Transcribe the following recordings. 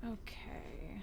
Okay.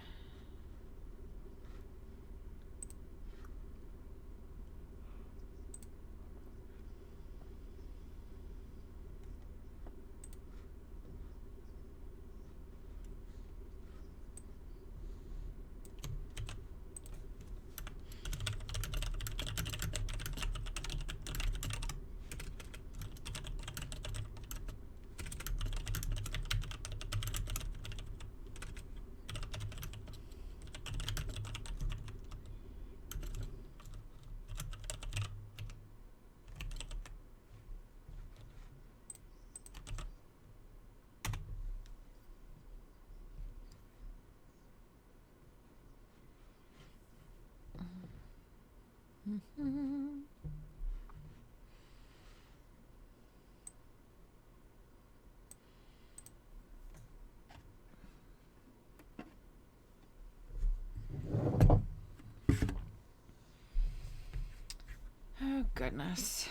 Oh, goodness.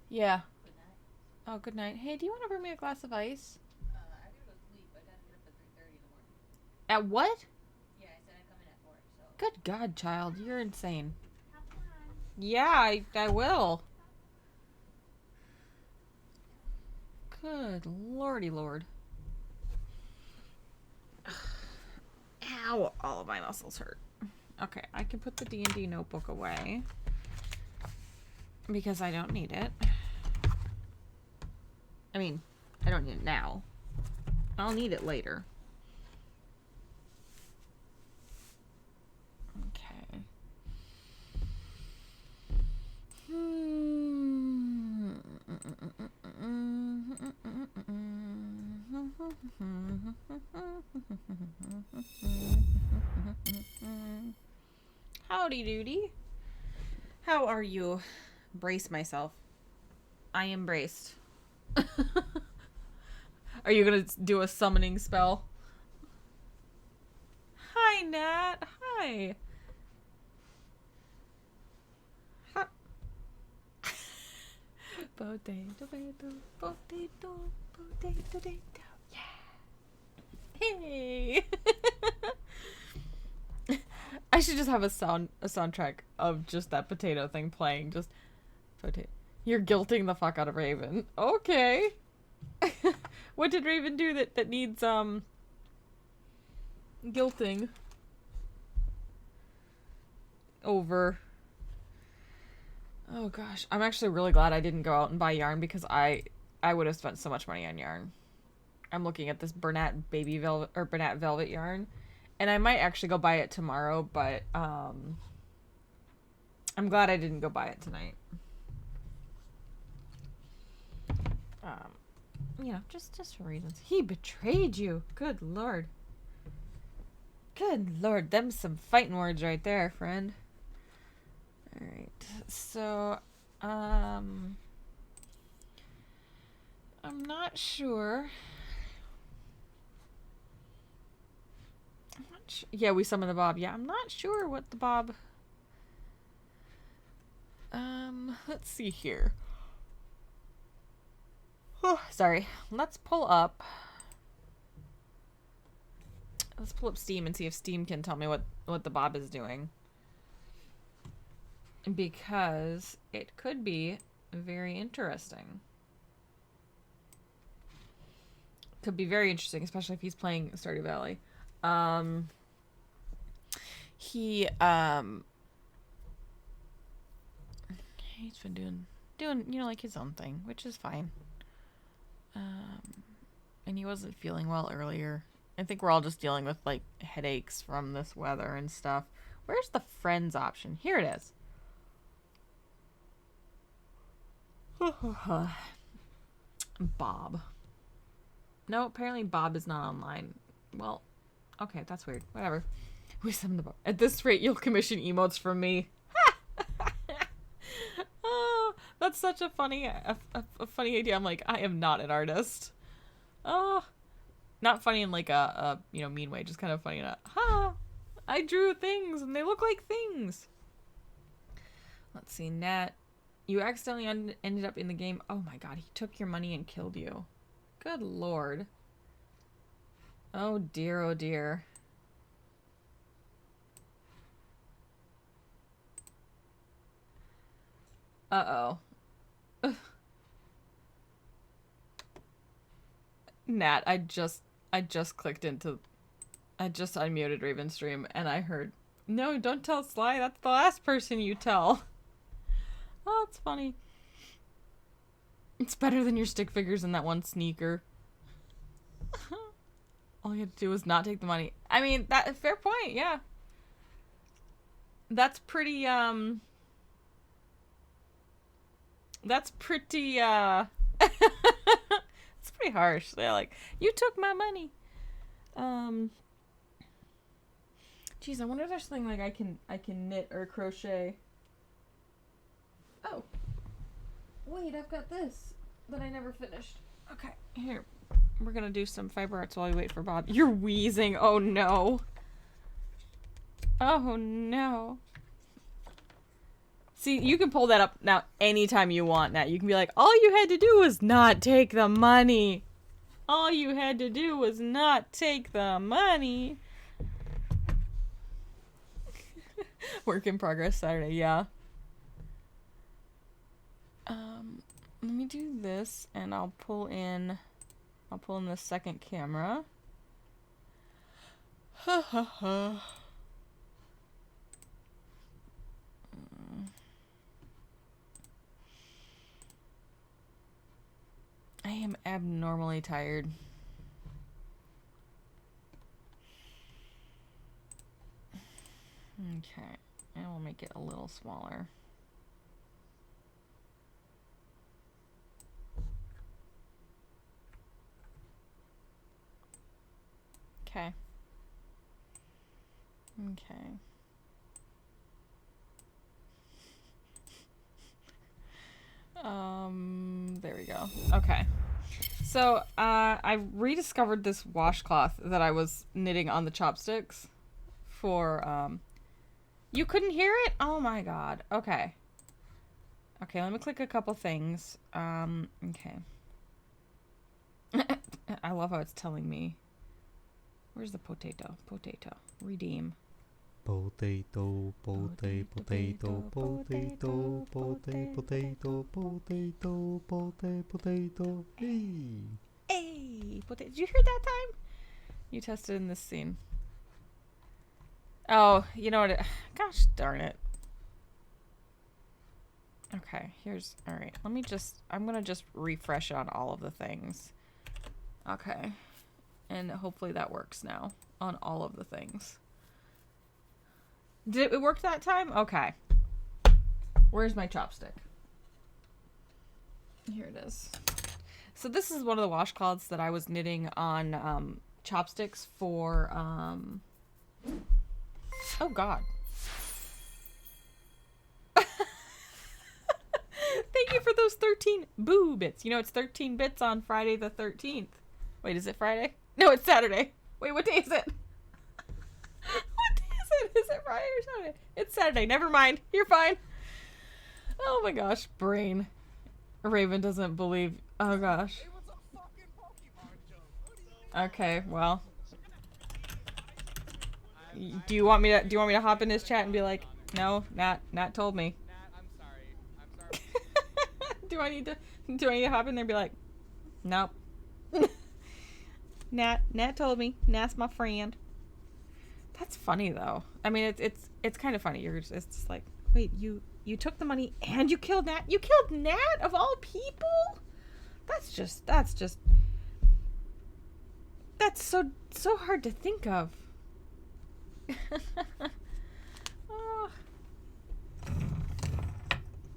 Yeah. Good night. Oh, good night. Hey, do you want to bring me a glass of ice? I gotta go sleep. I gotta get up at 3:30 in the morning. At what? Yeah, I said I come in at 4, so. Good God, child. You're insane. Have fun. Yeah, I will. Good lordy lord. Ow, all of my muscles hurt. Okay, I can put the D&D notebook away because I don't need it. I mean, I don't need it now. I'll need it later. Okay. Howdy doody. How are you? Brace myself. I am braced. Are you gonna do a summoning spell? Hi, Nat. Hi. Hi. Potato, potato, potato, potato, potato. Yeah. Hey. I should just have a soundtrack of just that potato thing playing. Just potato. You're guilting the fuck out of Raven. Okay. What did Raven do that needs guilting over? Oh gosh, I'm actually really glad I didn't go out and buy yarn because I would have spent so much money on yarn. I'm looking at this Bernat baby velvet or Bernat velvet yarn, and I might actually go buy it tomorrow, but I'm glad I didn't go buy it tonight. Just for reasons. He betrayed you. Good lord. Good lord, them's some fighting words right there, friend. Alright, so, I'm not sure. Yeah, we summoned the Bob. Yeah, I'm not sure what the Bob. Let's see here. Oh, sorry. Let's pull up Steam and see if Steam can tell me what the Bob is doing. Because it could be very interesting. Could be very interesting, especially if he's playing Stardew Valley. He's been doing like his own thing, which is fine. And he wasn't feeling well earlier. I think we're all just dealing with like headaches from this weather and stuff. Where's the friends option? Here it is. Bob. No, apparently Bob is not online. Well, okay, that's weird. Whatever. We summoned the Bob. At this rate, you'll commission emotes from me. Oh, that's such a funny idea. I'm like, I am not an artist. Oh, not funny in like a mean way. Just kind of funny in a I drew things and they look like things. Let's see, Nat. You accidentally ended up in the game. Oh my god, he took your money and killed you. Good lord. Oh dear, oh dear. Uh-oh. Nat, I just clicked into... I just unmuted Raven's stream and I heard, no, don't tell Sly, that's the last person you tell. Oh, it's funny. It's better than your stick figures in that one sneaker. All you had to do was not take the money. I mean, that fair point, yeah. That's pretty, that's pretty, it's pretty harsh. They're like, you took my money. Geez, I wonder if there's something like I can knit or crochet. Oh. Wait, I've got this that I never finished. Okay, here. We're gonna do some fiber arts while we wait for Bob. You're wheezing. Oh no. Oh no. See, you can pull that up now anytime you want, Nat. You can be like, all you had to do was not take the money. All you had to do was not take the money. Work in progress Saturday, yeah. Let me do this and I'll pull in the second camera. Ha ha ha. I am abnormally tired. Okay, and we'll make it a little smaller. Okay. Okay. There we go. Okay. So, I rediscovered this washcloth that I was knitting on the chopsticks for, you couldn't hear it? Oh my god. Okay. Okay, let me click a couple things. Okay. I love how it's telling me. Where's the potato? Potato. Redeem. Potato, potato, potato, potato, potato, potato, potato, potato, potato. Hey. Hey, potato. Did you hear that time? You tested in this scene. Oh, you know what? Gosh darn it. Okay, here's... Alright, let me just... I'm gonna just refresh on all of the things. Okay. And hopefully that works now. On all of the things. Did it work that time? Okay. Where's my chopstick? Here it is. So this is one of the washcloths that I was knitting on chopsticks for... Oh, God. Thank you for those 13 boo bits. You know, it's 13 bits on Friday the 13th. Wait, is it Friday? No, it's Saturday. Wait, what day is it? What day is it? Is it Friday or Saturday? It's Saturday. Never mind. You're fine. Oh my gosh, brain. Raven doesn't believe. Oh gosh. Okay, well. Do you want me to hop in his chat and be like, no, Nat told me. Do I need to hop in there and be like, nope. Nat told me. Nat's my friend. That's funny though. I mean, it's kind of funny. It's just like, wait, you took the money and you killed Nat. You killed Nat of all people. That's so hard to think of. Oh.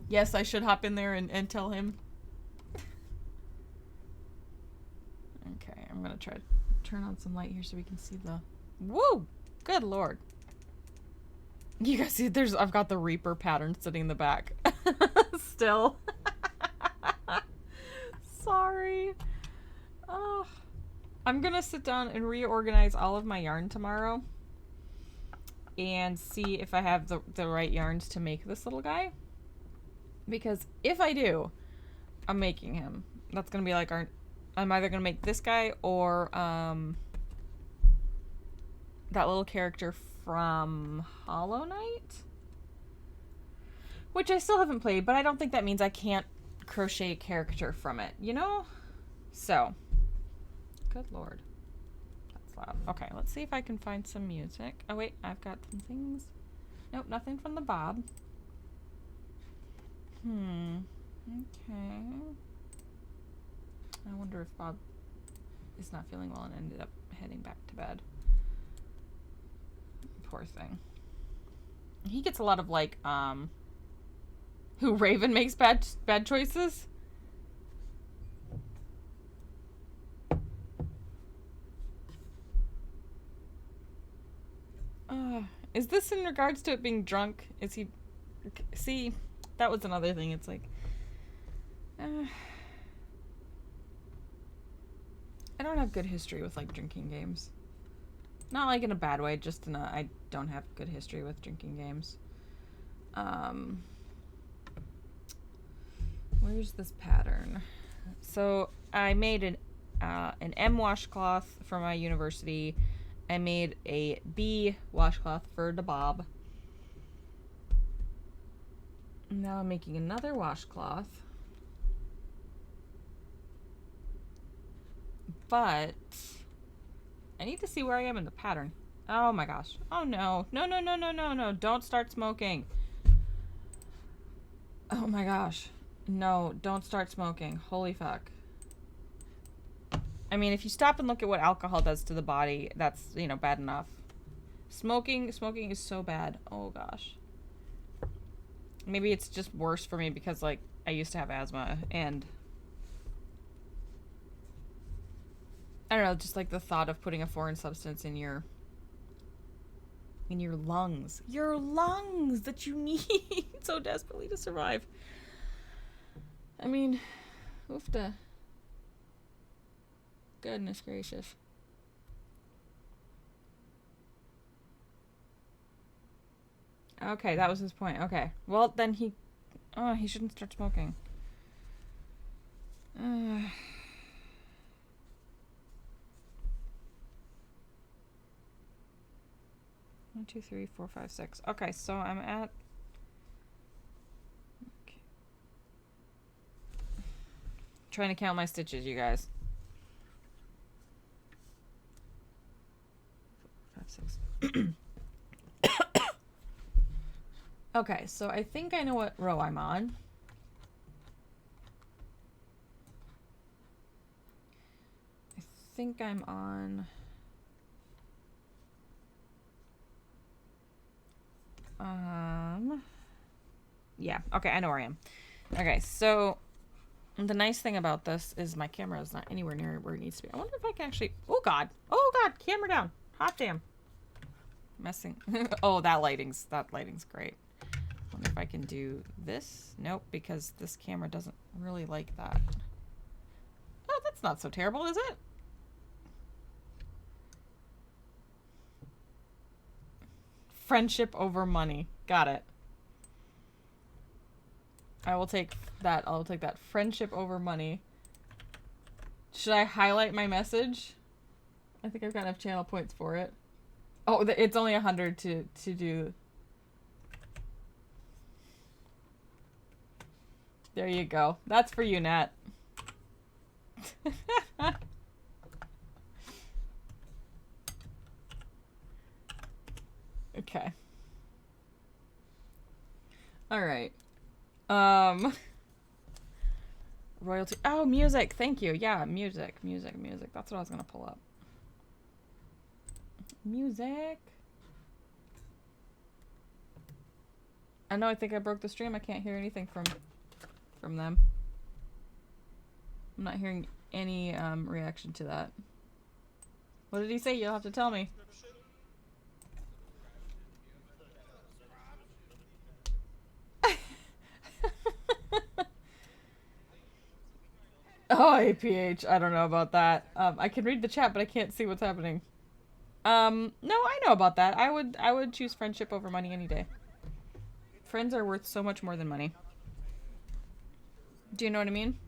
Yes, I should hop in there and tell him. Okay, I'm gonna try to turn on some light here so we can see the... Woo! Good lord. You guys see, I've got the Reaper pattern sitting in the back. Still. Sorry. Oh. I'm gonna sit down and reorganize all of my yarn tomorrow. And see if I have the right yarns to make this little guy. Because if I do, I'm making him. That's gonna be like our I'm either gonna make this guy or that little character from Hollow Knight, which I still haven't played, but I don't think that means I can't crochet a character from it, you know? So, good lord. That's loud. Okay, let's see if I can find some music. Oh wait, I've got some things. Nope, nothing from the Bob. Okay. I wonder if Bob is not feeling well and ended up heading back to bed. Poor thing. He gets a lot of like, who Raven makes bad choices? Is this in regards to it being drunk? Is he... See, that was another thing. It's like... I don't have good history with, like, drinking games. Not, like, in a bad way, just in a... I don't have good history with drinking games. Where's this pattern? So, I made an M washcloth for my university. I made a B washcloth for the Bob. Now I'm making another washcloth. But I need to see where I am in the pattern. Oh my gosh. Oh no. No, no, no, no, no, no. Don't start smoking. Oh my gosh. No, don't start smoking. Holy fuck. I mean, if you stop and look at what alcohol does to the body, that's, you know, bad enough. Smoking is so bad. Oh gosh. Maybe it's just worse for me because, like, I used to have asthma and I don't know, just like the thought of putting a foreign substance in your lungs. Your lungs that you need so desperately to survive. I mean, oofda. Goodness gracious. Okay, that was his point. Okay. Well, then he shouldn't start smoking. 1, 2, 3, 4, 5, 6. Okay, so I'm at... Okay. Trying to count my stitches, you guys. 5, 6. Okay, so I think I know what row I'm on. I think I'm on... Yeah, okay, I know where I am. Okay, so the nice thing about this is my camera is not anywhere near where it needs to be. I wonder if I can actually... Oh god, camera down. Hot damn. Messing. Oh, that lighting's great. Wonder if I can do this. Nope, because this camera doesn't really like that. Oh, that's not so terrible, is it? Friendship over money. Got it. I will take that. I'll take that. Friendship over money. Should I highlight my message? I think I've got enough channel points for it. Oh, it's only 100 to do. There you go. That's for you, Nat. Okay. All right. Royalty. Oh, music. Thank you. Yeah, music. That's what I was gonna pull up. Music. I know. I think I broke the stream. I can't hear anything from them. I'm not hearing any reaction to that. What did he say? You'll have to tell me. Oh, APH. I don't know about that. I can read the chat, but I can't see what's happening. No, I know about that. I would choose friendship over money any day. Friends are worth so much more than money. Do you know what I mean?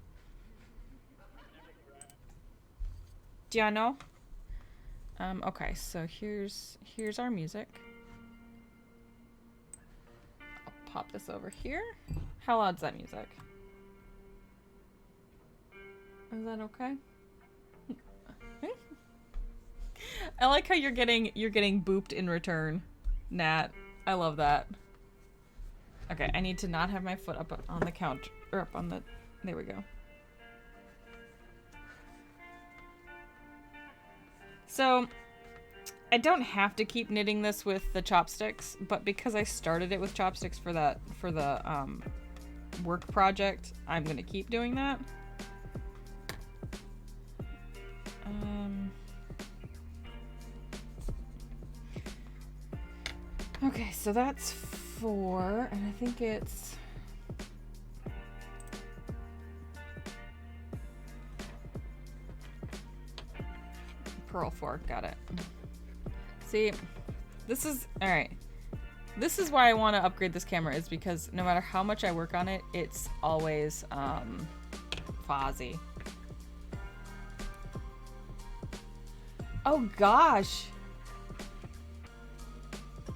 Giano. Okay, so here's our music. I'll pop this over here. How loud's that music? Is that okay? I like how you're getting booped in return, Nat. I love that. Okay, I need to not have my foot up on the couch or up on the. There we go. So, I don't have to keep knitting this with the chopsticks, but because I started it with chopsticks for the work project, I'm gonna keep doing that. Okay, so that's 4, and I think it's purl 4. Got it. See, this is all right. This is why I want to upgrade this camera, is because no matter how much I work on it, it's always fuzzy. Oh gosh.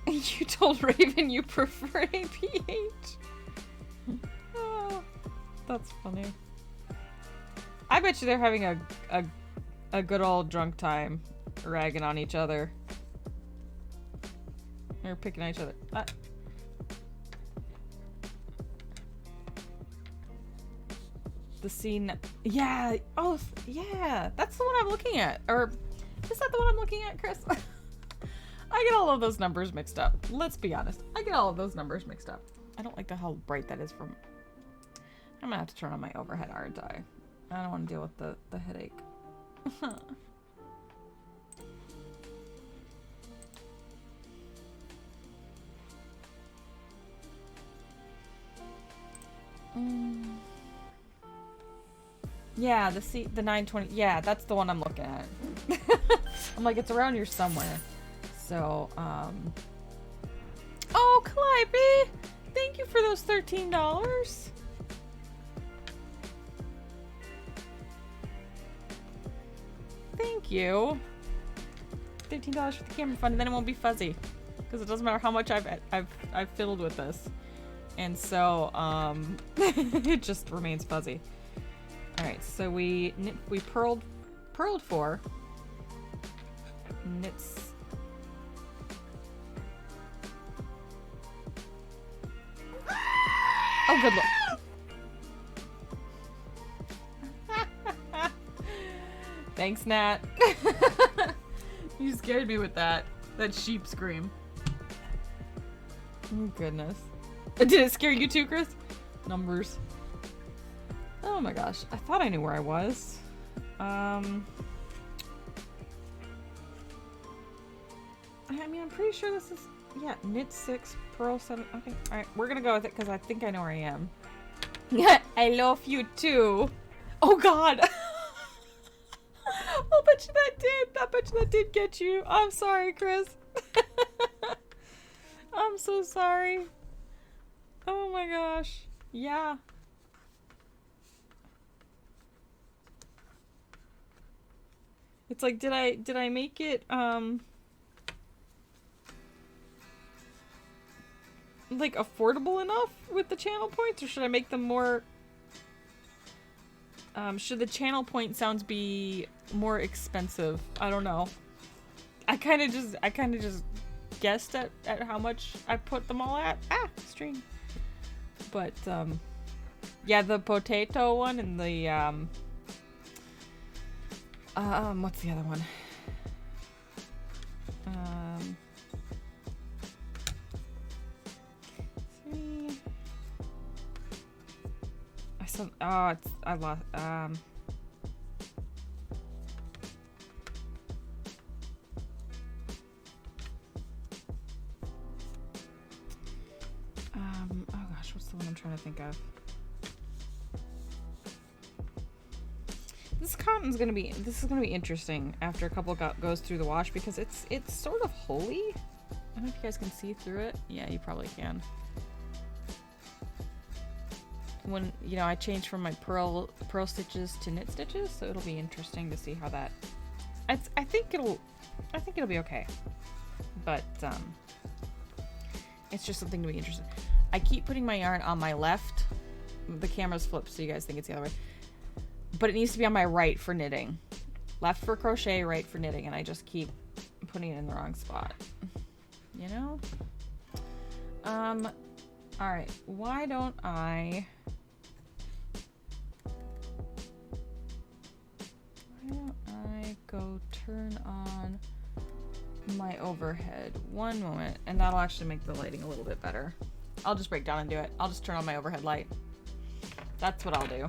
You told Raven you prefer APH. Oh, that's funny. I bet you they're having a good old drunk time, ragging on each other. They're picking on each other. The scene. Yeah. Oh, yeah. That's the one I'm looking at. Or is that the one I'm looking at, Chris? I get all of those numbers mixed up. Let's be honest. I get all of those numbers mixed up. I don't like how bright that is from... I'm gonna have to turn on my overhead, aren't I? I don't want to deal with the headache. Yeah, the 920. Yeah, that's the one I'm looking at. I'm like, it's around here somewhere. So, oh, Calliope! Thank you for those $13. Thank you. $13 for the camera fund, and then it won't be fuzzy, because it doesn't matter how much I've fiddled with this, and so it just remains fuzzy. All right, so we purled 4, knits. Oh, good luck. Thanks, Nat. You scared me with that sheep scream. Oh, goodness. Did it scare you too, Chris? Numbers. Oh my gosh. I thought I knew where I was. I mean, I'm pretty sure this is... Yeah, knit 6, purl 7. Okay, alright. We're gonna go with it because I think I know where I am. I love you too. Oh god! I'll bet you that did. I bet you that did get you. I'm sorry, Chris. I'm so sorry. Oh my gosh. Yeah. It's like, did I make it, like, affordable enough with the channel points, or should I make them more, should the channel point sounds be more expensive? I don't know. I kind of just guessed at how much I put them all at. String. But, yeah, the potato one and the, what's the other one? I lost, oh gosh, what's the one I'm trying to think of? This is gonna be interesting after a couple goes through the wash, because it's sort of holy. I don't know if you guys can see through it. Yeah, you probably can. When, you know, I changed from my purl stitches to knit stitches, so it'll be interesting to see how that I think it'll be okay. But it's just something to be interested. I keep putting my yarn on my left. The camera's flipped, so you guys think it's the other way. But it needs to be on my right for knitting. Left for crochet, right for knitting, and I just keep putting it in the wrong spot. You know? Alright, why don't I go turn on my overhead? One moment, and that'll actually make the lighting a little bit better. I'll just break down and do it. I'll just turn on my overhead light. That's what I'll do.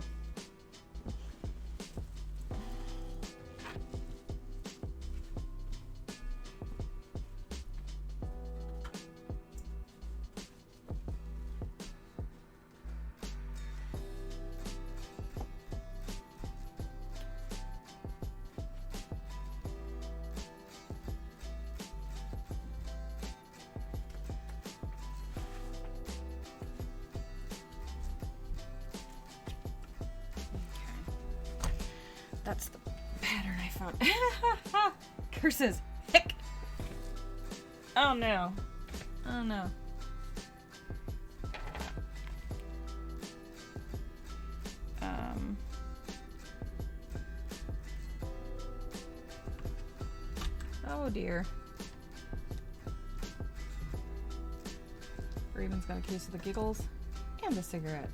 That's the pattern I found. Curses. Heck. Oh no. Oh no. Oh dear. Raven's got a case of the giggles and a cigarette.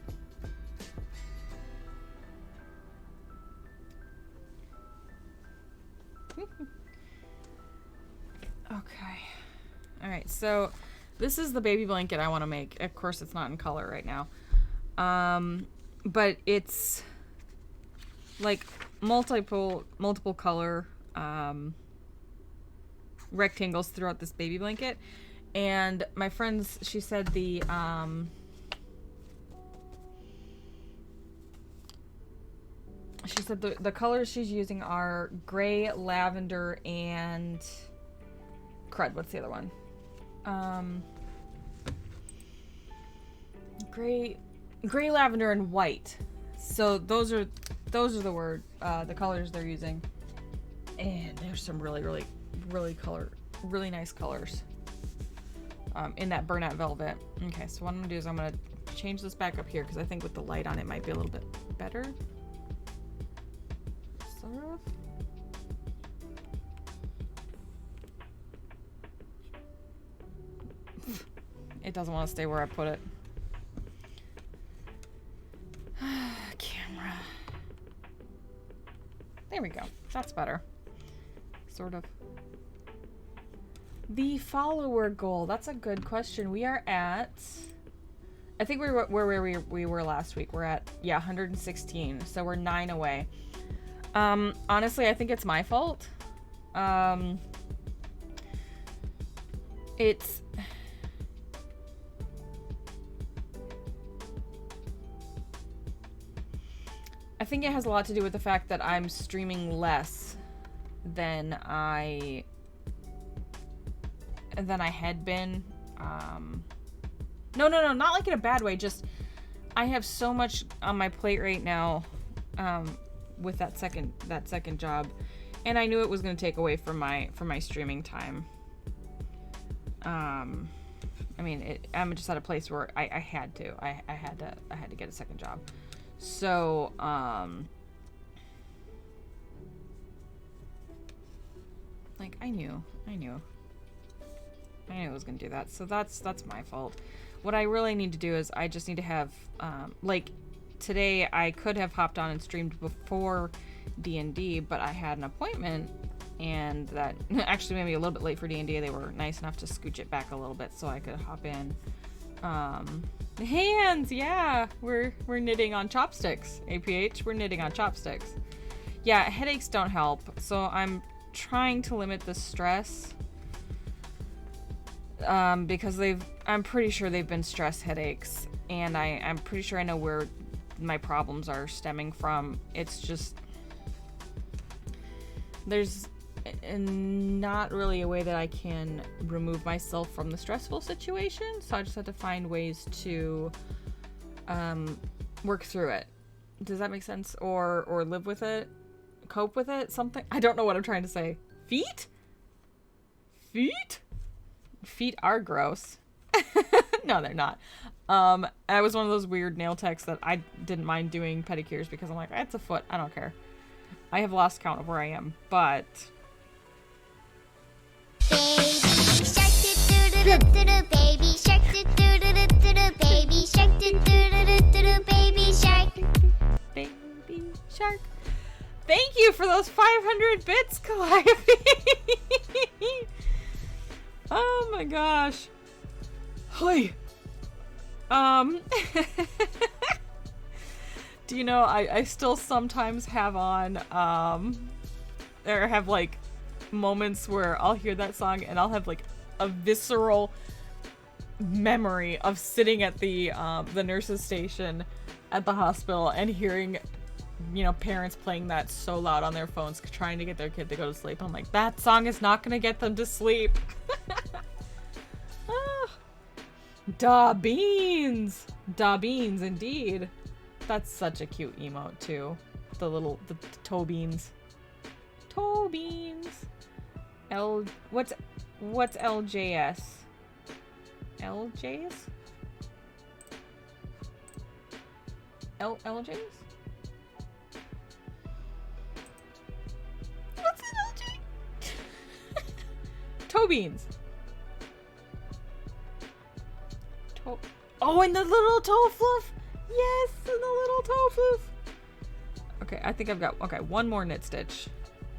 Okay. Alright, so this is the baby blanket I want to make. Of course, it's not in color right now. But it's like multiple color rectangles throughout this baby blanket. And my friends, she said the colors she's using are gray, lavender, and crud. What's the other one? Gray, lavender, and white. So those are the colors they're using. And there's some really nice colors in that burnout velvet. Okay, so what I'm gonna do is I'm gonna change this back up here because I think with the light on it might be a little bit better. Sort of. It doesn't want to stay where I put it. Camera. There we go. That's better. Sort of. The follower goal. That's a good question. We are at... I think we were where we were last week. We're at, 116. So we're 9 away. Honestly, I think it's my fault. It's... I think it has a lot to do with the fact that I'm streaming less than I had been. No, not like in a bad way. Just I have so much on my plate right now with that second job, and I knew it was going to take away from my streaming time. I mean, I'm just at a place where I had to get a second job. So, like I knew it was gonna do that. So that's my fault. What I really need to do is I just need to have, like today I could have hopped on and streamed before D&D, but I had an appointment and that actually made me a little bit late for D&D. They were nice enough to scooch it back a little bit so I could hop in. Hands, yeah, we're knitting on chopsticks. APH, we're knitting on chopsticks. Yeah, headaches don't help, so I'm trying to limit the stress because I'm pretty sure they've been stress headaches, and I'm pretty sure I know where my problems are stemming from. It's just there's not really a way that I can remove myself from the stressful situation, so I just have to find ways to work through it. Does that make sense? Or live with it? cope with it. Something. I don't know what I'm trying to say. Feet? Feet? Feet are gross. No, they're not. I was one of those weird nail techs that I didn't mind doing pedicures because I'm like, it's a foot. I don't care. I have lost count of where I am, but... Baby shark, baby shark, baby shark. Baby shark. Thank you for those 500 bits, Calliope. Oh my gosh. Hi. Do you know I still sometimes have on or have like moments where I'll hear that song and I'll have like a visceral memory of sitting at the nurse's station at the hospital and hearing, you know, parents playing that so loud on their phones trying to get their kid to go to sleep. I'm like, that song is not gonna get them to sleep. Da beans! Da beans, indeed. That's such a cute emote, too. The toe beans. Toe beans. What's LJS? LJs? LJs? What's an LJ? Toe beans. Oh, and the little toe fluff! Yes, and the little toe fluff! Okay, I think I've got... Okay, one more knit stitch.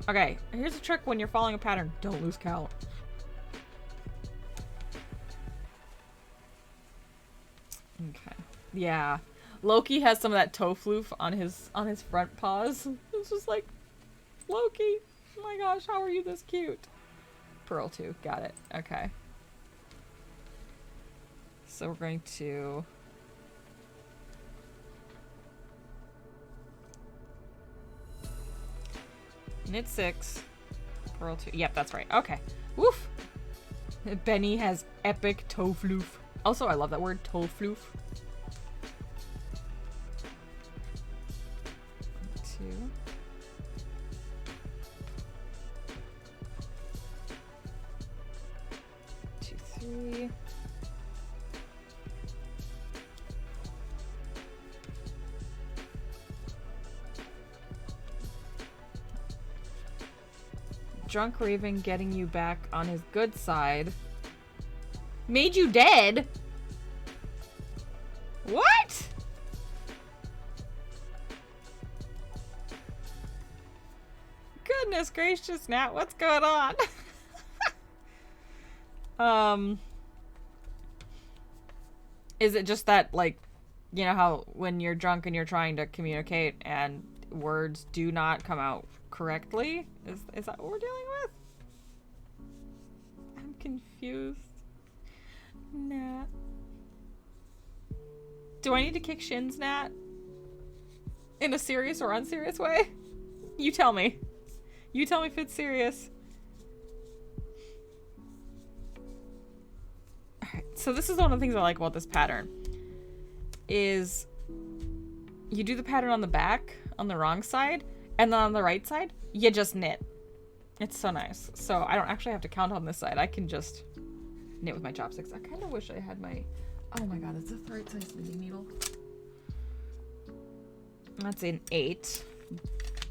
Okay, here's a trick when you're following a pattern. Don't lose count. Okay. Yeah. Loki has some of that toe floof on his front paws. It's just like, Loki, oh my gosh, how are you this cute? Pearl too. Got it. Okay. So we're going to... knit 6, purl 2. Yep, that's right. Okay. Woof! Benny has epic toe floof. Also, I love that word, toe floof. 2. 2, 3. Drunk Raven getting you back on his good side. Made you dead? What? Goodness gracious, Nat, what's going on? Is it just that, like, you know how when you're drunk and you're trying to communicate and words do not come out correctly? Is that what we're dealing with? I'm confused. Nat. Do I need to kick shins, Nat? In a serious or unserious way? You tell me. You tell me if it's serious. Alright, so this is one of the things I like about this pattern. Is you do the pattern on the back, on the wrong side, and then on the right side, you just knit. It's so nice. So I don't actually have to count on this side. I can just knit with my chopsticks. I kind of wish I had my... Oh my god, is this the right size knitting needle? That's an 8.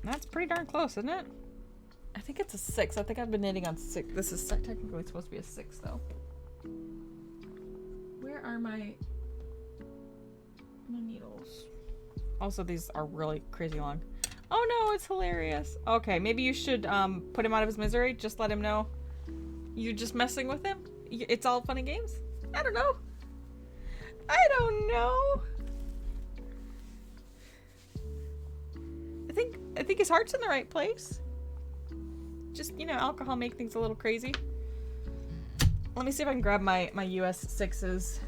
That's pretty darn close, isn't it? I think it's a 6. I think I've been knitting on 6. This is technically supposed to be a 6, though. Where are my needles? Also, these are really crazy long. Oh no, it's hilarious. Okay, maybe you should put him out of his misery. Just let him know you're just messing with him. It's all fun and games. I don't know. I don't know. I think his heart's in the right place. Just, you know, alcohol make things a little crazy. Let me see if I can grab my US 6s.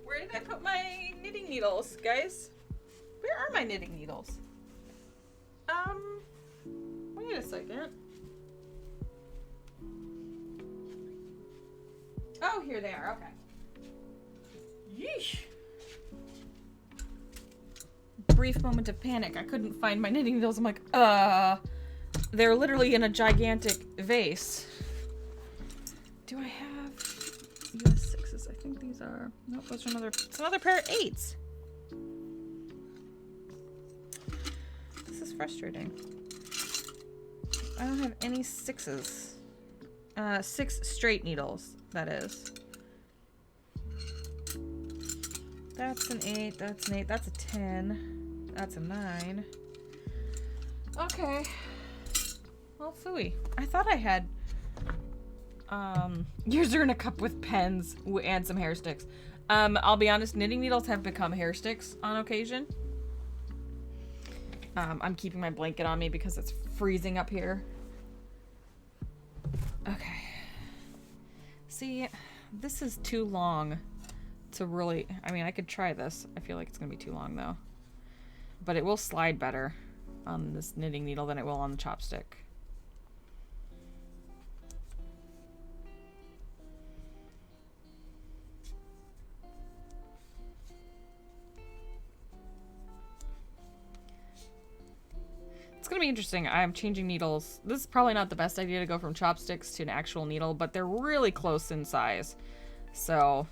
Where did I put my knitting needles, guys? Where are my knitting needles? Wait a second. Oh, here they are. Okay. Sheesh. Brief moment of panic. I couldn't find my knitting needles. I'm like, they're literally in a gigantic vase. Do I have US 6s? I think these are. Nope, those are another. It's another pair of 8s. This is frustrating. I don't have any 6s. 6 straight needles, that is. That's an 8, that's an 8, that's a 10, that's a 9. Okay. Well, phooey. I thought I had, yours are in a cup with pens and some hair sticks. I'll be honest, knitting needles have become hair sticks on occasion. I'm keeping my blanket on me because it's freezing up here. Okay. See, this is too long to really... I mean, I could try this. I feel like it's going to be too long, though. But it will slide better on this knitting needle than it will on the chopstick. It's gonna be interesting. I'm changing needles. This is probably not the best idea to go from chopsticks to an actual needle, but they're really close in size. So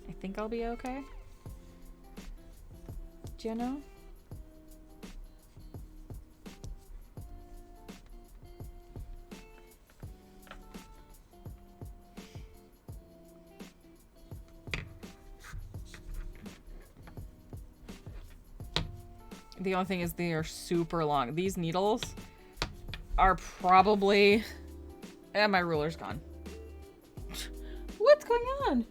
I think I'll be okay. Do you know? The only thing is they are super long. These needles are probably... my ruler's gone. What's going on?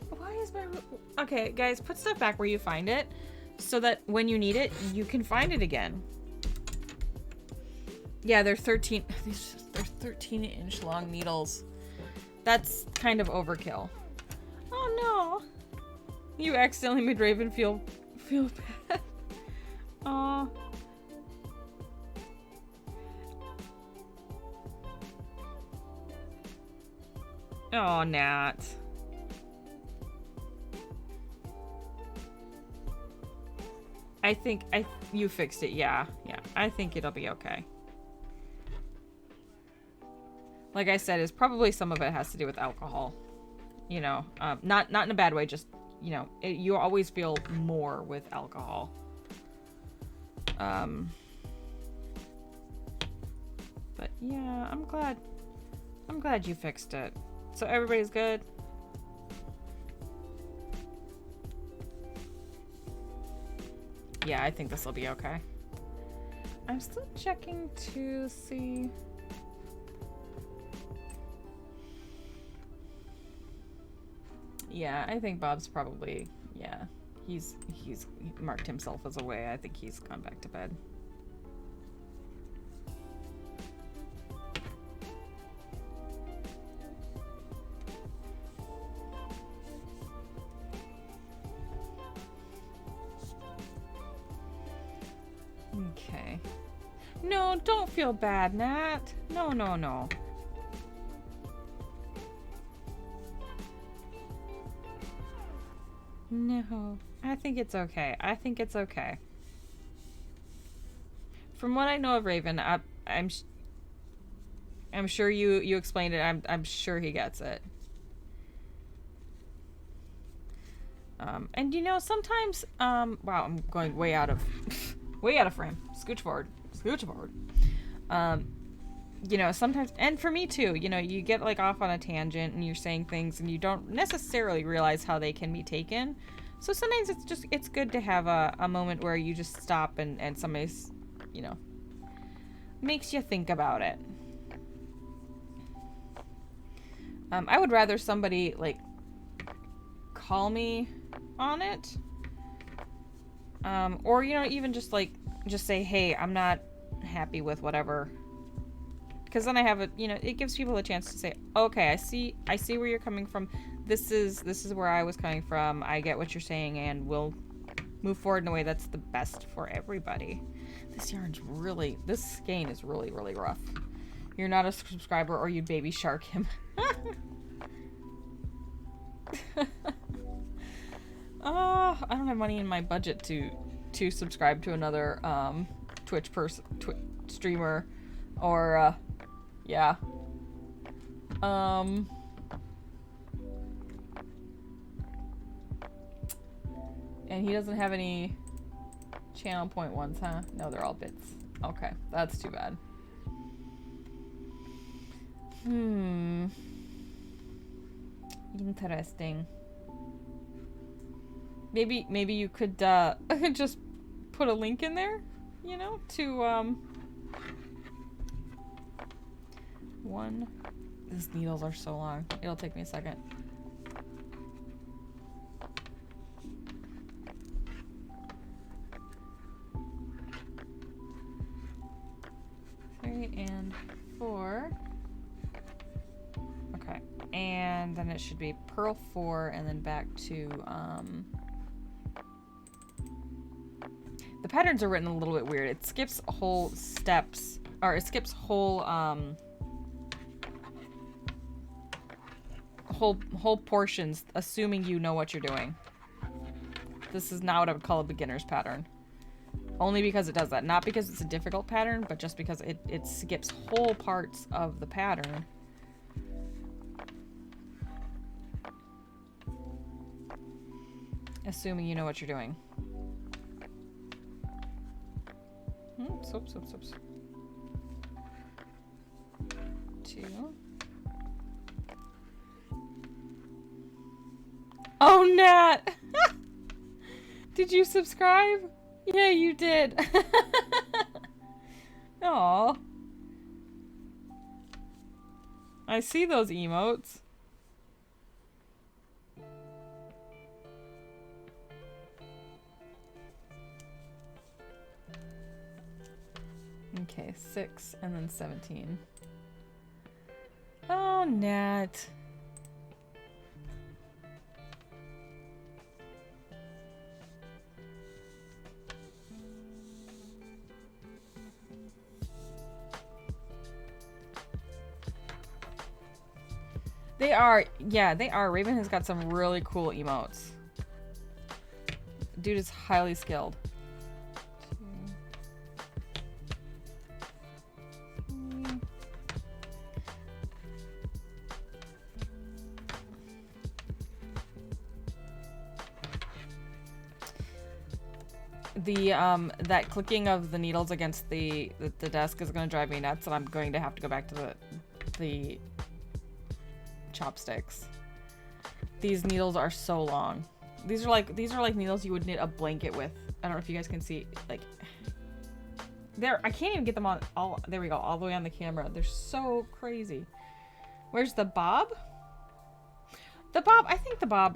Why is my... Okay, guys, put stuff back where you find it so that when you need it, you can find it again. Yeah, they're 13... They're 13-inch long needles. That's kind of overkill. Oh, no. You accidentally made Raven feel bad. Aw. Oh, Nat. I think you fixed it. Yeah. I think it'll be okay. Like I said, it's probably some of it has to do with alcohol. You know, not in a bad way, just you know, you always feel more with alcohol. But yeah, I'm glad you fixed it. So everybody's good? Yeah, I think this will be okay. I'm still checking to see... Yeah, I think Bob's probably, yeah, he's marked himself as away. I think he's gone back to bed. Okay. No, don't feel bad, Nat. No. No, I think it's okay. From what I know of Raven, I'm sure you explained it. I'm sure he gets it. And you know, sometimes wow, I'm going way out of frame. Scooch forward. You know, sometimes, and for me too, you know, you get like off on a tangent and you're saying things and you don't necessarily realize how they can be taken. So sometimes it's good to have a moment where you just stop and somebody's, you know, makes you think about it. I would rather somebody like call me on it. Or, you know, even just say, hey, I'm not happy with whatever. Because then I have a, you know, it gives people a chance to say, okay, I see where you're coming from. This is where I was coming from. I get what you're saying, and we'll move forward in a way that's the best for everybody. This skein is really, really rough. You're not a subscriber or you'd baby shark him. I don't have money in my budget to subscribe to another Twitch streamer, or yeah. And he doesn't have any channel point ones, huh? No, they're all bits. Okay, that's too bad. Interesting. Maybe you could just put a link in there, you know, to one. These needles are so long. It'll take me a second. Three and 4. Okay, and then it should be purl 4 and then back to the patterns are written a little bit weird. It skips whole steps, or it skips whole whole portions, assuming you know what you're doing. This is not what I would call a beginner's pattern. Only because it does that. Not because it's a difficult pattern, but just because it skips whole parts of the pattern. Assuming you know what you're doing. Oops. 2. Oh, Nat! Did you subscribe? Yeah, you did. Aw. I see those emotes. Okay, 6 and then 17. Oh, Nat. They are, yeah, they are. Raven has got some really cool emotes. Dude is highly skilled. 2, 3. That clicking of the needles against the desk is going to drive me nuts, and I'm going to have to go back to the chopsticks. These needles are so long. These are like needles you would knit a blanket with. I don't know if you guys can see, like, there. I can't even get them on all. There we go, all the way on the camera. They're so crazy. Where's the bob? The bob.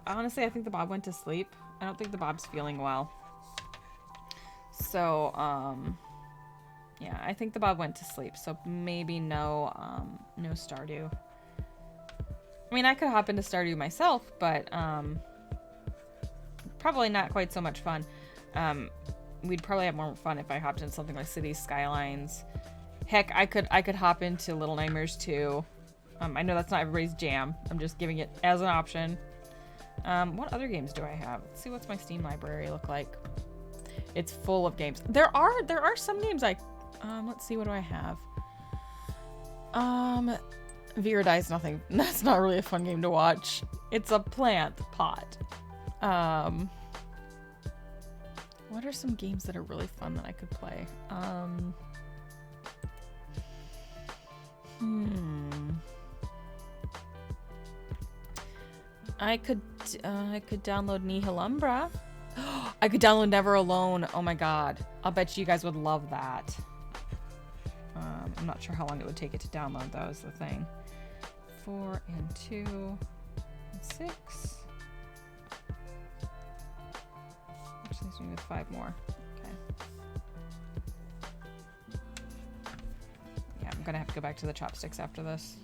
Honestly, I think the bob went to sleep. I don't think the bob's feeling well. So, yeah, I think the bob went to sleep. So maybe no Stardew. I mean, I could hop into Stardew myself, but probably not quite so much fun. We'd probably have more fun if I hopped into something like Cities Skylines. Heck, I could hop into Little Nightmares 2. I know that's not everybody's jam. I'm just giving it as an option. What other games do I have? Let's see, what's my Steam library look like. It's full of games. There are some games I let's see, what do I have? Vera Dies Nothing. That's not really a fun game to watch. It's a plant pot. What are some games that are really fun that I could play? I could download Nihilumbra. I could download Never Alone. Oh my god. I'll bet you guys would love that. I'm not sure how long it would take it to download, though, is the thing. 4 and 2 and 6. Which leaves me with 5 more. Okay. Yeah, I'm gonna have to go back to the chopsticks after this.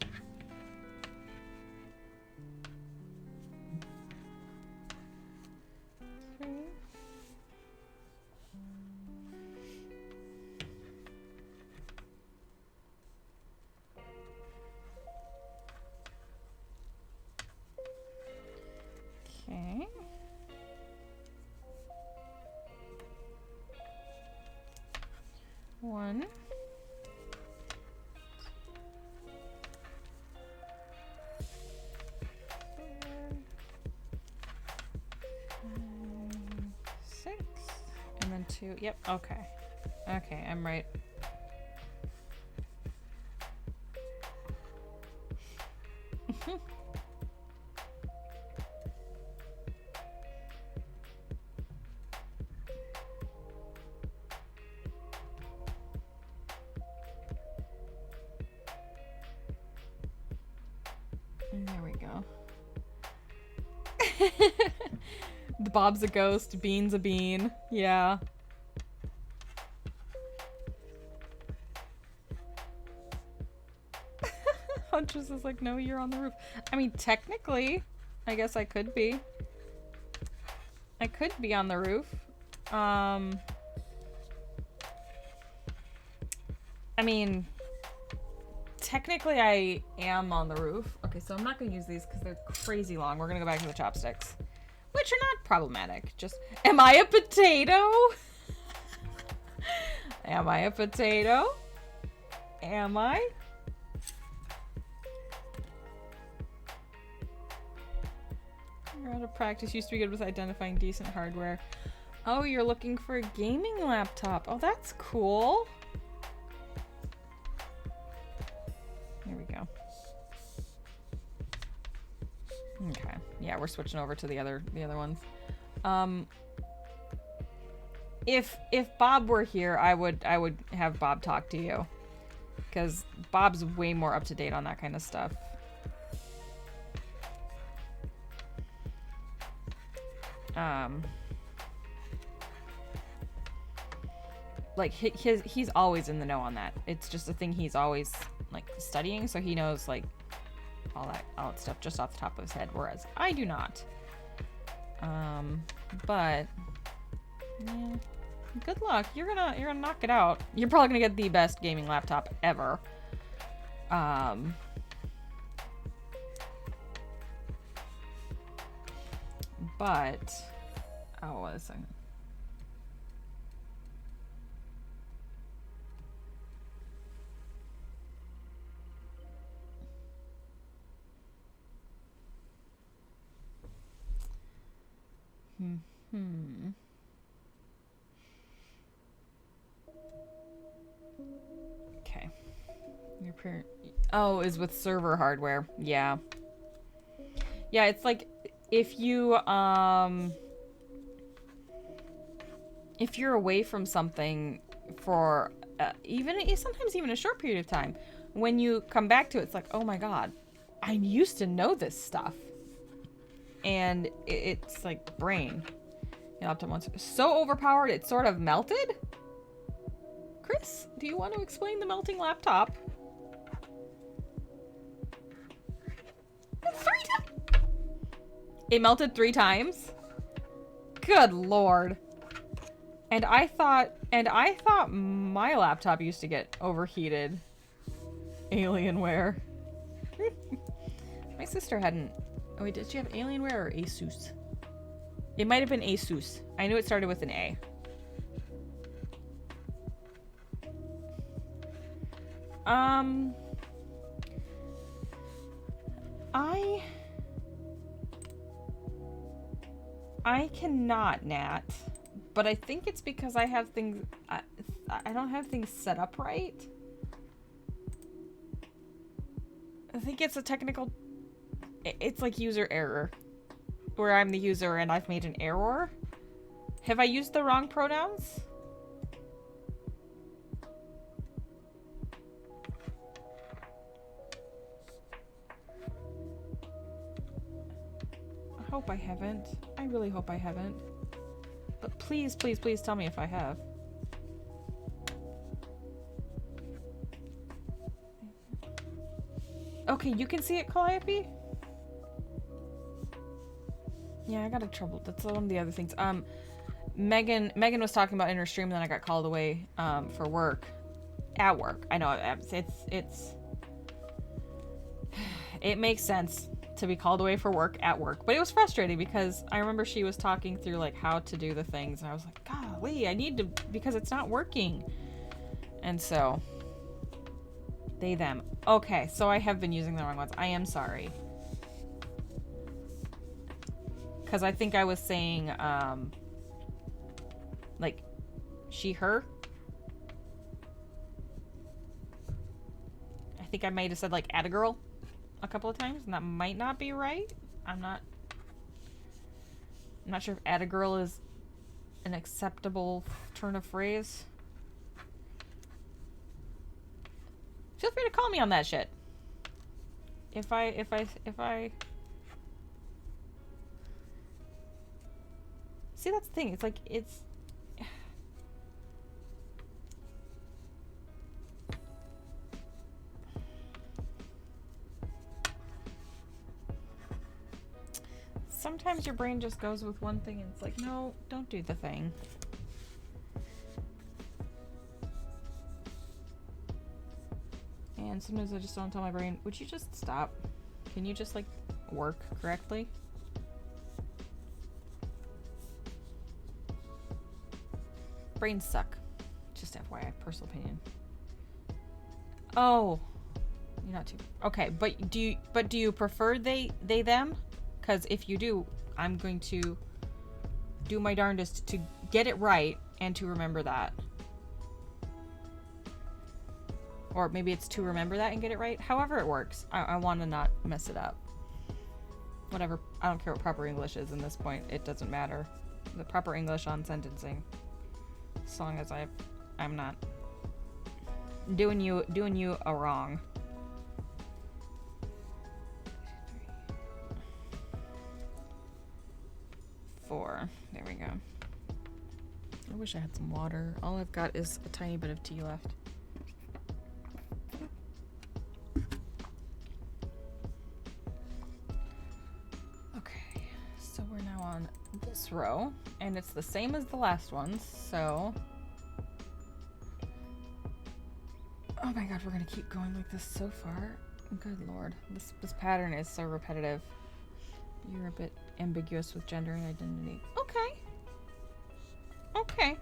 1, 2. Yep. Okay. Okay, I'm right. And there we go. The Bob's a ghost, Bean's a bean. Yeah. Huntress is like, no, you're on the roof. I mean, technically, I guess I could be. I could be on the roof. I mean, technically I am on the roof. Okay, so I'm not going to use these because they're crazy long. We're going to go back to the chopsticks, which are not problematic. Just, am I a potato? Am I a potato? Am I? You're out of practice. Used to be good with identifying decent hardware. Oh, you're looking for a gaming laptop. Oh, that's cool. Here we go. Okay. Yeah, we're switching over to the other ones. If Bob were here, I would have Bob talk to you, because Bob's way more up to date on that kind of stuff. Like he's always in the know on that. It's just a thing he's always like studying, so he knows like all that stuff just off the top of his head, whereas I do not. But yeah, good luck. You're gonna knock it out. You're probably gonna get the best gaming laptop ever. But oh, wait a second. Okay. Your parent. Oh, is with server hardware. Yeah. Yeah, it's like if you're away from something for sometimes even a short period of time, when you come back to it, it's like, oh my god, I used to know this stuff. And it's like brain. Your laptop once so overpowered it sort of melted. Chris, do you want to explain the melting laptop? 3 times. It melted 3 times. Good lord. And I thought my laptop used to get overheated. Alienware. My sister hadn't. Oh wait, did she have Alienware or Asus? It might have been Asus. I knew it started with an A. I cannot, Nat, but I think it's because I have things. I don't have things set up right. I think it's a technical. It's like user error, where I'm the user and I've made an error. Have I used the wrong pronouns? I hope I haven't. I really hope I haven't. But please, please, please tell me if I have. Okay, you can see it, Calliope? Yeah, I got in trouble. That's one of the other things. Megan was talking about in her stream, and then I got called away for work. At work. I know it makes sense to be called away for work at work, but it was frustrating because I remember she was talking through like how to do the things, and I was like, golly, I need to, because it's not working. And so they them. Okay, so I have been using the wrong ones. I am sorry. Because I think I was saying, like, She, her. I think I might have said like "at a girl" a couple of times, and that might not be right. I'm not sure if "at a girl" is an acceptable turn of phrase. Feel free to call me on that shit. If I see, that's the thing. It's like it's. Sometimes your brain just goes with one thing and it's like, no, don't do the thing. And sometimes I just don't tell my brain, would you just stop? Can you just like work correctly? Brains suck. Just FYI, personal opinion. Oh, you're not too okay. But do you prefer they them? Because if you do, I'm going to do my darndest to get it right and to remember that. Or maybe it's to remember that and get it right. However it works. I want to not mess it up. Whatever. I don't care what proper English is in this point. It doesn't matter. The proper English on sentencing. As long as I'm not doing you a wrong. 4. There we go. I wish I had some water. All I've got is a tiny bit of tea left. Okay, so we're now on this row, and it's the same as the last ones, so... Oh my god, we're gonna keep going like this so far. Good lord. This pattern is so repetitive. You're a bit ambiguous with gender and identity. Okay. Okay.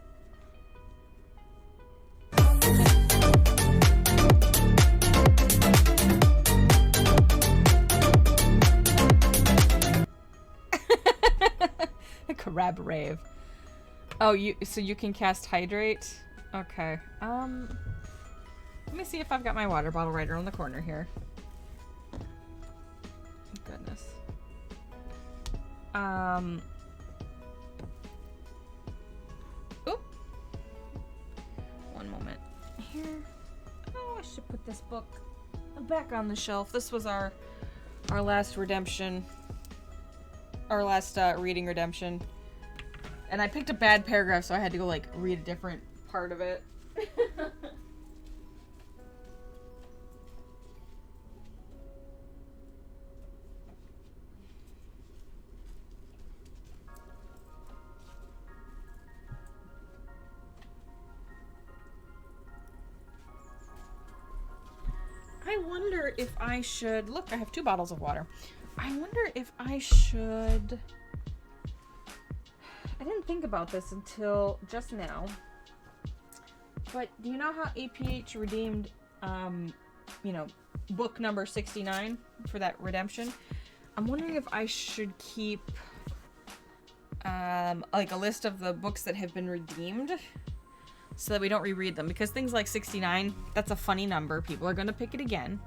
Crab rave. Oh, so you can cast hydrate? Okay. Let me see if I've got my water bottle right around the corner here. Goodness. Oop. One moment. Here. Oh, I should put this book back on the shelf. This was our last redemption. Our last reading redemption. And I picked a bad paragraph, so I had to go like read a different part of it. I wonder if I should... Look, I have 2 bottles of water. I wonder if I should... I didn't think about this until just now. But do you know how APH redeemed, book number 69 for that redemption? I'm wondering if I should keep, like a list of the books that have been redeemed so that we don't reread them. Because things like 69, that's a funny number. People are going to pick it again.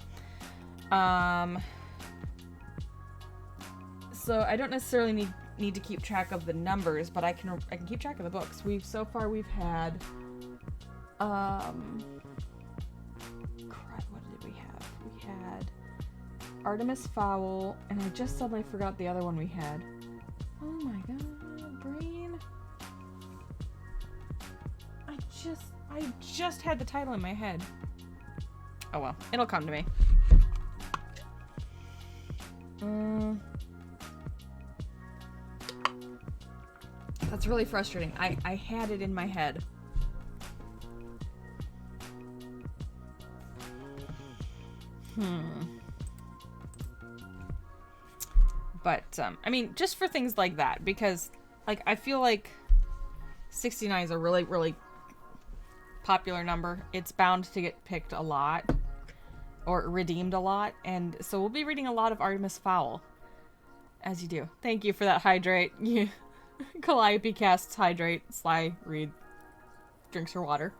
So I don't necessarily need to keep track of the numbers, but I can keep track of the books. So far we've had crud, what did we have? We had Artemis Fowl, and I just suddenly forgot the other one we had. Oh my god, brain. I just had the title in my head. Oh well, it'll come to me. That's really frustrating. I had it in my head. But, I mean, just for things like that, because, like, I feel like 69 is a really, really popular number. It's bound to get picked a lot, or redeemed a lot, and so we'll be reading a lot of Artemis Fowl, as you do. Thank you for that hydrate. Calliope casts hydrate, Sly read Drinks her water.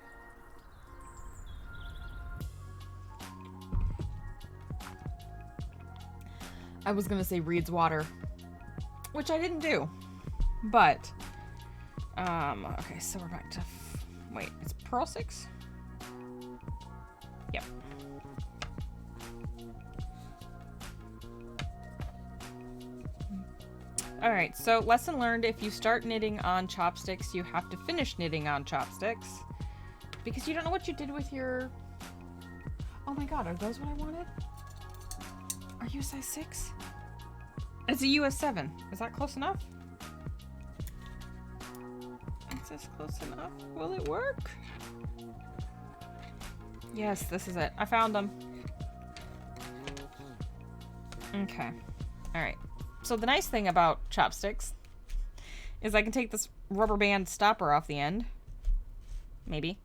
I was gonna say reads water, which I didn't do, but okay, so we're back to wait, it's Pearl 6? Yep. Alright, so lesson learned, if you start knitting on chopsticks, you have to finish knitting on chopsticks, because you don't know what you did with your... Oh my god, are those what I wanted? Are you a size 6? It's a US 7. Is that close enough? Is this close enough? Will it work? Yes, this is it. I found them. Okay. Alright. So the nice thing about chopsticks is I can take this rubber band stopper off the end. Maybe.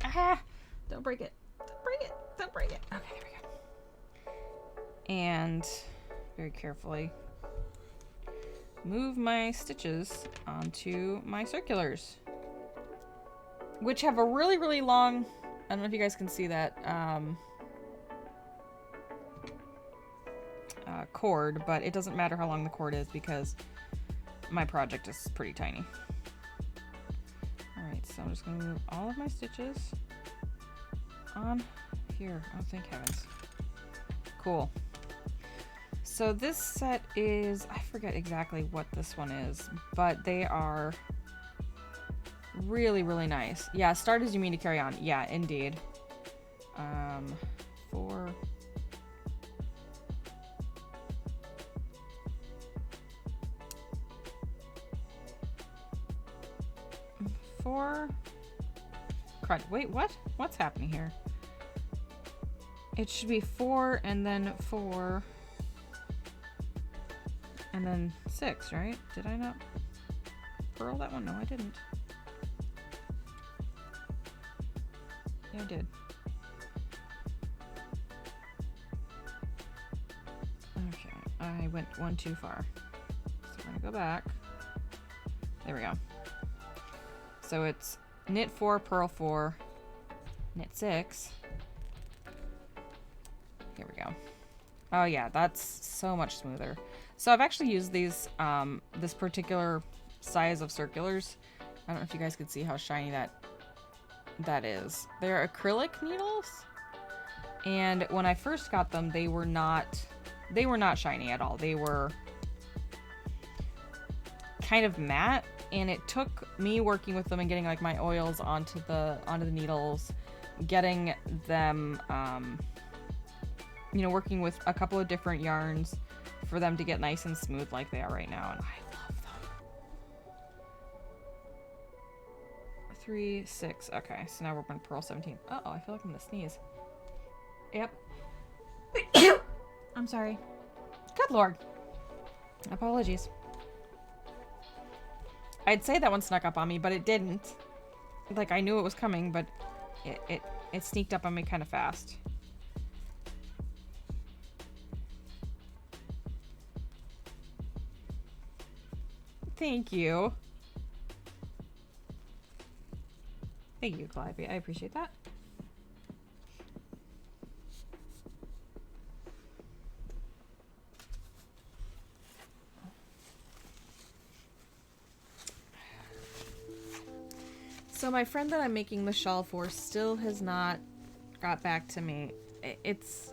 Ah! Don't break it. Don't break it. Don't break it. Okay, there we go. And very carefully move my stitches onto my circulars, which have a really, really long, I don't know if you guys can see that, cord, but it doesn't matter how long the cord is because my project is pretty tiny. Alright, so I'm just going to move all of my stitches on here. Oh, thank heavens. Cool. So this set is, I forget exactly what this one is, but they are really, really nice. Yeah, start as you mean to carry on. Yeah, indeed. 4. Crud. Wait, what? What's happening here? It should be 4 and then 4. And then 6, right? Did I not purl that one? No, I didn't. Yeah, I did. Okay, I went one too far. So we're gonna go back. There we go. So it's knit 4, purl 4, knit 6. Here we go. Oh yeah, that's so much smoother. So I've actually used these, this particular size of circulars. I don't know if you guys could see how shiny that is. They're acrylic needles, and when I first got them, they were not shiny at all. They were kind of matte, and it took me working with them and getting like my oils onto the needles, getting them, you know, working with a couple of different yarns for them to get nice and smooth like they are right now, and I love them. 3, 6. Okay, so now we're going to purl 17. Uh-oh, I feel like I'm gonna sneeze. Yep. I'm sorry. Good lord. Apologies. I'd say that one snuck up on me, but it didn't. Like, I knew it was coming, but it sneaked up on me kind of fast. Thank you. Thank you, Clive. I appreciate that. So my friend that I'm making the shawl for still has not got back to me. It's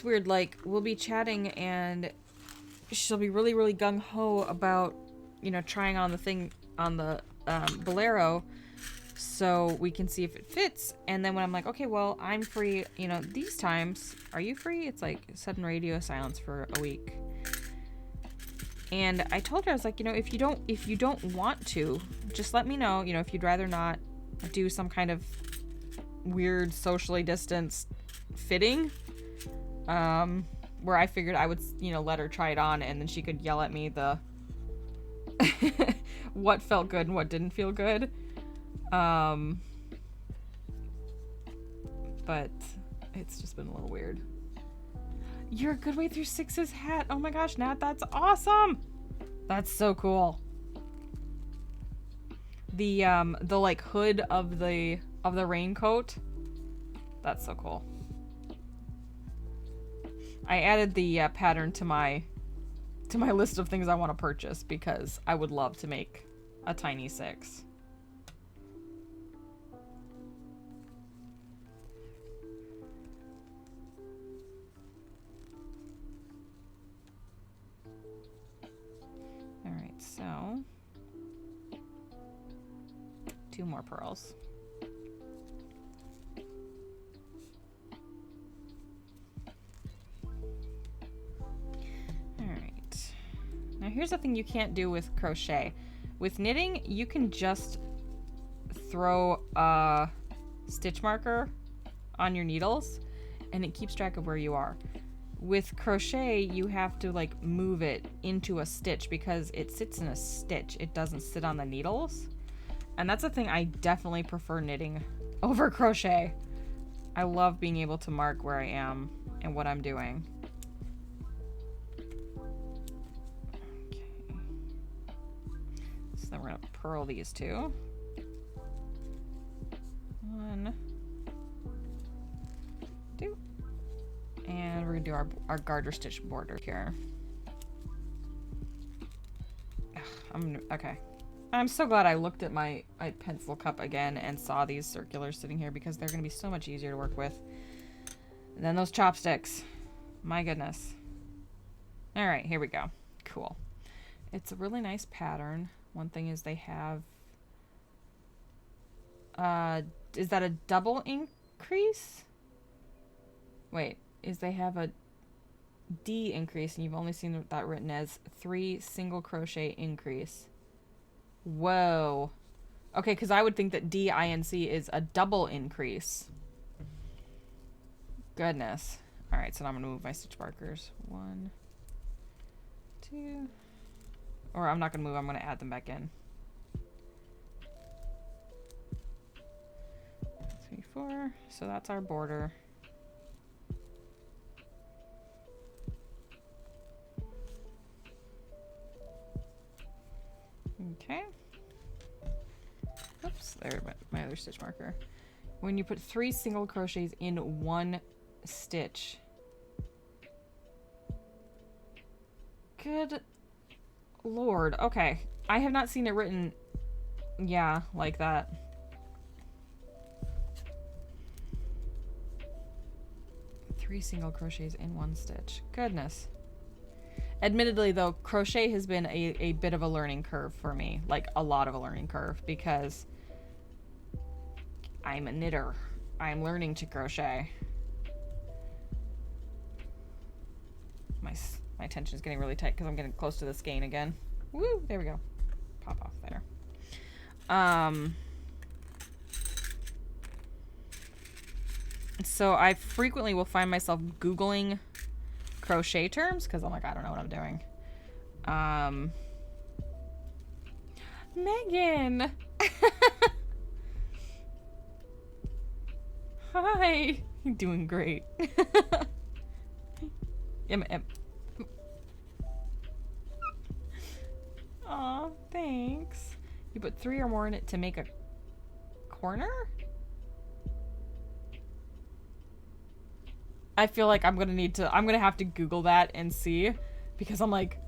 weird. Like, we'll be chatting and she'll be really, really gung-ho about, you know, trying on the thing on the bolero so we can see if it fits. And then when I'm like, okay, well, I'm free, you know, these times, are you free? It's like sudden radio silence for a week. And I told her, I was like, you know, if you don't want to, just let me know, you know, if you'd rather not do some kind of weird socially distanced fitting, where I figured I would, you know, let her try it on and then she could yell at me the what felt good and what didn't feel good. But it's just been a little weird. You're a good way through 6's hat. Oh my gosh, Nat, that's awesome. That's so cool. the like hood of the raincoat. That's so cool. I added the pattern to my list of things I want to purchase because I would love to make a tiny 6. All right, so 2 more pearls. Now here's the thing you can't do with crochet. With knitting, you can just throw a stitch marker on your needles and it keeps track of where you are. With crochet, you have to like move it into a stitch because it sits in a stitch. It doesn't sit on the needles. And that's a thing I definitely prefer knitting over crochet. I love being able to mark where I am and what I'm doing. Then we're gonna purl these 2. 1, 2, and we're gonna do our garter stitch border here. Okay. I'm so glad I looked at my pencil cup again and saw these circulars sitting here because they're gonna be so much easier to work with than those chopsticks. My goodness. All right, here we go. Cool. It's a really nice pattern. One thing is they have, is that a double increase? Wait, is they have a D increase and you've only seen that written as 3 single crochet increase. Whoa. Okay, because I would think that DINC is a double increase. Goodness. All right, so now I'm gonna move my stitch markers. 1, 2. Or I'm not going to move, I'm going to add them back in. 3, 4. So that's our border. Okay. Oops, there, my other stitch marker. When you put 3 single crochets in 1 stitch. Good Lord. Okay. I have not seen it written, yeah, like that. Three single crochets in 1 stitch. Goodness. Admittedly, though, crochet has been a bit of a learning curve for me. Like, a lot of a learning curve, because I'm a knitter. I'm learning to crochet. My tension is getting really tight because I'm getting close to the skein again. Woo! There we go. Pop off there. So I frequently will find myself Googling crochet terms because I'm like, I don't know what I'm doing. Megan! Hi! You're doing great. Aw, thanks. You put 3 or more in it to make a corner? I feel like I'm gonna have to Google that and see, because I'm like,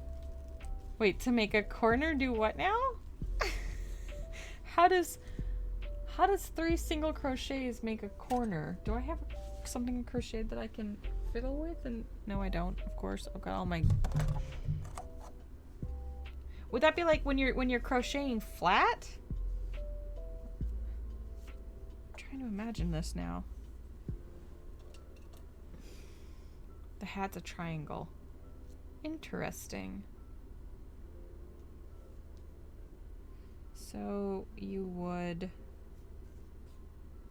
wait, to make a corner do what now? How does 3 single crochets make a corner? Do I have something crocheted that I can fiddle with? And no, I don't, of course. I've got all my... Would that be like when you're crocheting flat? I'm trying to imagine this now. The hat's a triangle. Interesting. So you would...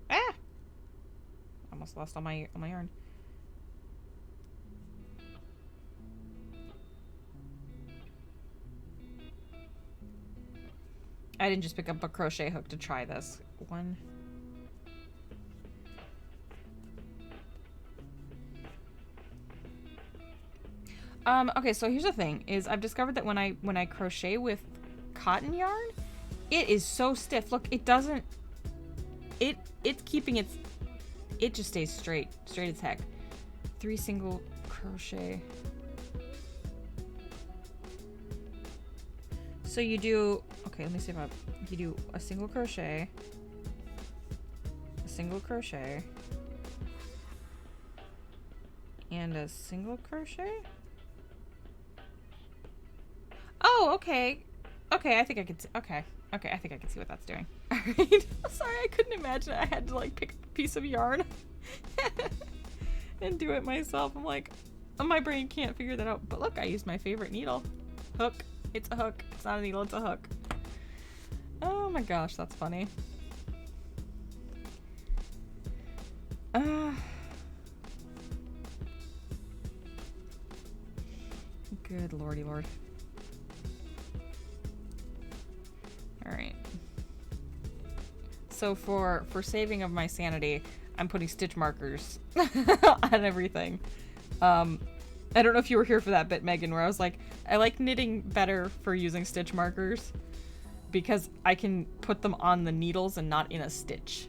Ah! Almost lost all my yarn. I didn't just pick up a crochet hook to try this. 1. Okay, so here's the thing, is I've discovered that when I crochet with cotton yarn, It is so stiff. Look, it doesn't... It's keeping its... It just stays straight. Straight as heck. 3 single crochet. So you do... Okay, let me see if you do a single crochet. A single crochet. And a single crochet? Oh, okay. Okay, I think I could see... Okay. Okay, I think I can see what that's doing. Alright. Sorry, I couldn't imagine I had to, like, pick up a piece of yarn and do it myself. I'm like, oh, my brain can't figure that out. But look, I used my favorite needle. Hook. It's a hook. It's not a needle, it's a hook. Oh my gosh, that's funny. Good lordy lord. Alright. So for saving of my sanity, I'm putting stitch markers on everything. I don't know if you were here for that bit, Megan, where I was like, I like knitting better for using stitch markers because I can put them on the needles and not in a stitch.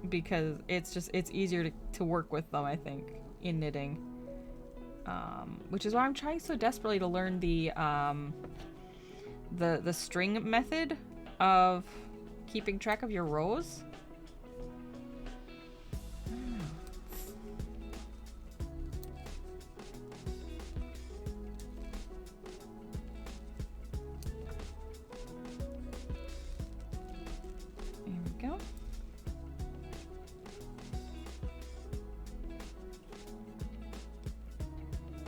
Because it's easier to work with them, I think, in knitting. Which is why I'm trying so desperately to learn the string method of keeping track of your rows. There we go.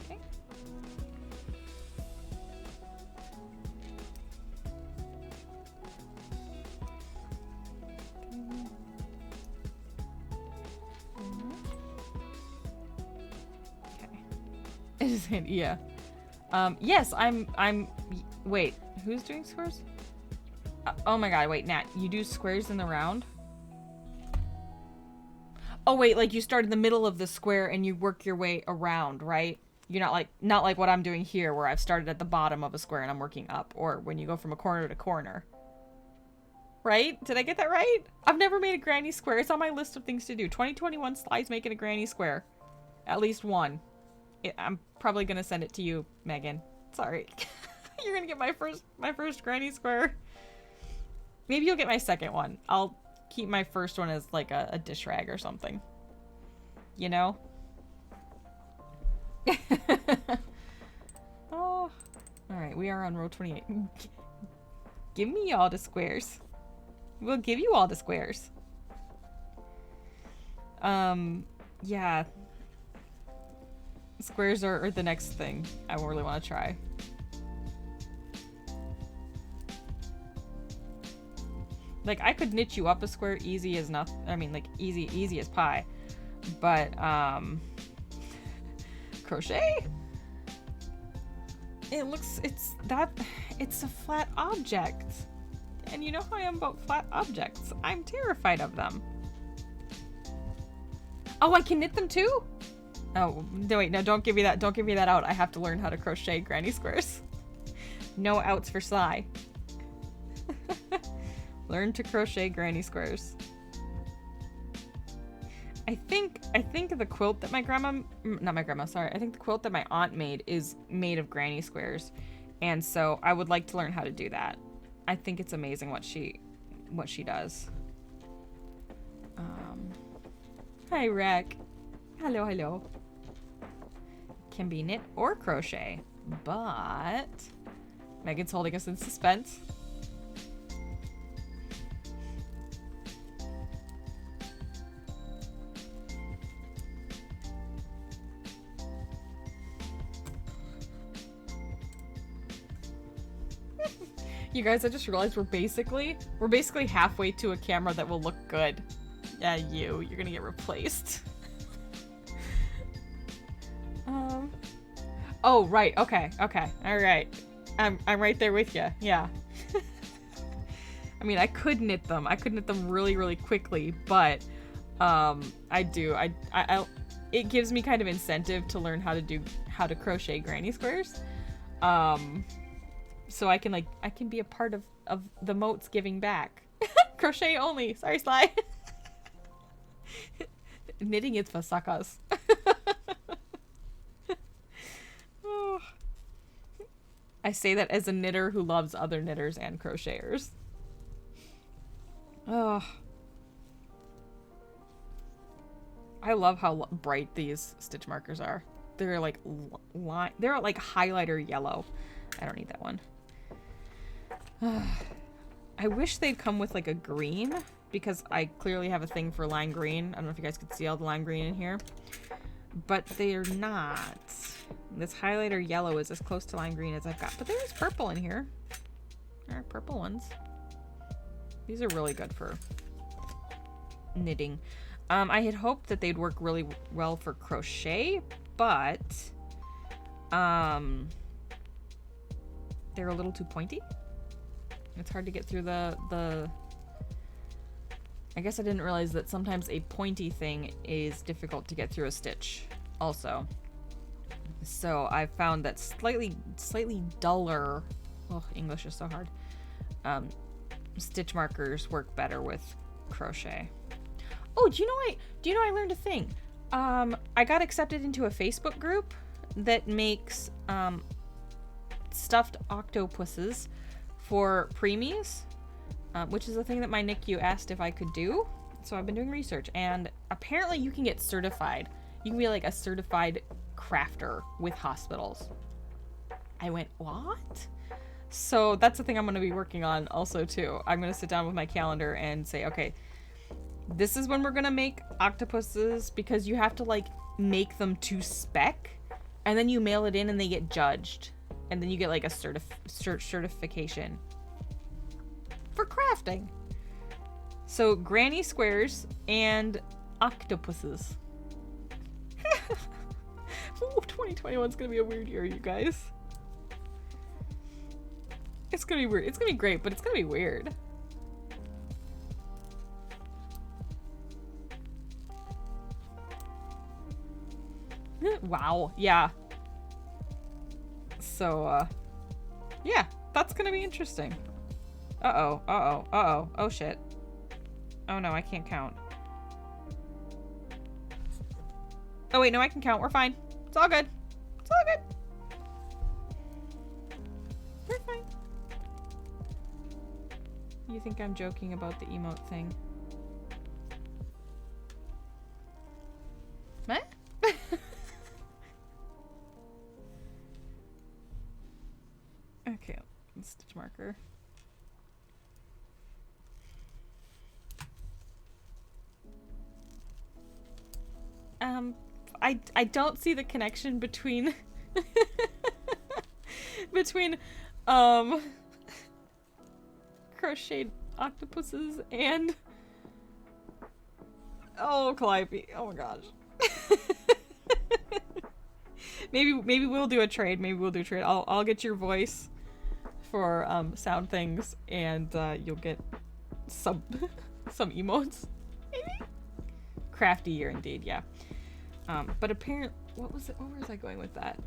Okay. It is handy, yeah. Yes, wait, who's doing squares? Oh my god, wait, Nat, you do squares in the round? Oh wait, like you start in the middle of the square and you work your way around, right? You're not like what I'm doing here where I've started at the bottom of a square and I'm working up, or when you go from a corner to corner. Right? Did I get that right? I've never made a granny square. It's on my list of things to do. 2021 slides making a granny square. At least one. I'm probably gonna send it to you, Megan. Sorry. You're gonna get my first granny square. Maybe you'll get my second one. I'll keep my first one as like a dish rag or something. You know? Oh. Alright, we are on row 28. Give me all the squares. We'll give you all the squares. Yeah. Squares are the next thing I really want to try. Like, I could knit you up a square easy as nothing. I mean, like, easy as pie. But, crochet? It's a flat object. And you know how I am about flat objects. I'm terrified of them. Oh, I can knit them too? Oh, no, wait, no, don't give me that out. I have to learn how to crochet granny squares. No outs for Sly. Learn to crochet granny squares. I think the quilt that I think the quilt that my aunt made is made of granny squares. And so I would like to learn how to do that. I think it's amazing what she does. Hi, Rec. Hello. Can be knit or crochet, but Megan's holding us in suspense. You guys, I just realized we're basically halfway to a camera that will look good. Yeah, you're gonna get replaced. Oh, right. Okay. All right. I'm right there with you. Yeah. I mean, I could knit them. I could knit them really, really quickly, but it gives me kind of incentive to learn how to crochet granny squares. so I can be a part of the moats giving back. Crochet only. Sorry, Sly. Knitting is for suckers. Oh. I say that as a knitter who loves other knitters and crocheters. Oh. I love how bright these stitch markers are. They're like they're like highlighter yellow. I don't need that one. I wish they'd come with like a green, because I clearly have a thing for lime green. I don't know if you guys could see all the lime green in here, but they're not. This highlighter yellow is as close to lime green as I've got, but there is purple in here. There are purple ones. These are really good for knitting. I had hoped that they'd work really well for crochet, but they're a little too pointy. It's hard to get through the I guess I didn't realize that sometimes a pointy thing is difficult to get through a stitch also. So I found that slightly duller, oh, English is so hard, stitch markers work better with crochet. Oh, do you know I learned a thing? I got accepted into a Facebook group that makes stuffed octopuses for preemies, which is a thing that my NICU asked if I could do. So I've been doing research, and apparently you can get certified. You can be like a certified crafter with hospitals. I went, what? So that's the thing I'm going to be working on also too. I'm going to sit down with my calendar and say, okay, this is when we're going to make octopuses, because you have to like make them to spec, and then you mail it in and they get judged, and then you get like a certification for crafting. So granny squares and octopuses. Ooh, 2021 is gonna be a weird year, you guys. It's gonna be weird. It's gonna be great, but it's gonna be weird. Wow. Yeah. So, yeah, that's gonna be interesting. Uh-oh. Uh-oh. Uh-oh. Oh, shit. Oh, no, I can't count. Oh, wait, no, I can count. We're fine. It's all good. It's all good. We're fine. You think I'm joking about the emote thing? What? Okay, stitch marker. I don't see the connection between between crocheted octopuses and Calliope. Oh my gosh. maybe we'll do a trade. Maybe we'll do a trade. I'll get your voice for sound things, and you'll get some emotes. Maybe. Crafty year indeed, yeah. But apparently, where was I going with that?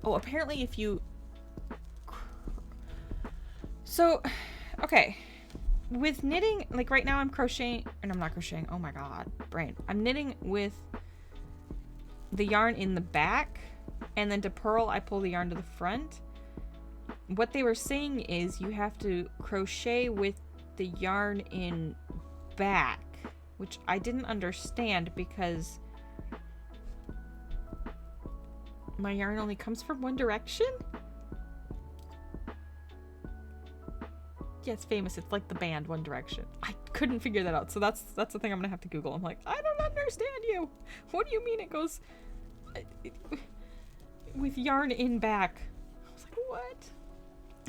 Oh, apparently if you... So, okay. With knitting, like right now I'm crocheting, and I'm not crocheting, oh my god, brain. I'm knitting with the yarn in the back, and then to purl, I pull the yarn to the front. What they were saying is you have to crochet with the yarn in back, which I didn't understand because my yarn only comes from one direction? Yeah, it's famous. It's like the band One Direction. I couldn't figure that out. So that's the thing I'm gonna have to Google. I'm like, I don't understand you. What do you mean it goes with yarn in back? I was like, what?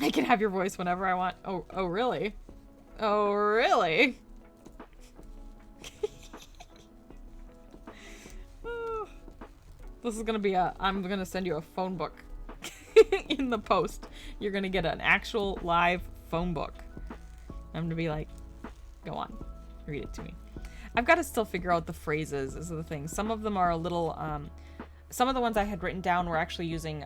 I can have your voice whenever I want. Oh really? Oh really? This is gonna be I'm gonna send you a phone book in the post. You're gonna get an actual live phone book. I'm gonna be like, go on, read it to me. I've got to still figure out the phrases is the thing. Some of them are a little, some of the ones I had written down were actually using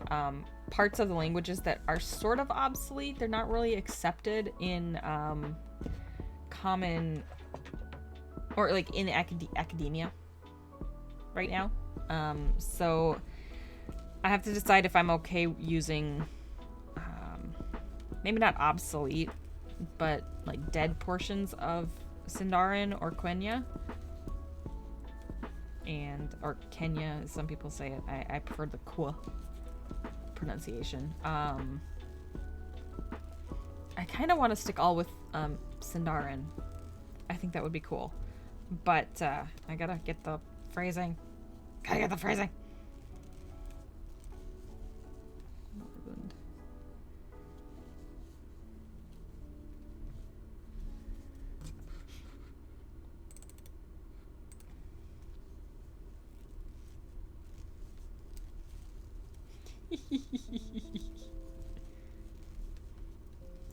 parts of the languages that are sort of obsolete. They're not really accepted in common or like in academia right now. So I have to decide if I'm okay using maybe not obsolete, but like dead portions of Sindarin or Quenya. Or Kenya, as some people say it. I prefer the Kwa pronunciation. I kind of want to stick all with Sindarin. I think that would be cool. But I gotta get the phrasing.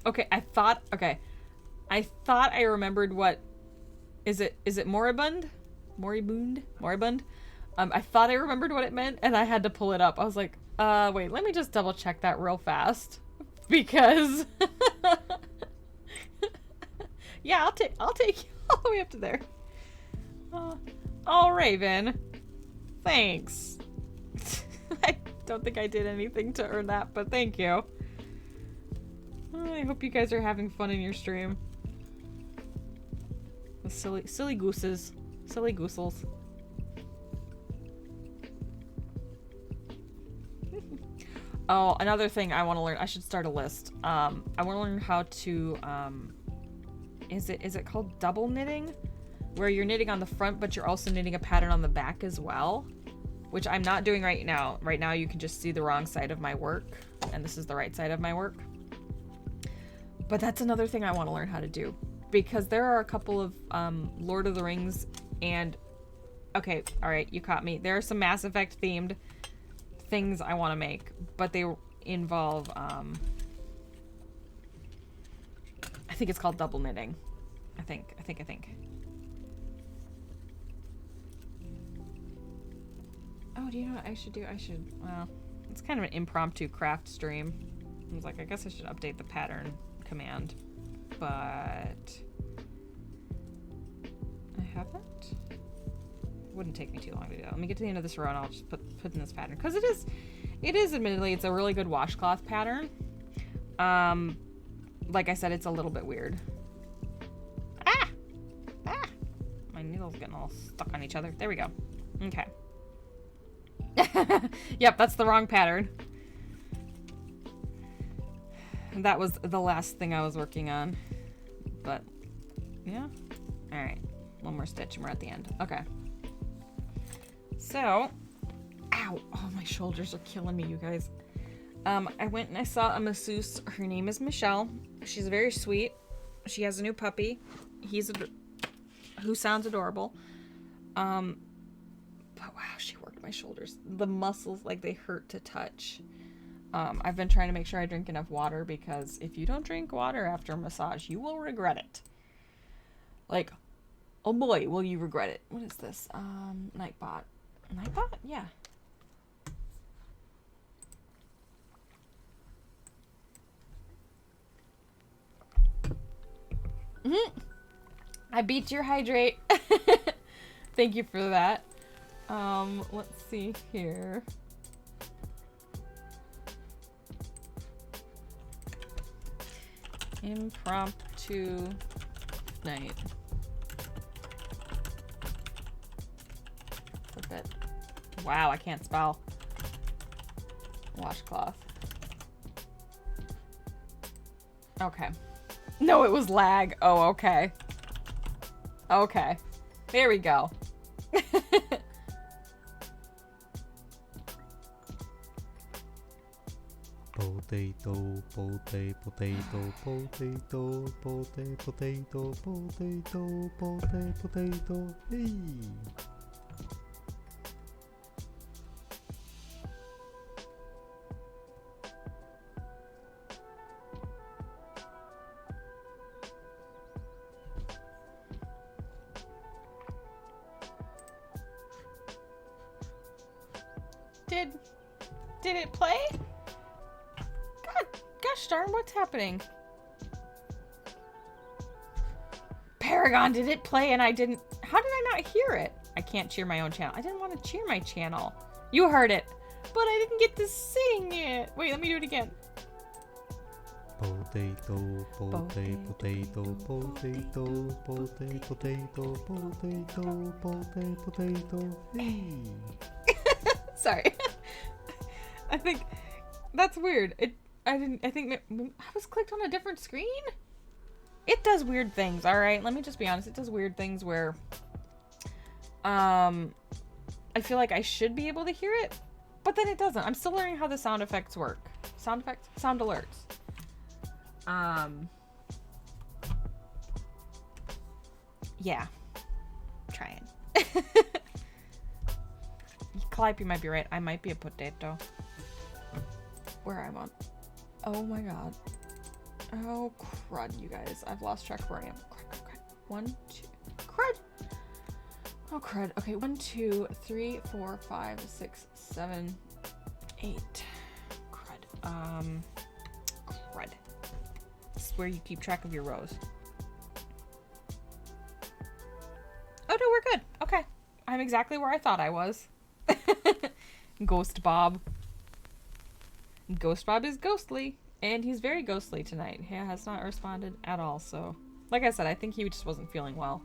Okay, I thought I remembered what is it moribund? Moribund? I thought I remembered what it meant and I had to pull it up. I was like, wait, let me just double check that real fast. Because yeah, I'll take you all the way up to there. Oh, Raven. Thanks. I don't think I did anything to earn that, but thank you. I hope you guys are having fun in your stream. The silly gooses. Silly goosels. Oh, another thing I want to learn. I should start a list. I want to learn how to, is it called double knitting? Where you're knitting on the front, but you're also knitting a pattern on the back as well. Which I'm not doing right now. Right now you can just see the wrong side of my work. And this is the right side of my work. But that's another thing I want to learn how to do. Because there are a couple of Lord of the Rings and... Okay, alright, you caught me. There are some Mass Effect themed things I want to make. But they involve... I think it's called double knitting. I think. Oh, do you know what I should do? Well, it's kind of an impromptu craft stream. I was like, I guess I should update the pattern command. But I haven't. It wouldn't take me too long to do that. Let me get to the end of this row and I'll just put in this pattern. Because it is admittedly, it's a really good washcloth pattern. Like I said, it's a little bit weird. Ah! My needle's getting all stuck on each other. There we go. Okay. Yep, that's the wrong pattern. That was the last thing I was working on. But, yeah. Alright. One more stitch and we're at the end. Okay. So, ow. Oh, my shoulders are killing me, you guys. I went and I saw a masseuse. Her name is Michelle. She's very sweet. She has a new puppy. Who sounds adorable. But wow, she worked my shoulders. The muscles, like, they hurt to touch. I've been trying to make sure I drink enough water because if you don't drink water after a massage, you will regret it. Like, oh boy, will you regret it. What is this? Nightbot. Nightbot? Yeah. I beat your hydrate. Thank you for that. Let's see here. Impromptu night. Flip it. Wow, I can't spell. Washcloth. Okay. No, it was lag. Oh, okay. Okay. There we go. Potato, potato, potato, potato, potato, potato, potato, potato, potato, hey! Did it play? God, gosh darn, what's happening? Paragon, did it play and I didn't... How did I not hear it? I can't cheer my own channel. I didn't want to cheer my channel. You heard it, but I didn't get to sing it. Wait, let me do it again. Potato, potato, potato, potato, potato, potato, potato, potato, potato. Hey. Sorry. I think that's weird. I think I was clicked on a different screen. It does weird things, all right? Let me just be honest. It does weird things where I feel like I should be able to hear it, but then it doesn't. I'm still learning how the sound effects work. Sound effects? Sound alerts. Yeah. Trying. Calliope might be right. I might be a potato. Where am I? Oh my god. Oh, crud, you guys. I've lost track of where I am. Crud. 1, 2. Crud! Oh, crud. Okay, 1, 2, 3, 4, 5, 6, 7, 8. Crud. Crud. This is where you keep track of your rows. Oh, no, we're good. Okay. I'm exactly where I thought I was. Ghost Bob. Ghost Bob is ghostly. And he's very ghostly tonight. He has not responded at all, so... Like I said, I think he just wasn't feeling well.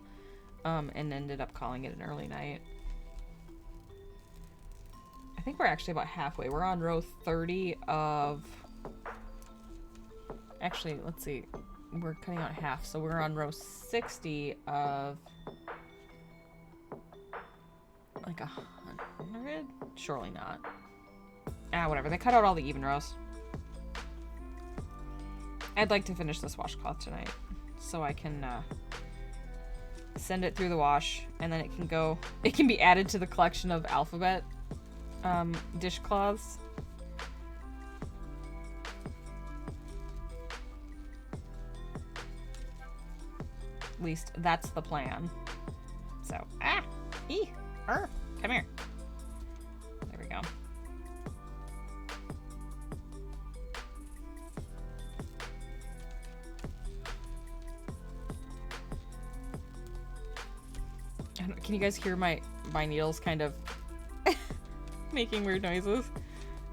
And ended up calling it an early night. I think we're actually about halfway. We're on row 30 of... Actually, let's see. We're cutting out half, so we're on row 60 of... Like 100? Surely not. Ah, whatever. They cut out all the even rows. I'd like to finish this washcloth tonight so I can send it through the wash, and then it can be added to the collection of alphabet dishcloths. At least that's the plan. So, come here. There we go. Can you guys hear my needles kind of making weird noises?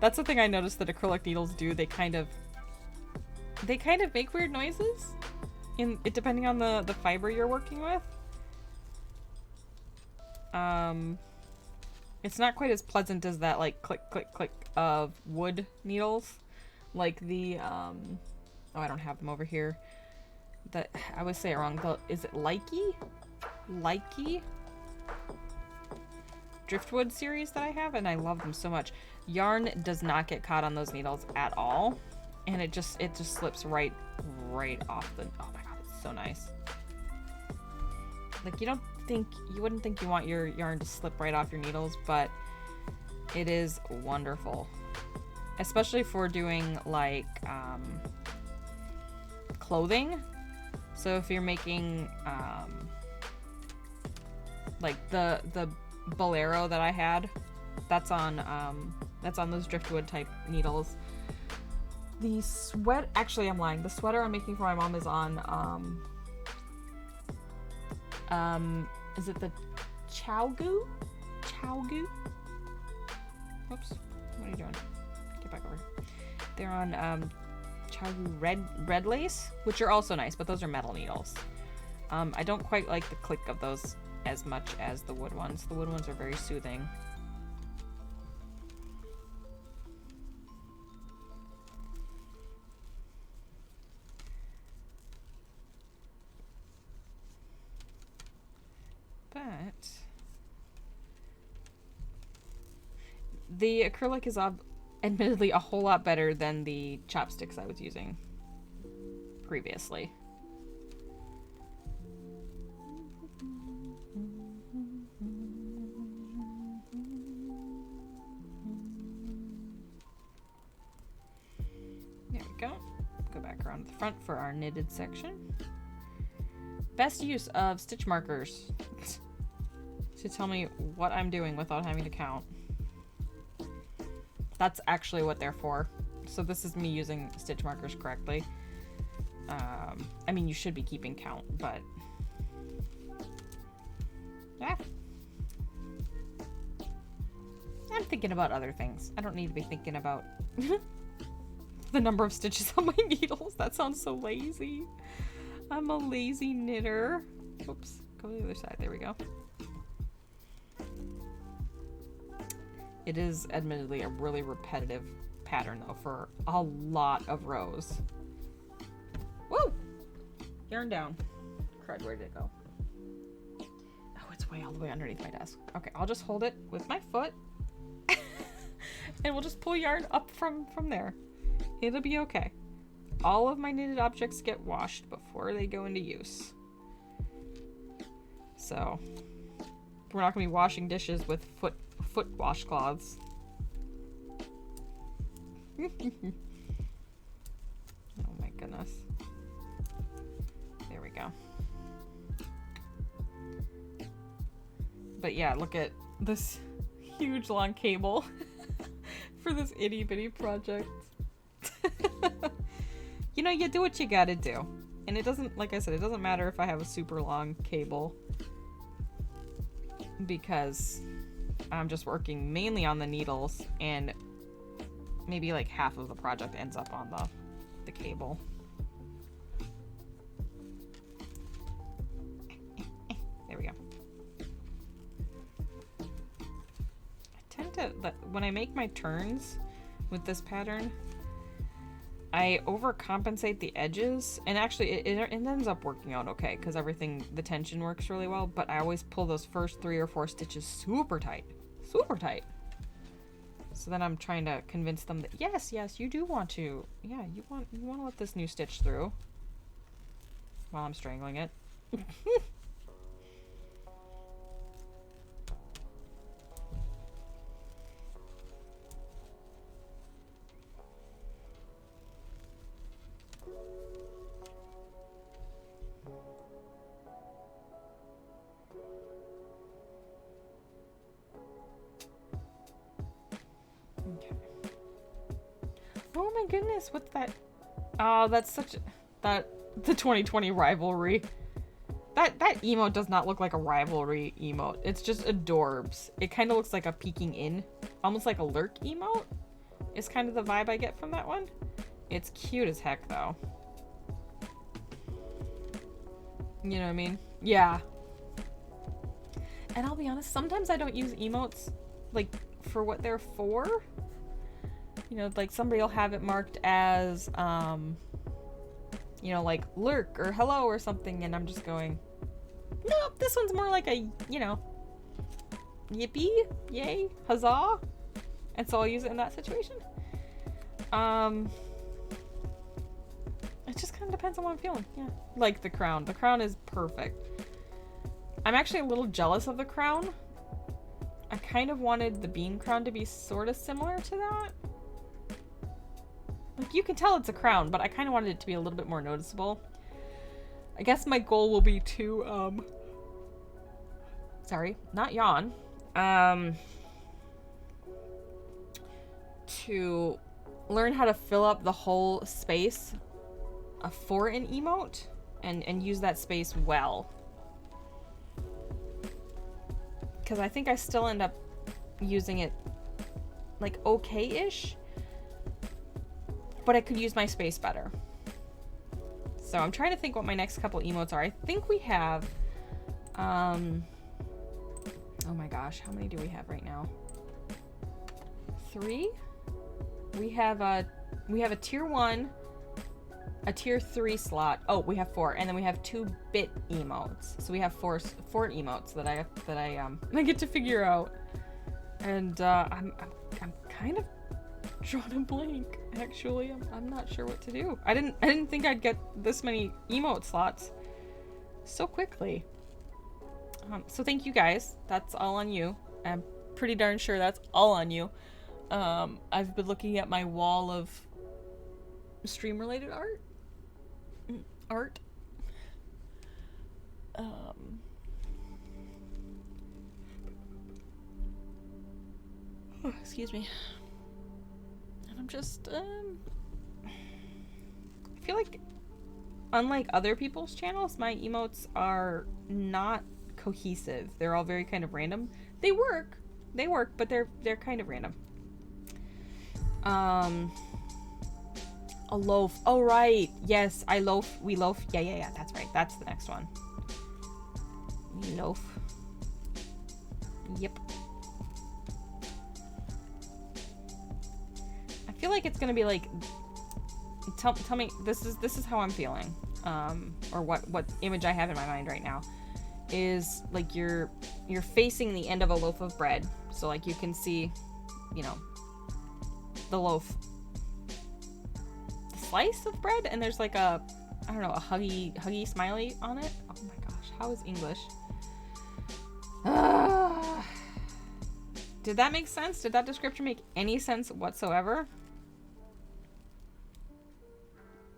That's the thing I noticed that acrylic needles do. They kind of make weird noises depending on the fiber you're working with. It's not quite as pleasant as that like click click click of wood needles, like the oh, I don't have them over here. That I always say it wrong. Is it Likey driftwood series that I have, and I love them so much. Yarn does not get caught on those needles at all, and it just slips right off the... Oh my god, it's so nice. Like, you wouldn't think you want your yarn to slip right off your needles, but it is wonderful, especially for doing like clothing. So if you're making like the bolero that I had, that's on those driftwood type needles. Actually, I'm lying. The sweater I'm making for my mom is on is it the Chowgoo? Whoops. What are you doing? Get back over. They're on Chowgoo red lace, which are also nice, but those are metal needles. I don't quite like the click of those as much as the wood ones. The wood ones are very soothing. But the acrylic is admittedly a whole lot better than the chopsticks I was using previously. There we go. Go back around the front for our knitted section. Best use of stitch markers to tell me what I'm doing without having to count. That's actually what they're for. So this is me using stitch markers correctly. I mean, you should be keeping count, but... Ah. I'm thinking about other things. I don't need to be thinking about the number of stitches on my needles. That sounds so lazy. I'm a lazy knitter. Oops, go to the other side. There we go. It is admittedly a really repetitive pattern though for a lot of rows. Woo! Yarn down. Crud, where did it go? Oh, it's way all the way underneath my desk. Okay, I'll just hold it with my foot. And we'll just pull yarn up from there. It'll be okay. All of my knitted objects get washed before they go into use. So, we're not going to be washing dishes with foot washcloths. Oh my goodness. There we go. But yeah, look at this huge long cable for this itty bitty project. You know, you do what you gotta do. And it doesn't, like I said, it doesn't matter if I have a super long cable, because I'm just working mainly on the needles, and maybe like half of the project ends up on the cable. There we go. I tend to, when I make my turns with this pattern, I overcompensate the edges, and actually it ends up working out okay because everything, the tension works really well, but I always pull those first 3 or 4 stitches super tight. So then I'm trying to convince them that yes, you do want to, yeah, you want to let this new stitch through while I'm strangling it. Oh my goodness, what's that? Oh, that's such the 2020 rivalry. That emote does not look like a rivalry emote. It's just adorbs. It kind of looks like a peeking in, almost like a lurk emote. Is kind of the vibe I get from that one. It's cute as heck though. You know what I mean? Yeah. And I'll be honest, sometimes I don't use emotes like for what they're for. You know, like somebody will have it marked as, you know, like lurk or hello or something, and I'm just going, nope, this one's more like a, you know, yippee, yay, huzzah. And so I'll use it in that situation. It just kind of depends on what I'm feeling. Yeah. Like the crown. The crown is perfect. I'm actually a little jealous of the crown. I kind of wanted the bean crown to be sort of similar to that. Like, you can tell it's a crown, but I kind of wanted it to be a little bit more noticeable. I guess my goal will be to, sorry, not yawn. To learn how to fill up the whole space for an emote and use that space well. Because I think I still end up using it, like, okay-ish. But I could use my space better. So I'm trying to think what my next couple emotes are. I think we have, oh my gosh, how many do we have right now? 3? We have a tier 1, a tier 3 slot. Oh, we have 4, and then we have 2 bit emotes. So we have 4 emotes that I get to figure out. And I'm kind of drawn a blank. Actually, I'm not sure what to do. I didn't think I'd get this many emote slots so quickly. So thank you guys. That's all on you. I'm pretty darn sure that's all on you. I've been looking at my wall of stream related art. Oh, excuse me. And I'm just, I feel like, unlike other people's channels, my emotes are not cohesive. They're all very kind of random. They work, but they're kind of random. A loaf. Oh, right. Yes, I loaf. We loaf. Yeah. That's right. That's the next one. We loaf. Yep. I feel like it's gonna be like. Tell me. This is how I'm feeling. Or what image I have in my mind right now is like you're facing the end of a loaf of bread, so like you can see, you know, the loaf. Slice of bread, and there's like a, I don't know, a huggy smiley on it. Oh my gosh, how is English? Did that make sense? Did that description make any sense whatsoever?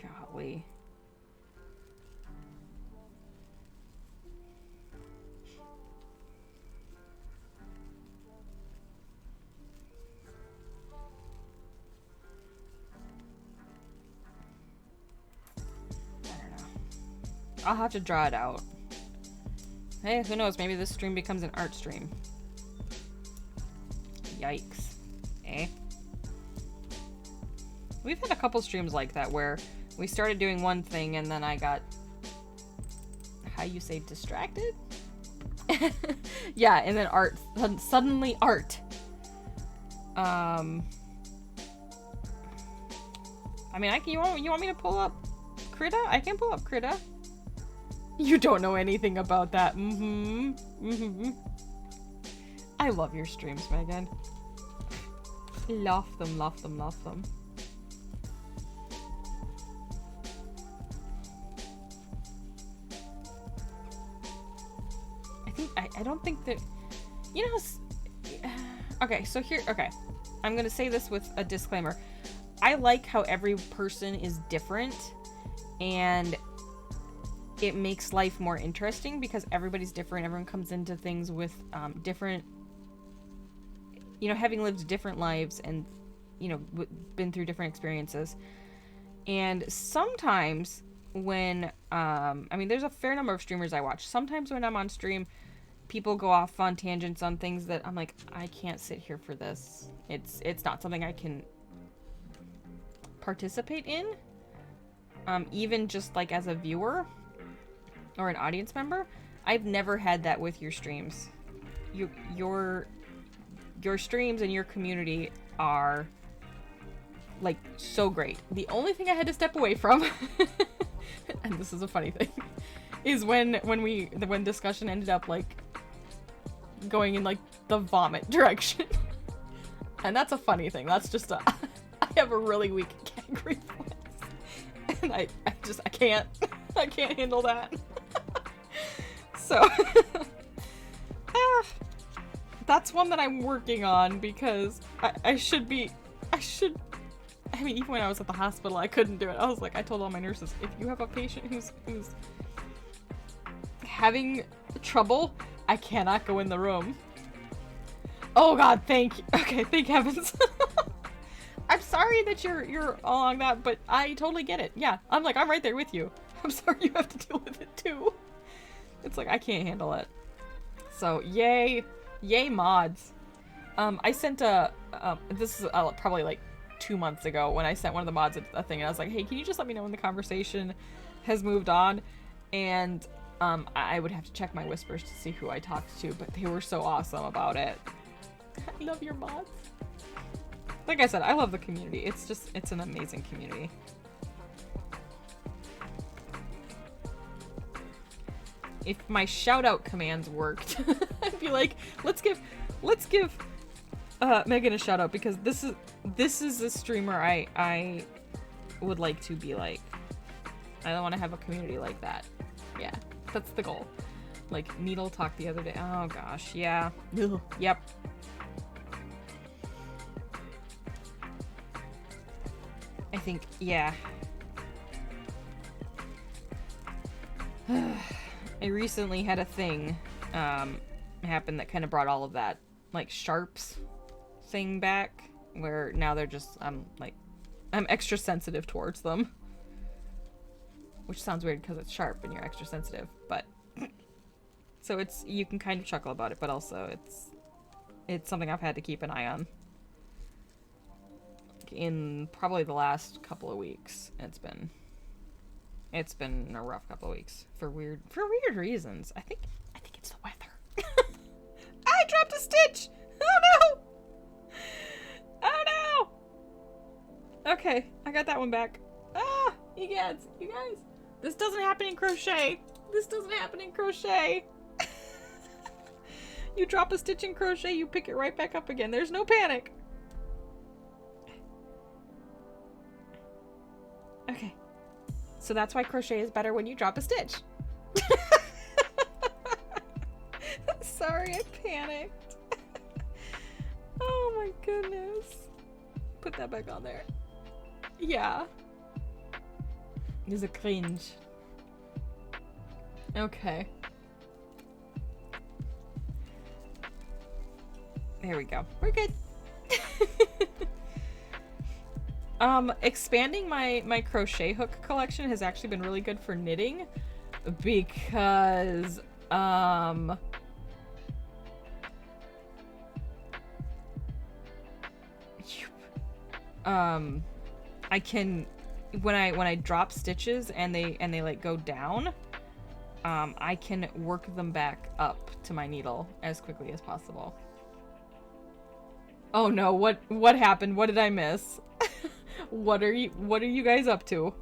Golly. I'll have to draw it out. Hey, who knows? Maybe this stream becomes an art stream. Yikes. Eh? We've had a couple streams like that where we started doing one thing and then I got, how you say, distracted? Yeah, and then art, suddenly art. I mean, you want me to pull up Krita? I can pull up Krita. You don't know anything about that. I love your streams, Megan. Love them. I don't think that, you know, okay, so here, okay, I'm gonna say this with a disclaimer. I like how every person is different, and it makes life more interesting because everybody's different. Everyone comes into things with different, you know, having lived different lives and, you know, been through different experiences. And sometimes when, I mean, there's a fair number of streamers I watch. Sometimes when I'm on stream, people go off on tangents on things that I'm like, I can't sit here for this. It's not something I can participate in, even just like as a viewer or an audience member. I've never had that with your streams. Your streams and your community are like so great. The only thing I had to step away from, and this is a funny thing, is when discussion ended up like going in like the vomit direction. And that's a funny thing. That's just I have a really weak gag reflex. And I can't handle that. So that's one that I'm working on because I mean, even when I was at the hospital, I couldn't do it. I was like, I told all my nurses, if you have a patient who's having trouble, I cannot go in the room. Oh God, thank heavens. I'm sorry that you're along that, but I totally get it. Yeah, I'm right there with you. I'm sorry you have to deal with it too. It's like, I can't handle it. So, yay mods. I sent this is probably like 2 months ago when I sent one of the mods a thing, and I was like, hey, can you just let me know when the conversation has moved on? And I would have to check my whispers to see who I talked to, but they were so awesome about it. I love your mods. Like I said, I love the community. It's an amazing community. If my shout out commands worked, I'd be like, let's give Megan a shout out, because this is a streamer I would like to be like. I don't want to have a community like that. Yeah, that's the goal. Like Needle talked the other day. Oh gosh, yeah. Ugh. Yep. I think, yeah. I recently had a thing happen that kind of brought all of that, like, Sharps thing back. where now they're just, I'm extra sensitive towards them. Which sounds weird because it's sharp and you're extra sensitive, but so you can kind of chuckle about it, but also it's something I've had to keep an eye on in probably the last couple of weeks. It's been a rough couple of weeks for weird reasons. I think it's the weather. I dropped a stitch. Oh no! Oh no! Okay, I got that one back. Ah, you guys. This doesn't happen in crochet. You drop a stitch in crochet, you pick it right back up again. There's no panic. Okay. So that's why crochet is better when you drop a stitch. Sorry, I panicked. Oh my goodness. Put that back on there. Yeah. There's a cringe. Okay. There we go. We're good. Expanding my crochet hook collection has actually been really good for knitting because I can when I drop stitches and they like go down, I can work them back up to my needle as quickly as possible. Oh no, what happened? What did I miss? What are you guys up to?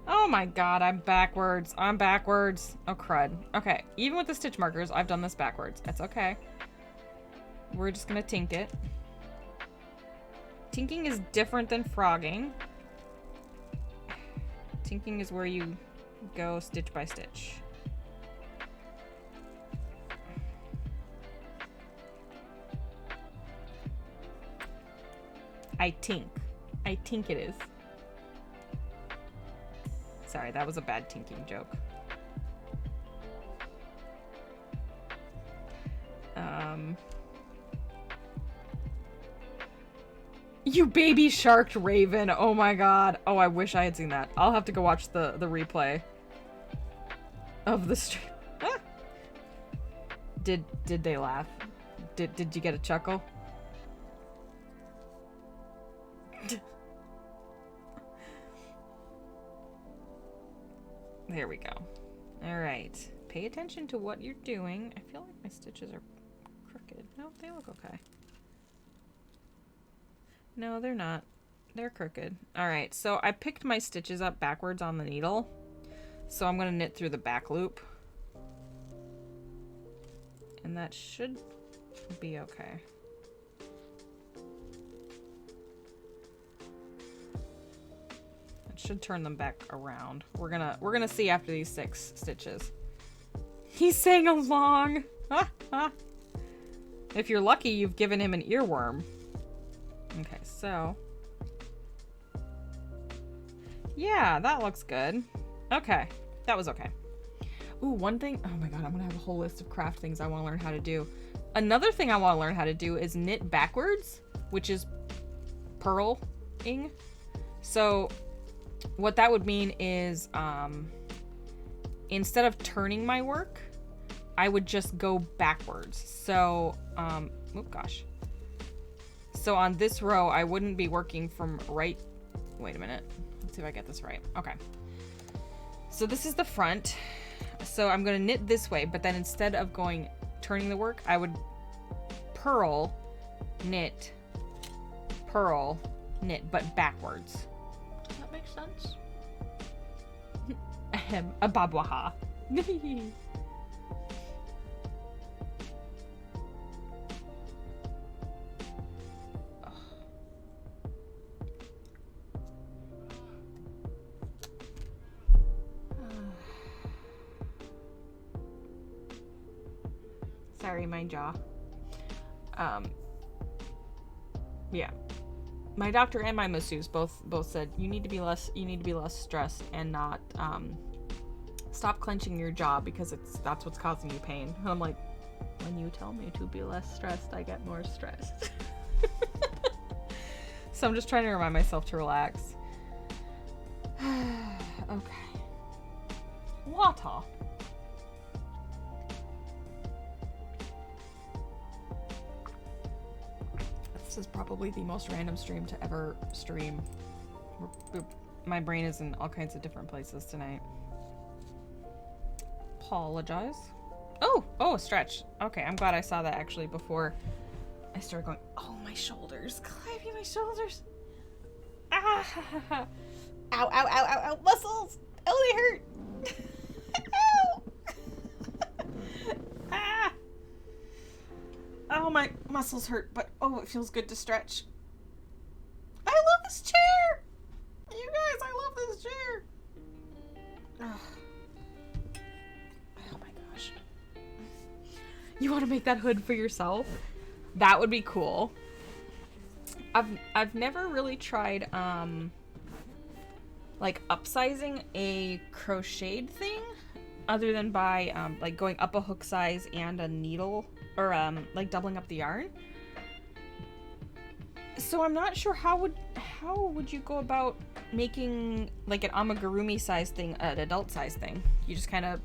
Oh my god, I'm backwards. Oh crud. Okay, even with the stitch markers, I've done this backwards. That's okay. We're just gonna tink it. Tinking is different than frogging. Tinking is where you go stitch by stitch. I tink it is. Sorry, that was a bad tinking joke. You baby sharked Raven. Oh my god. Oh, I wish I had seen that. I'll have to go watch the replay of the stream. Ah! Did they laugh? Did you get a chuckle? There we go. All right. Pay attention to what you're doing. I feel like my stitches are crooked. No, they look okay. No, they're not. They're crooked. All right. So I picked my stitches up backwards on the needle. So I'm going to knit through the back loop. And that should be okay. Should turn them back around. We're gonna see after these 6 stitches. He's saying along. If you're lucky, you've given him an earworm. Okay, so yeah, that looks good. Okay, that was okay. Ooh, one thing. Oh my god, I'm gonna have a whole list of craft things I want to learn how to do. Another thing I want to learn how to do is knit backwards, which is purling. So what that would mean is, instead of turning my work, I would just go backwards. So, oh gosh. So on this row, I wouldn't be working from right. Wait a minute. Let's see if I get this right. Okay. So this is the front. So I'm going to knit this way, but then instead of turning the work, I would purl, knit, but backwards. Makes sense. Ahem, a babwaha. Sorry, my jaw. Yeah. My doctor and my masseuse both said you need to be less stressed and not stop clenching your jaw because that's what's causing you pain. And I'm like, when you tell me to be less stressed, I get more stressed. So I'm just trying to remind myself to relax. Okay. Water. This is probably the most random stream to ever stream. My brain is in all kinds of different places tonight. Apologize. Oh, stretch. Okay, I'm glad I saw that actually before I started going. Oh, my shoulders. Climbing my shoulders. Ah! Ow, ow, ow, ow, ow. Muscles. Oh, they hurt. Ow. Ah. Oh, my muscles hurt, but oh, it feels good to stretch. I love this chair. You guys, I love this chair. Ugh. Oh my gosh. You want to make that hood for yourself? That would be cool. I've never really tried like upsizing a crocheted thing other than by like going up a hook size and a needle, or like doubling up the yarn. So I'm not sure how would you go about making like an amigurumi size thing an adult size thing. You just kind of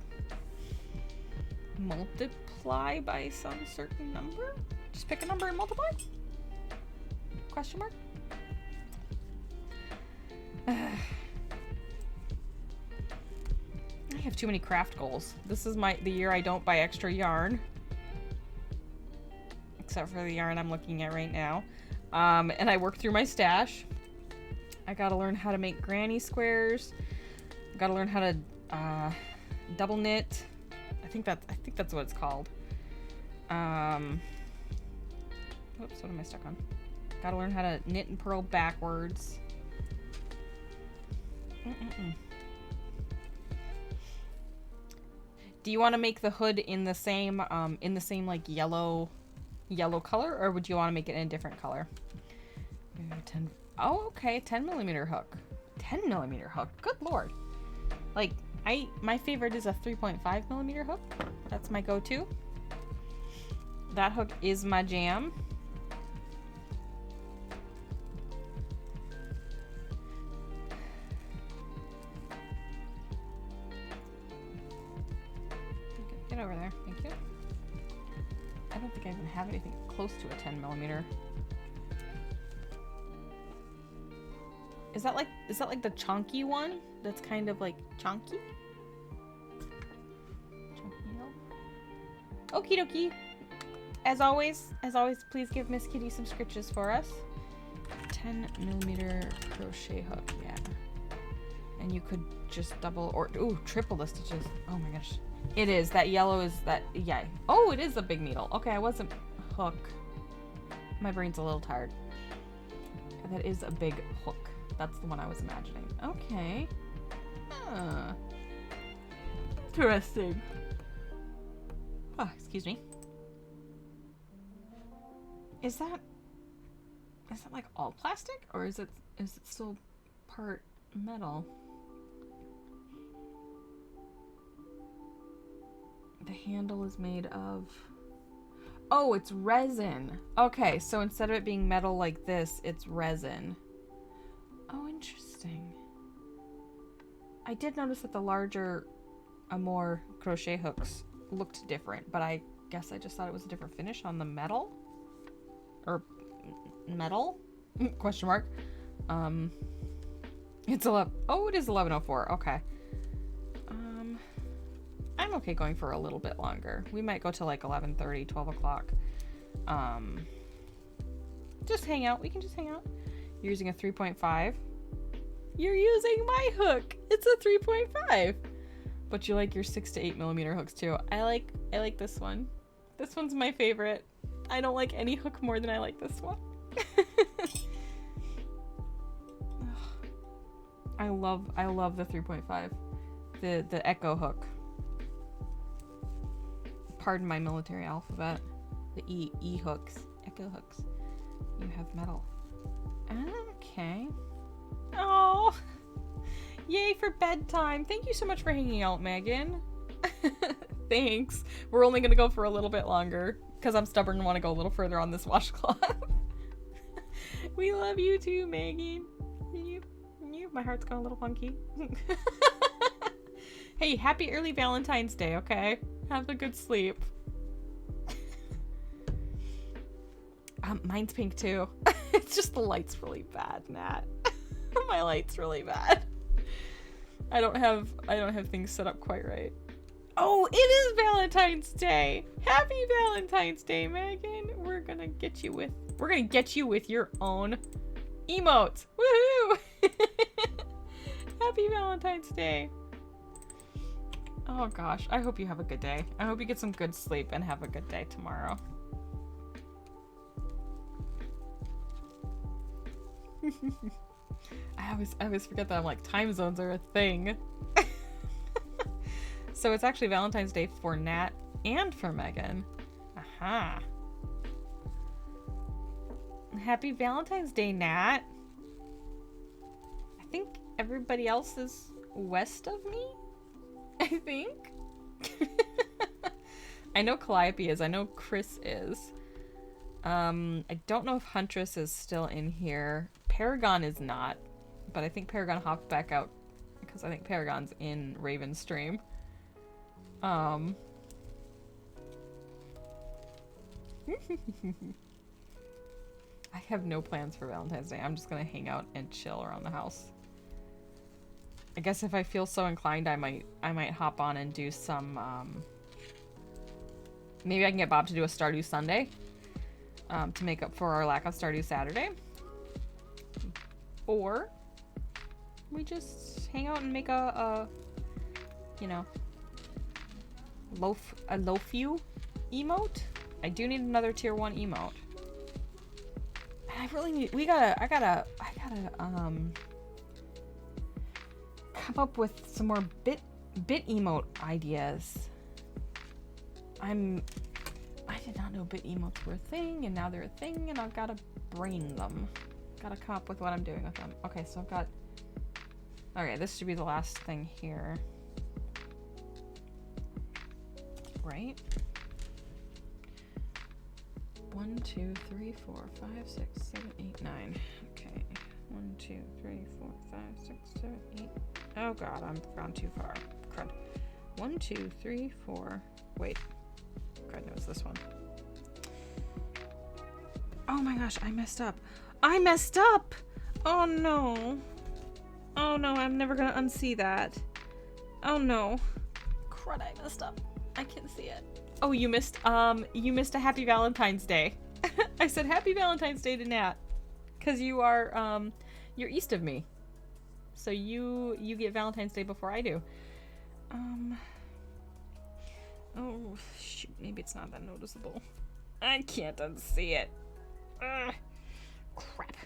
multiply by some certain number? Just pick a number and multiply? Question mark? I have too many craft goals. This is the year I don't buy extra yarn. Except for the yarn I'm looking at right now. And I work through my stash. I gotta learn how to make granny squares. I gotta learn how to double knit. I think that's what it's called. Oops, what am I stuck on? Gotta learn how to knit and purl backwards. Do you want to make the hood in the same like yellow color, or would you want to make it in a different color? 10. Oh, okay, 10mm hook. 10mm hook. Good lord. Like my favorite is a 3.5mm hook. That's my go-to. That hook is my jam. Get over there. Thank you. I don't think I even have anything close to a 10mm. Is that like the chunky one? That's kind of like chunky? Okie dokie. As always, please give Miss Kitty some scritches for us. 10mm crochet hook, yeah. And you could just double or triple the stitches. Oh my gosh. It is. That yellow is that, yeah. Oh, it is a big needle. Okay, I wasn't hook. My brain's a little tired. That is a big hook. That's the one I was imagining. Okay. Interesting. Oh, excuse me. Is that like all plastic, or is it still part metal? The handle is made of... Oh, it's resin. Okay, so instead of it being metal like this, it's resin. Oh, interesting. I did notice that the larger, more crochet hooks looked different, but I guess I just thought it was a different finish on the metal. Or metal? Question mark. It's 11. Oh, it is 11:04. Okay. I'm okay going for a little bit longer. We might go till like 11:30, 12 o'clock. Just hang out. We can just hang out. You're using a 3.5. You're using my hook. It's a 3.5. But you like your 6 to 8mm hooks too. I like this one. This one's my favorite. I don't like any hook more than I like this one. I love the 3.5. The Echo hook. Pardon my military alphabet. The E hooks. Echo hooks. You have metal. Okay. Oh, Yay for bedtime. Thank you so much for hanging out, Megan. Thanks. We're only gonna go for a little bit longer because I'm stubborn and want to go a little further on this washcloth. We love you too, Megan. My heart's gone a little funky. Hey, happy early Valentine's Day, okay? Have a good sleep. Mine's pink too. It's just the light's really bad, Nat. My light's really bad. I don't have things set up quite right. Oh, it is Valentine's Day. Happy Valentine's Day, Megan. We're gonna get you with your own emote. Woohoo! Happy Valentine's Day. Oh gosh, I hope you have a good day. I hope you get some good sleep and have a good day tomorrow. I always forget that I'm like, time zones are a thing. So it's actually Valentine's Day for Nat and for Megan. Aha. Happy Valentine's Day, Nat. I think everybody else is west of me. I think. I know Calliope is. I know Chris is. I don't know if Huntress is still in here. Paragon is not, but I think Paragon hopped back out because I think Paragon's in Raven's stream. I have no plans for Valentine's Day. I'm just gonna hang out and chill around the house. I guess if I feel so inclined, I might hop on and do some, maybe I can get Bob to do a Stardew Sunday, to make up for our lack of Stardew Saturday. Or we just hang out and make a you know, loaf-you emote. I do need another tier 1 emote. I really need, I gotta come up with some more bit emote ideas. I did not know bit emotes were a thing, and now they're a thing, and I've gotta brain them. Gotta come up with what I'm doing with them. Okay, so I've got, okay, this should be the last thing here. Right? 1, 2, 3, 4, 5, 6, 7, 8, 9. Okay. 1, 2, 3, 4, 5, 6, 7, 8. Oh god, I've gone too far. Crud. 1, 2, 3, 4. Wait. Crud, no, it's this one. Oh my gosh, I messed up. I messed up! Oh no. Oh no, I'm never gonna unsee that. Oh no. Crud, I messed up. I can see it. Oh, you missed a happy Valentine's Day. I said happy Valentine's Day to Nat. Cause you are, you're east of me. So you get Valentine's Day before I do. Oh, shoot, maybe it's not that noticeable. I can't unsee it. Ugh. Crap.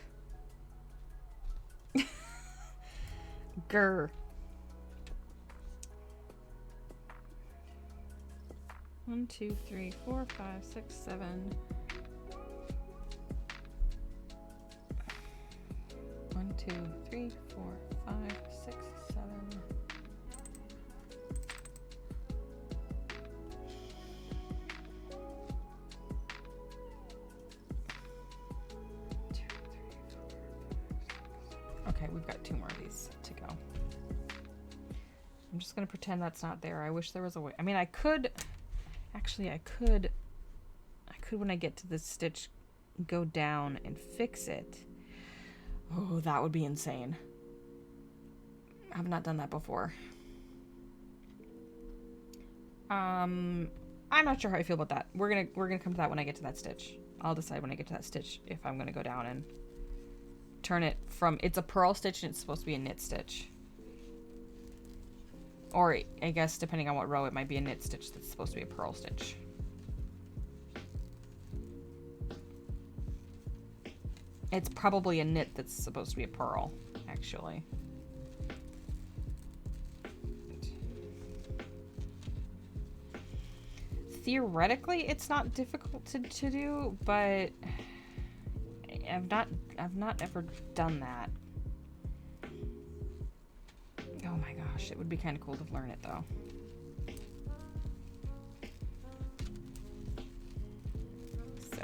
Grr. 1, 2, 3, 4, 5, 6, 7. 1, 2, 3, 4, 5, 6, 7. 2, 3, 4, 5, 6. Okay, we've got 2 more of these to go. I'm just gonna pretend that's not there. I wish there was a way. I mean, I could. Actually, I could when I get to this stitch, go down and fix it. Oh, that would be insane. I've not done that before. I'm not sure how I feel about that. We're gonna come to that when I get to that stitch. I'll decide when I get to that stitch if I'm gonna go down and turn it from, it's a purl stitch and it's supposed to be a knit stitch. Or I guess depending on what row, it might be a knit stitch that's supposed to be a purl stitch. It's probably a knit that's supposed to be a purl, actually. Theoretically, it's not difficult to do, but I've not ever done that. my gosh, it would be kind of cool to learn it though. So.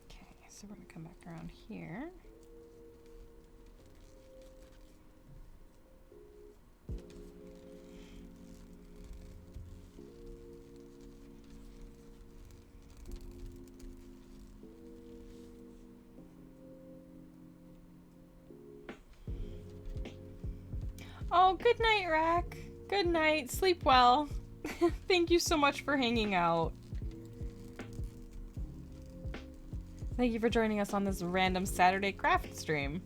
Okay, so we're gonna come back around here. Oh, good night, Rack. Good night. Sleep well. Thank you so much for hanging out. Thank you for joining us on this random Saturday craft stream.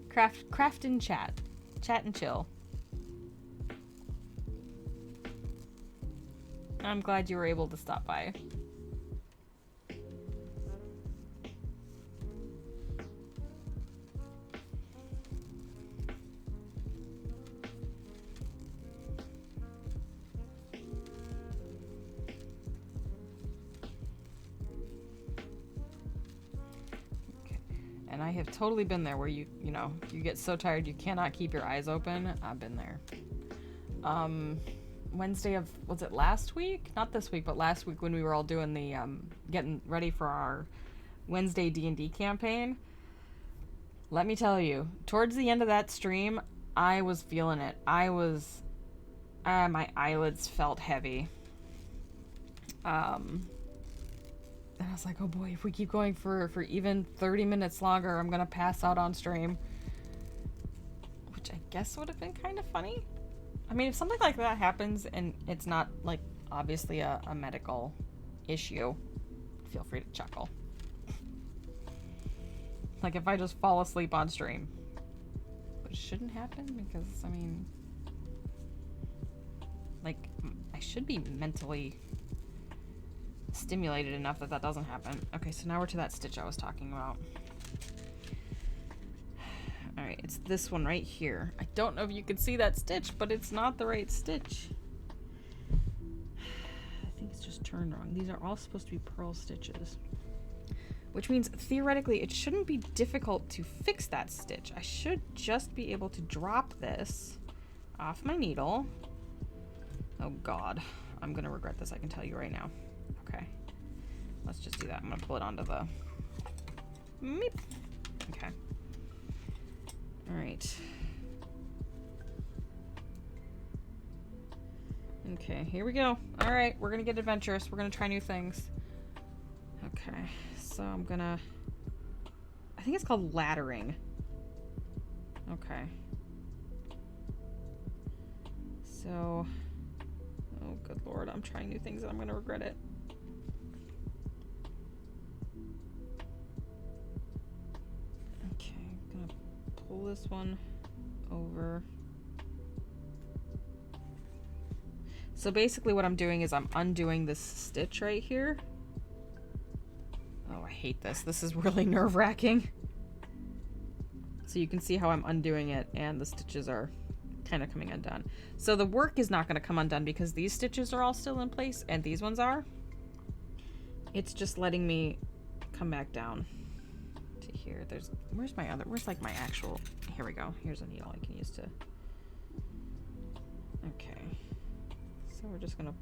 Craft and chat. Chat and chill. I'm glad you were able to stop by. And I have totally been there where you know, you get so tired you cannot keep your eyes open. I've been there. Wednesday of, was it last week? Not this week, but last week when we were all doing the, getting ready for our Wednesday D&D campaign. Let me tell you, towards the end of that stream, I was feeling it. My eyelids felt heavy. And I was like, oh boy, if we keep going for even 30 minutes longer, I'm gonna pass out on stream. Which I guess would have been kind of funny. I mean, if something like that happens and it's not, like, obviously a medical issue, feel free to chuckle. Like, if I just fall asleep on stream. But it shouldn't happen because, I mean, like, I should be mentally stimulated enough that that doesn't happen. Okay, so now we're to that stitch I was talking about. Alright, it's this one right here. I don't know if you can see that stitch, but it's not the right stitch. I think it's just turned wrong. These are all supposed to be purl stitches. Which means, theoretically, it shouldn't be difficult to fix that stitch. I should just be able to drop this off my needle. Oh god. I'm gonna regret this, I can tell you right now. Okay. Let's just do that. I'm gonna pull it onto the... Meep. Okay. Alright. Okay, here we go. Alright, we're gonna get adventurous. We're gonna try new things. Okay, so I'm gonna... I think it's called laddering. Okay. So... Oh, good lord, I'm trying new things and I'm gonna regret it. Okay, I'm gonna pull this one over. So basically what I'm doing is I'm undoing this stitch right here. Oh, I hate this. This is really nerve-wracking. So you can see how I'm undoing it and the stitches are kind of coming undone. So the work is not going to come undone because these stitches are all still in place and these ones are. It's just letting me come back down to here. There's, where's like my actual, here we go. Here's a needle I can use to, okay. So we're just gonna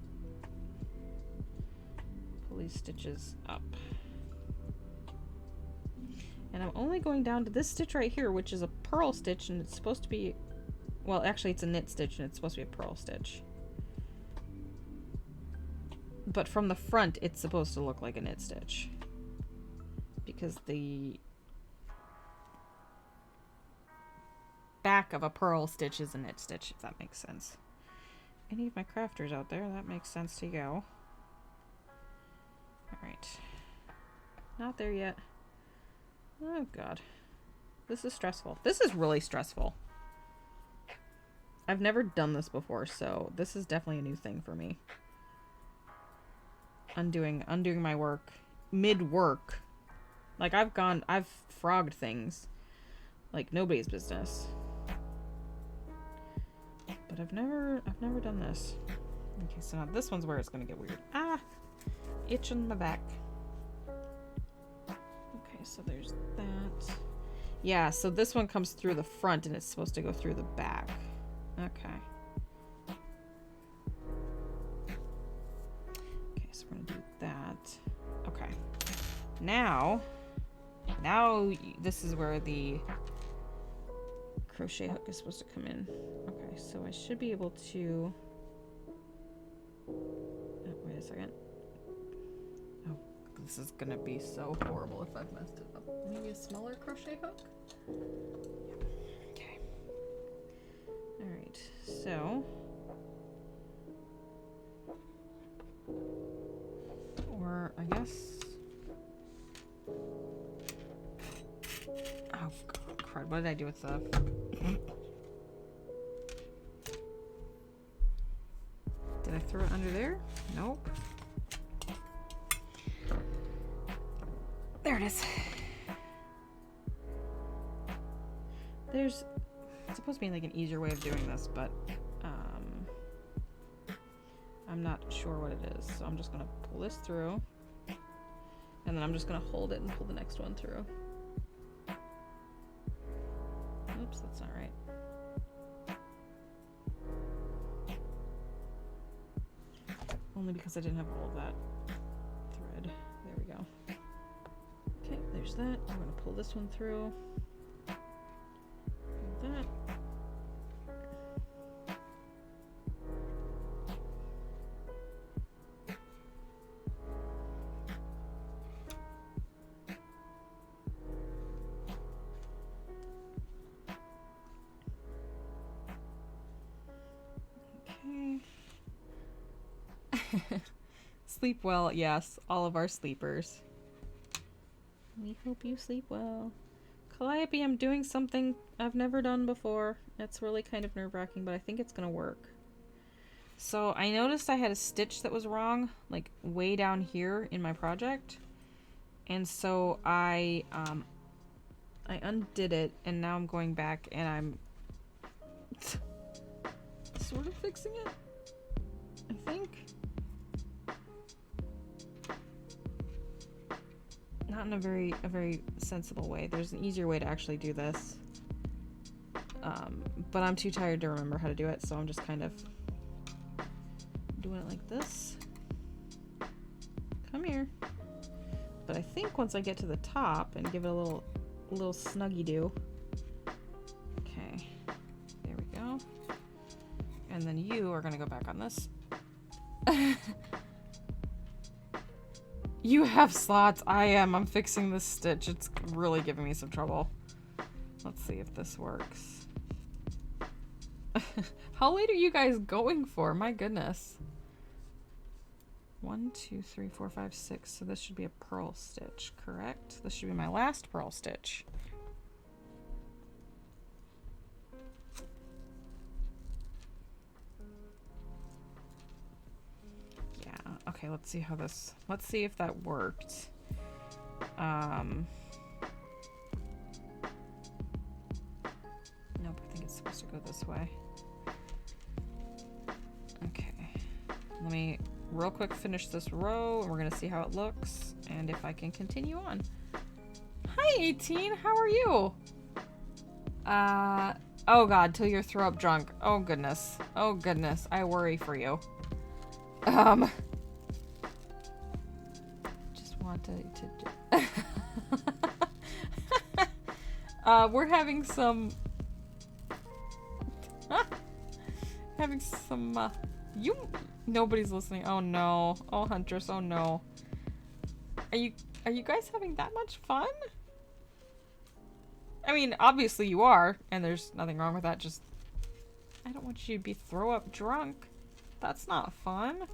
pull these stitches up. And I'm only going down to this stitch right here, which is a purl stitch, and it's supposed to be, well, actually it's a knit stitch and it's supposed to be a purl stitch. But from the front, it's supposed to look like a knit stitch. Because the back of a purl stitch is a knit stitch, if that makes sense. Any of my crafters out there, that makes sense to go. Alright. Not there yet. Oh god. This is stressful. This is really stressful. I've never done this before, so this is definitely a new thing for me. Undoing my work. Mid-work. Like, I've frogged things. Like, nobody's business. But I've never done this. Okay, so now this one's where it's gonna get weird. Ah! Itch on my back. Okay, so there's that. Yeah, so this one comes through the front and it's supposed to go through the back. Okay. Okay, so we're gonna do that. Okay. Now this is where the crochet hook is supposed to come in. Okay, so I should be able to... Oh, wait a second. Oh, this is gonna be so horrible if I've messed it up. Maybe a smaller crochet hook? Okay. Alright, so... Or, I guess... Oh, God, crud. What did I do with the... Did I throw it under there? Nope. There it is. There's supposed to be like an easier way of doing this, but I'm not sure what it is. So I'm just gonna pull this through, and then I'm just gonna hold it and pull the next one through. Oops, that's not right. Only because I didn't have all of that thread. There we go. Okay, there's that. I'm gonna pull this one through. That. Okay. Sleep well, yes. All of our sleepers. We hope you sleep well. Calliope, I'm doing something I've never done before. It's really kind of nerve-wracking, but I think it's gonna work. So I noticed I had a stitch that was wrong, like way down here in my project. And so I undid it, and now I'm going back and I'm sort of fixing it, I think. Not in a very sensible way. There's an easier way to actually do this. But I'm too tired to remember how to do it, so I'm just kind of doing it like this. Come here. But I think once I get to the top and give it a little snuggy do. Okay. There we go. And then you are gonna go back on this. You have slots. I am. I'm fixing this stitch. It's really giving me some trouble. Let's see if this works. How late are you guys going for? My goodness. 1, 2, 3, 4, 5, 6. So this should be a purl stitch, correct? This should be my last purl stitch. Okay, let's see how this... Let's see if that worked. Nope, I think it's supposed to go this way. Okay. Let me real quick finish this row, and we're gonna see how it looks, and if I can continue on. Hi, 18! How are you? Oh god, till you're throw up drunk. Oh goodness. Oh goodness. I worry for you. We're having some nobody's listening. Oh no. Oh Huntress, oh no. Are you guys having that much fun? I mean, obviously you are, and there's nothing wrong with that, just I don't want you to be throw up drunk. That's not fun.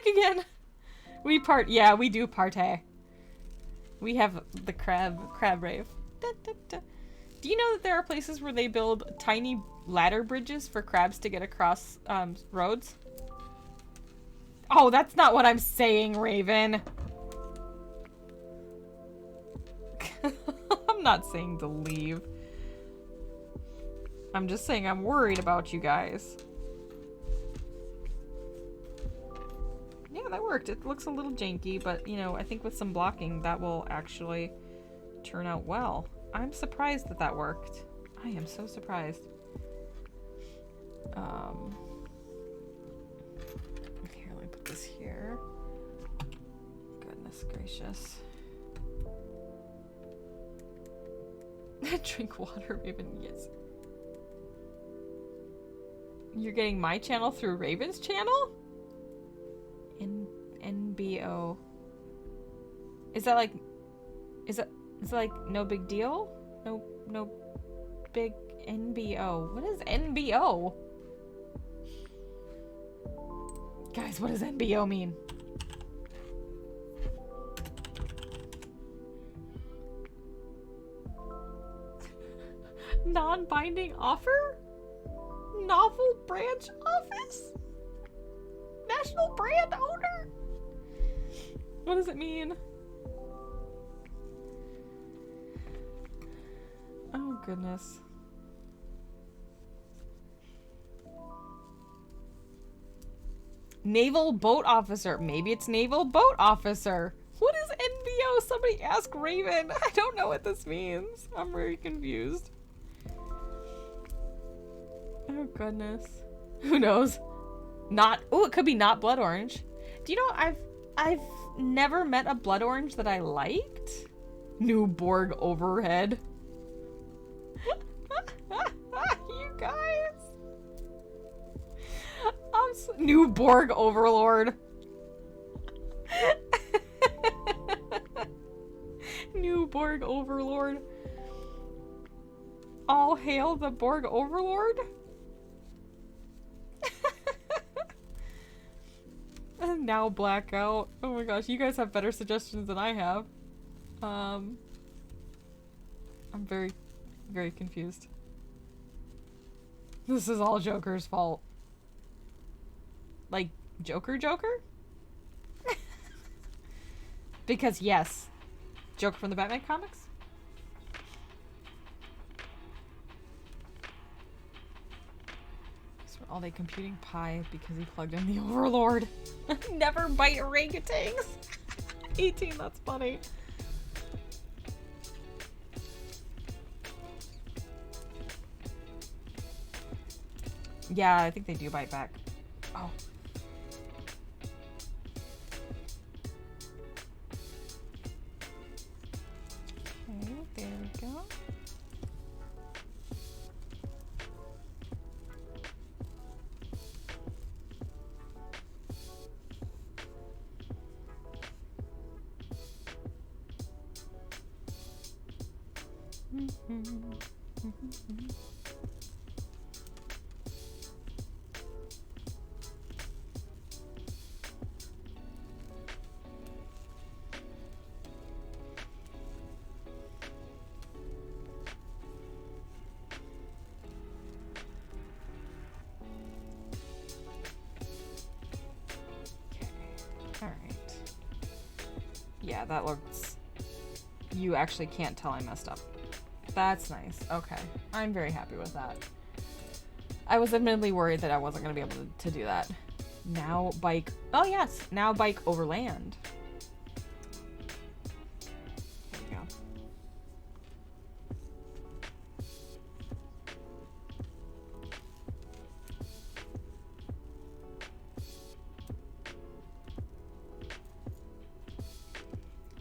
Again. We do partay. We have the crab rave. Do you know that there are places where they build tiny ladder bridges for crabs to get across roads? Oh, that's not what I'm saying, Raven. I'm not saying to leave. I'm just saying I'm worried about you guys. Yeah, that worked. It looks a little janky, but, you know, I think with some blocking that will actually turn out well. I'm surprised that that worked. I am so surprised. Here, let me put this here. Goodness gracious. Drink water, Raven, yes. You're getting my channel through Raven's channel? NBO. Is that like no big deal? No big NBO. What is NBO? Guys, what does NBO mean? Non-binding offer? Novel branch office? National brand owner? What does it mean? Oh goodness. Naval boat officer. Maybe it's naval boat officer. What is NBO? Somebody ask Raven. I don't know what this means. I'm very confused. Oh goodness. Who knows? Not. Oh, it could be not blood orange. Do you know I've never met a blood orange that I liked? New Borg overhead. You guys. New Borg overlord. New Borg overlord. All hail the Borg overlord. And now blackout. Oh my gosh, you guys have better suggestions than I have. I'm very, very confused. This is all Joker's fault. Like, Joker? Because yes, Joker from the Batman comics? So all they computing pi because he plugged in the Overlord. Never bite orangutans. 18, that's funny. Yeah, I think they do bite back. Oh. Okay, there we go. Yeah, that looks... You actually can't tell I messed up. That's nice. Okay. I'm very happy with that. I was admittedly worried that I wasn't going to be able to do that. Now bike... Oh, yes! Now bike over land. There we go.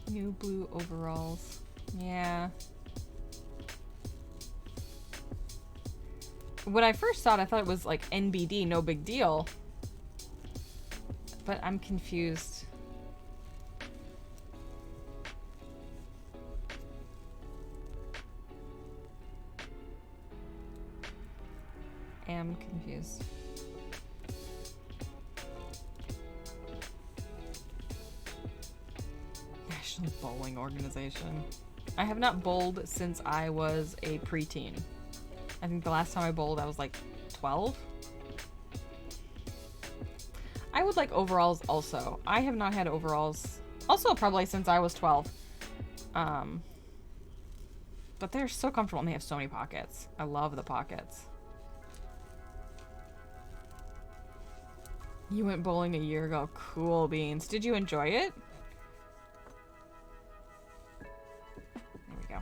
New blue overalls. Yeah. When I first saw it, I thought it was like NBD, no big deal. But I'm confused. Am confused. National Bowling Organization. I have not bowled since I was a preteen. I think the last time I bowled, I was like 12. I would like overalls also. I have not had overalls also probably since I was 12. But they're so comfortable and they have so many pockets. I love the pockets. You went bowling a year ago. Cool beans. Did you enjoy it? There we go.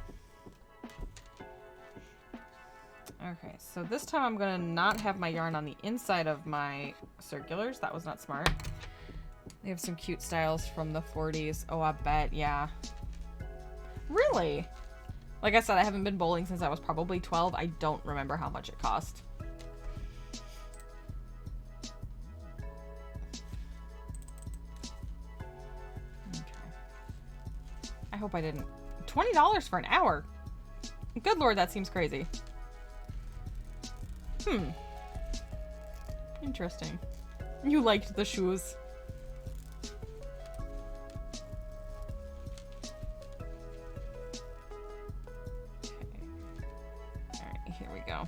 Okay, so this time I'm gonna not have my yarn on the inside of my circulars. That was not smart. They have some cute styles from the 40s. Oh, I bet, yeah. Really? Like I said, I haven't been bowling since I was probably 12. I don't remember how much it cost. I hope I didn't. $20 for an hour? Good lord, that seems crazy. Interesting. You liked the shoes. Okay. Alright, here we go.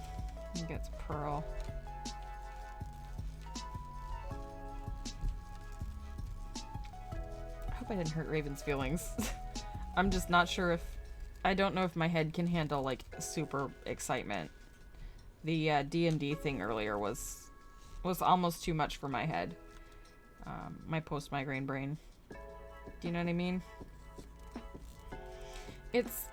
It gets pearl. I hope I didn't hurt Raven's feelings. I'm just not sure if... I don't know if my head can handle, like, super excitement. The D&D thing earlier was almost too much for my head. My post-migraine brain. Do you know what I mean? It's...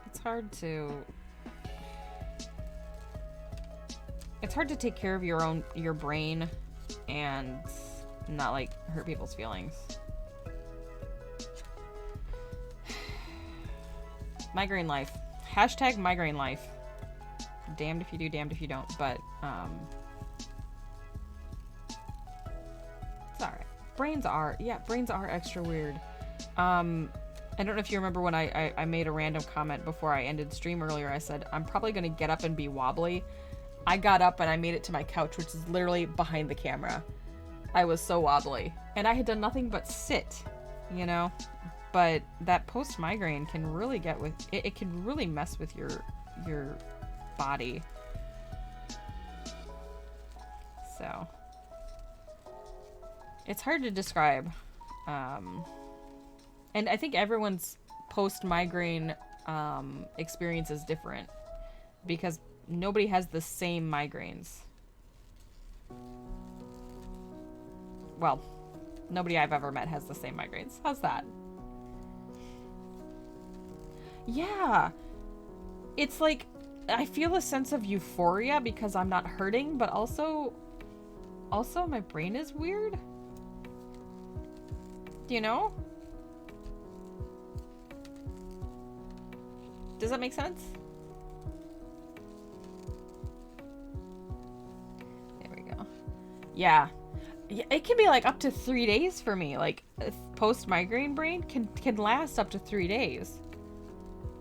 It's hard to... It's hard to take care of your brain and not, like, hurt people's feelings. Migraine life. Hashtag migraine life. Damned if you do, damned if you don't. But, it's alright. Brains are extra weird. I don't know if you remember when I made a random comment before I ended stream earlier. I said, I'm probably going to get up and be wobbly. I got up and I made it to my couch, which is literally behind the camera. I was so wobbly. And I had done nothing but sit, you know? But that post-migraine can really get with... It can really mess with your body. So... It's hard to describe. And I think everyone's post-migraine experience is different. Because nobody has the same migraines. Well, nobody I've ever met has the same migraines. How's that? Yeah. It's like, I feel a sense of euphoria because I'm not hurting, but also my brain is weird. Do you know? Does that make sense? There we go. Yeah. It can be like up to 3 days for me. Like, post-migraine brain can last up to 3 days.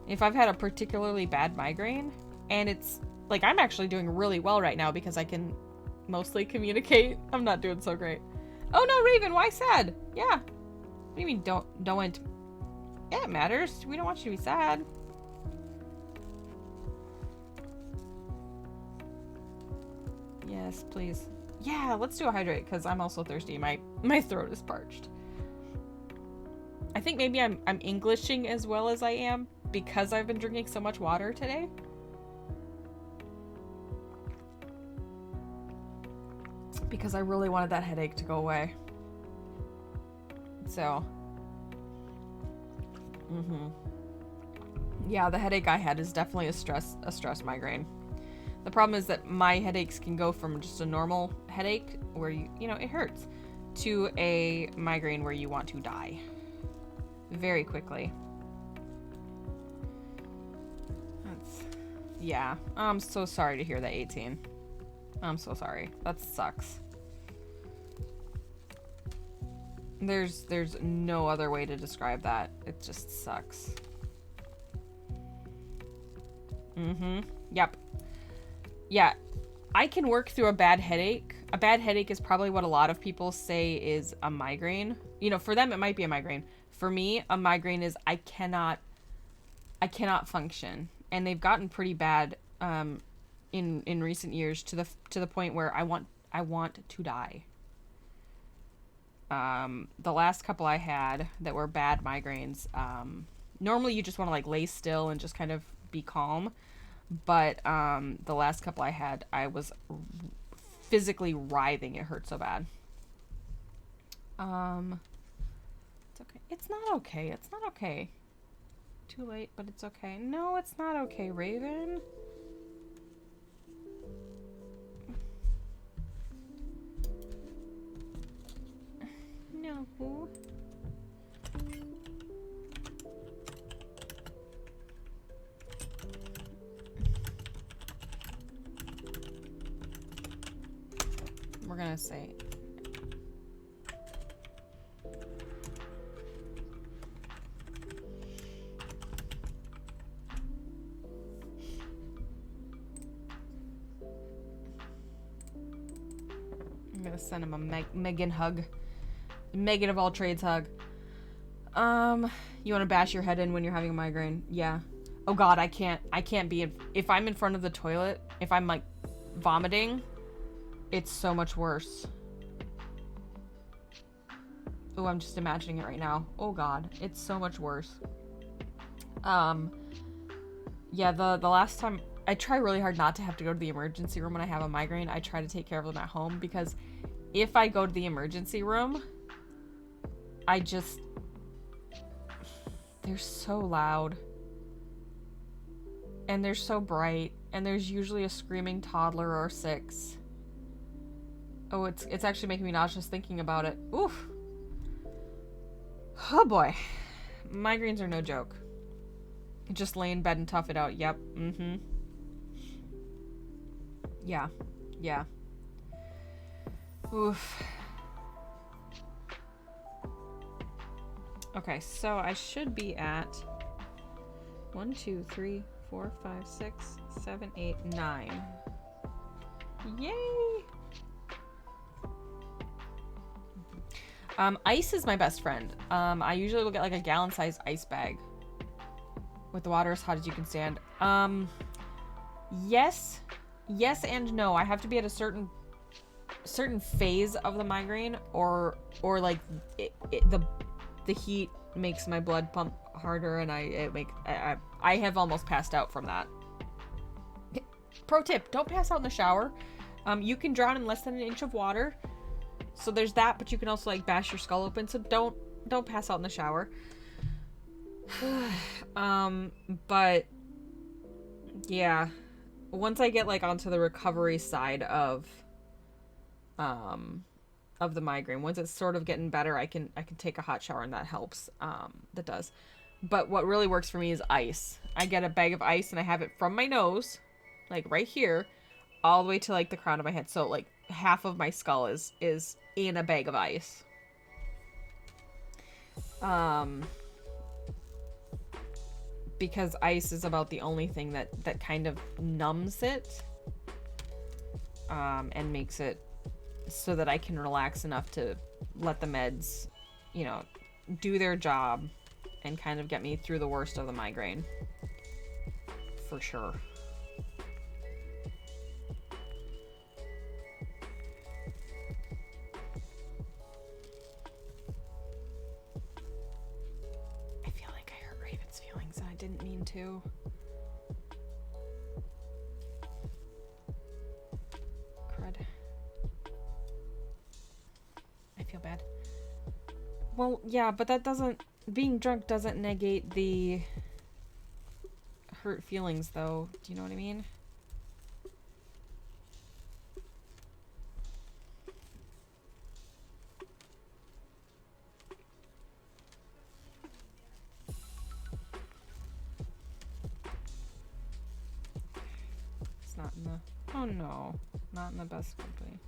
If I've had a particularly bad migraine, and it's like, I'm actually doing really well right now because I can mostly communicate. I'm not doing so great. Oh no, Raven, why sad? Yeah. What do you mean don't? Yeah, it matters. We don't want you to be sad. Yes, please. Yeah, let's do a hydrate because I'm also thirsty. My throat is parched. I think maybe I'm Englishing as well as I am because I've been drinking so much water today. Because I really wanted that headache to go away. So. Yeah, the headache I had is definitely a stress migraine. The problem is that my headaches can go from just a normal headache where you know, it hurts, to a migraine where you want to die very quickly. Yeah, I'm so sorry to hear that, 18. I'm so sorry. That sucks. There's no other way to describe that. It just sucks. Yep. Yeah. I can work through a bad headache. A bad headache is probably what a lot of people say is a migraine. You know, for them it might be a migraine. For me, a migraine is I cannot function. And they've gotten pretty bad in recent years to the point where I want to die. The last couple I had that were bad migraines, normally you just want to like lay still and just kind of be calm. But the last couple I had, I was physically writhing. It hurt so bad. It's okay. It's not okay. It's not okay. Too late, but it's okay. No, it's not okay, Raven. No. We're gonna say I'm gonna send him a Megan hug. Megan of all trades hug. You want to bash your head in when you're having a migraine? Yeah. Oh God, I can't be if I'm in front of the toilet, if I'm like vomiting, it's so much worse. Oh, I'm just imagining it right now. Oh God, it's so much worse. Yeah, the last time I try really hard not to have to go to the emergency room when I have a migraine. I try to take care of them at home because if I go to the emergency room, they're so loud. And they're so bright. And there's usually a screaming toddler or 6. Oh, it's actually making me nauseous thinking about it. Oof. Oh boy. Migraines are no joke. Just lay in bed and tough it out. Yep. Mm-hmm. Yeah. Yeah. Oof. Okay, so I should be at 1, 2, 3, 4, 5, 6, 7, 8, 9. Yay! Ice is my best friend. I usually will get like a gallon-sized ice bag with the water as hot as you can stand. Yes and no. I have to be at a certain phase of the migraine, or like the heat makes my blood pump harder, and I have almost passed out from that. Pro tip: don't pass out in the shower. You can drown in less than an inch of water, so there's that. But you can also like bash your skull open. So don't pass out in the shower. But yeah, once I get like onto the recovery side of the migraine, once it's sort of getting better, I can take a hot shower, and that helps. That does. But what really works for me is ice. I get a bag of ice and I have it from my nose, like right here, all the way to like the crown of my head. So like half of my skull is in a bag of ice. Because ice is about the only thing that kind of numbs it, and makes it so that I can relax enough to let the meds, you know, do their job and kind of get me through the worst of the migraine. For sure. I feel like I hurt Raven's feelings and I didn't mean to. Crud. I feel bad. Well, yeah, but that doesn't... Being drunk doesn't negate the hurt feelings, though. Do you know what I mean? It's not in the... Oh, no. Not in the best company.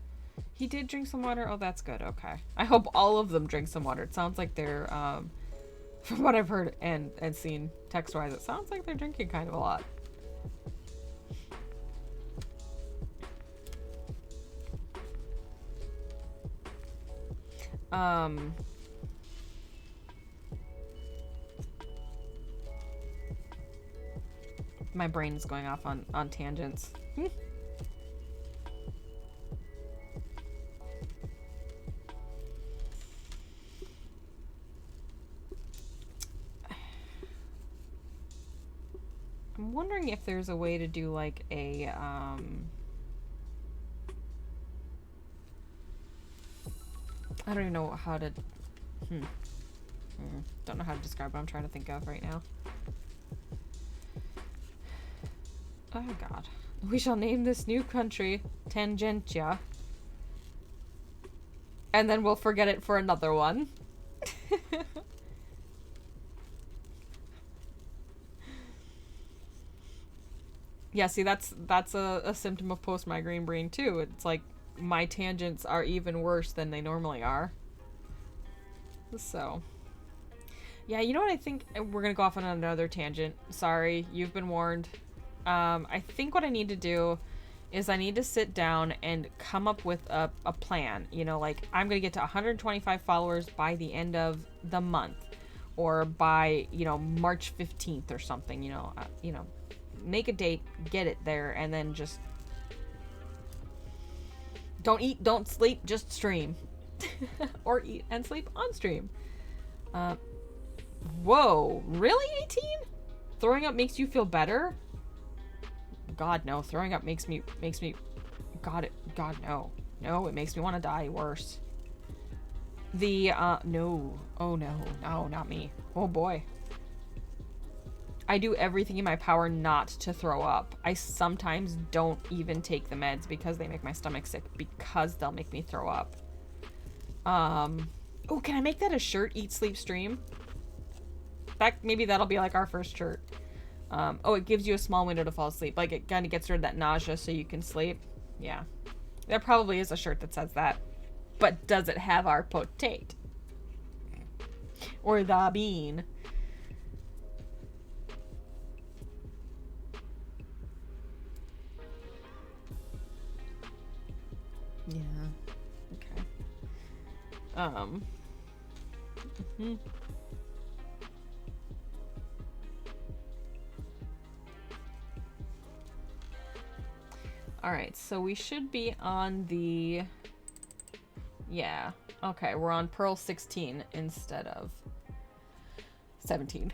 He did drink some water? Oh, that's good. Okay. I hope all of them drink some water. It sounds like they're, from what I've heard and seen text-wise, it sounds like they're drinking kind of a lot. My brain is going off on tangents. I'm wondering if there's a way to do like a I don't even know how to don't know how to describe what I'm trying to think of right now. Oh god. We shall name this new country Tangentia. And then we'll forget it for another one. Yeah, see, that's a symptom of post-migraine brain too. It's like my tangents are even worse than they normally are. So, yeah, you know what I think? We're gonna go off on another tangent. Sorry, you've been warned. I think what I need to do is I need to sit down and come up with a plan. You know, like I'm gonna get to 125 followers by the end of the month, or by, you know, March 15th or something. You know, make a date, get it there, and then just don't eat, don't sleep, just stream. Or eat and sleep on stream. Whoa, really, 18? Throwing up makes you feel better? God, no. Throwing up makes me, God, no. No, it makes me want to die worse. No. Oh, no, not me. Oh, boy. I do everything in my power not to throw up. I sometimes don't even take the meds because they make my stomach sick, because they'll make me throw up. Oh, can I make that a shirt? Eat, sleep, stream? Maybe that'll be like our first shirt. Oh, it gives you a small window to fall asleep. Like, it kind of gets rid of that nausea so you can sleep. Yeah. There probably is a shirt that says that. But does it have our potato? Or the bean? Yeah. Okay. Alright, so we should be on the... Yeah. Okay, we're on Pearl 16 instead of 17.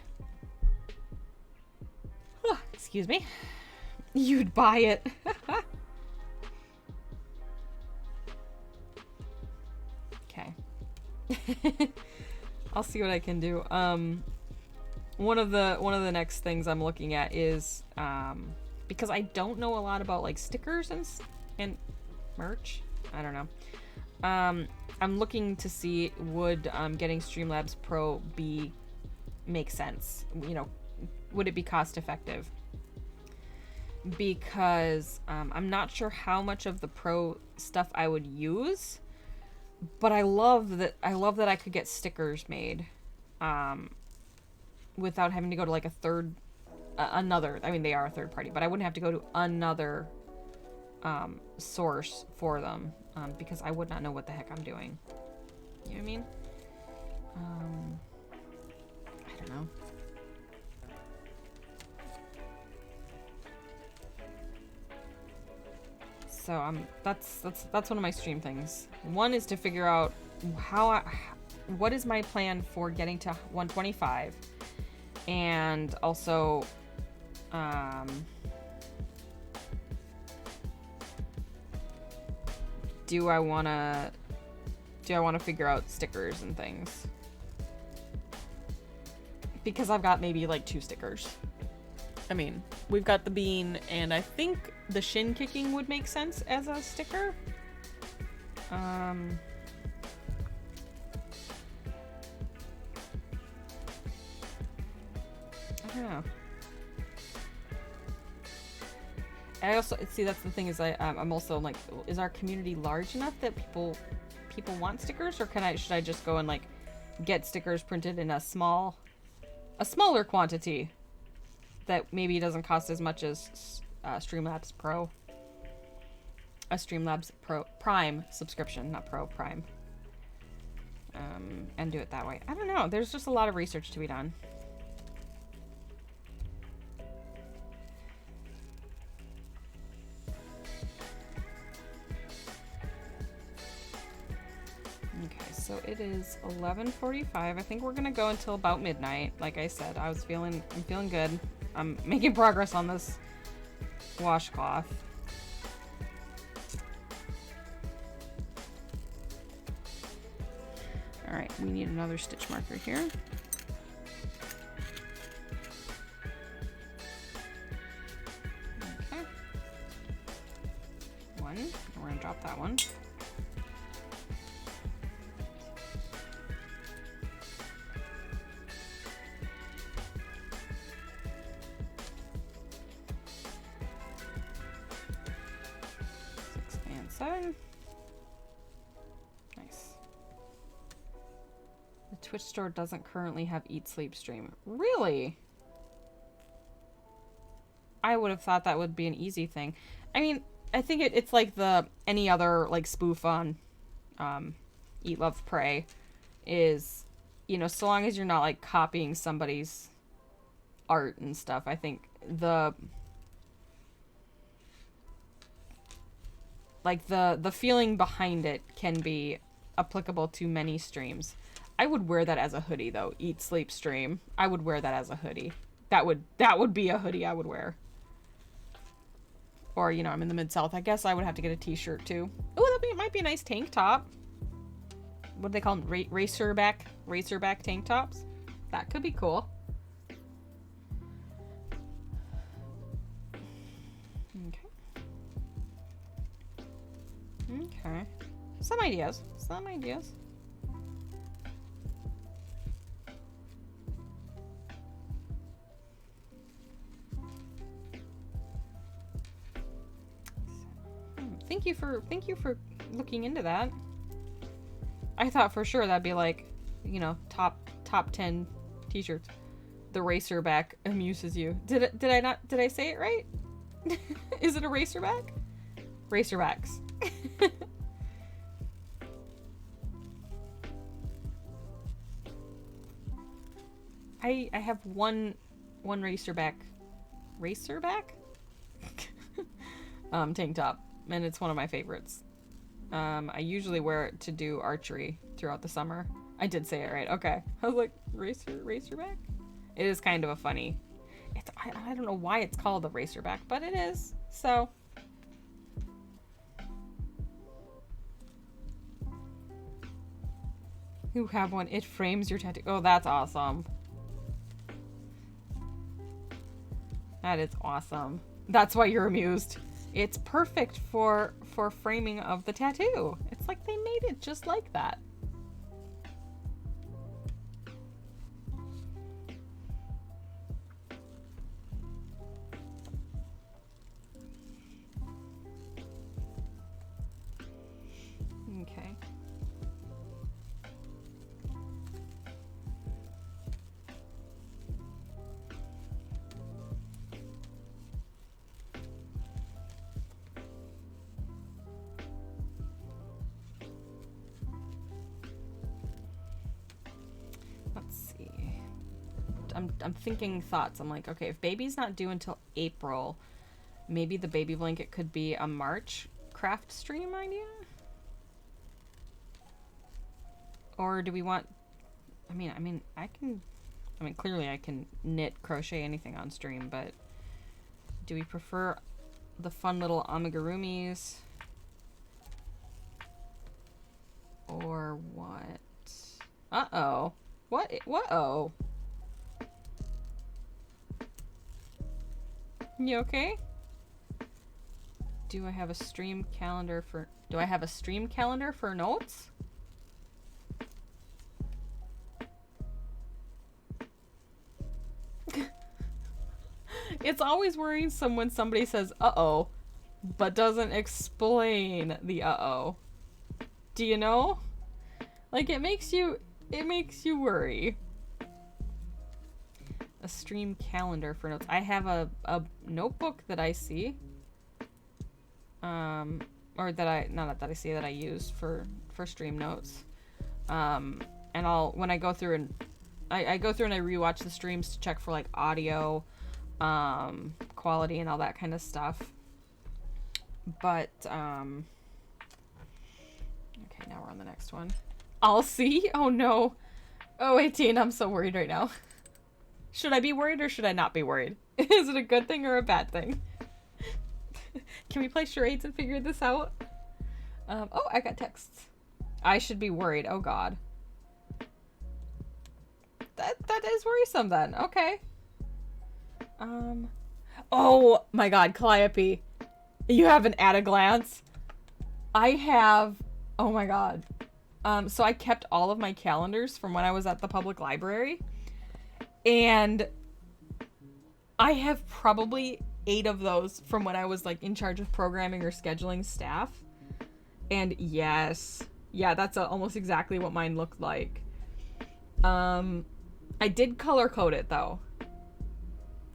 Excuse me. You'd buy it. Okay. I'll see what I can do. One of the next things I'm looking at is because I don't know a lot about like stickers and merch. I don't know. I'm looking to see would getting Streamlabs Pro make sense? You know, would it be cost effective? Because I'm not sure how much of the Pro stuff I would use, but I love that I could get stickers made without having to go to like another, I mean, they are a third party, but I wouldn't have to go to another source for them, because I would not know what the heck I'm doing. You know what I mean? I don't know. So that's one of my stream things. One is to figure out what is my plan for getting to 125, and also do I want to figure out stickers and things, because I've got maybe like 2 stickers. I mean, we've got the bean, and I think the shin kicking would make sense as a sticker. I don't know. I also see, that's the thing, is I'm also like, is our community large enough that people want stickers, or should I just go and like get stickers printed in a smaller quantity that maybe doesn't cost as much as Streamlabs Pro. A Streamlabs Pro Prime subscription, not Pro, Prime. and do it that way. I don't know. There's just a lot of research to be done. Okay, so it is 11:45. I think we're gonna go until about midnight. Like I said, I'm feeling good. I'm making progress on this washcloth. All right, we need another stitch marker here. Okay. One, and we're gonna drop that one. Six and seven. Nice. The Twitch store doesn't currently have Eat Sleep Stream. Really? I would have thought that would be an easy thing. I mean, I think it's like any other like spoof on Eat Love Pray is, you know, so long as you're not like copying somebody's art and stuff, I think the feeling behind it can be applicable to many streams. I would wear that as a hoodie though. Eat Sleep Stream. I would wear that as a hoodie. That would be a hoodie I would wear. Or, you know, I'm in the Mid-South. I guess I would have to get a t-shirt too. Oh, might be a nice tank top. What do they call them? Racerback tank tops? That could be cool. Okay. Okay. Some ideas. Thank you for looking into that. I thought for sure that'd be like, you know, top 10 t-shirts. The racerback amuses you. Did I say it right? Is it a racerback? Racerbacks. I have one racerback tank top, and it's one of my favorites. I usually wear it to do archery throughout the summer. I did say it right. Okay. I was like, racerback? It is kind of a funny. I don't know why it's called a racerback, but it is. So. You have one. It frames your tattoo. Oh, that's awesome. That is awesome. That's why you're amused. It's perfect for framing of the tattoo. It's like they made it just like that. Okay. I'm thinking thoughts. I'm like, okay, if baby's not due until April, maybe the baby blanket could be a March craft stream idea? Or do we want, clearly I can knit, crochet, anything on stream, but do we prefer the fun little amigurumis? Or what? Uh-oh. What-oh? You okay? Do I have a stream calendar for notes? It's always worrisome when somebody says uh-oh, but doesn't explain the uh-oh. Do you know? Like, it makes you worry. A stream calendar for notes. I have a notebook that I see. Or that I use for stream notes. And when I go through and I go through and I rewatch the streams to check for like audio quality and all that kind of stuff. But okay, now we're on the next one. I'll see. Oh no. Oh, 18, I'm so worried right now. Should I be worried or should I not be worried? Is it a good thing or a bad thing? Can we play charades and figure this out? Oh, I got texts. I should be worried. Oh god. That is worrisome then. Okay. Oh my god, Calliope. You have an at a glance. I have, oh my god. So I kept all of my calendars from when I was at the public library. And I have probably 8 of those from when I was like in charge of programming or scheduling staff. And yes, yeah, that's almost exactly what mine looked like. I did color code it though.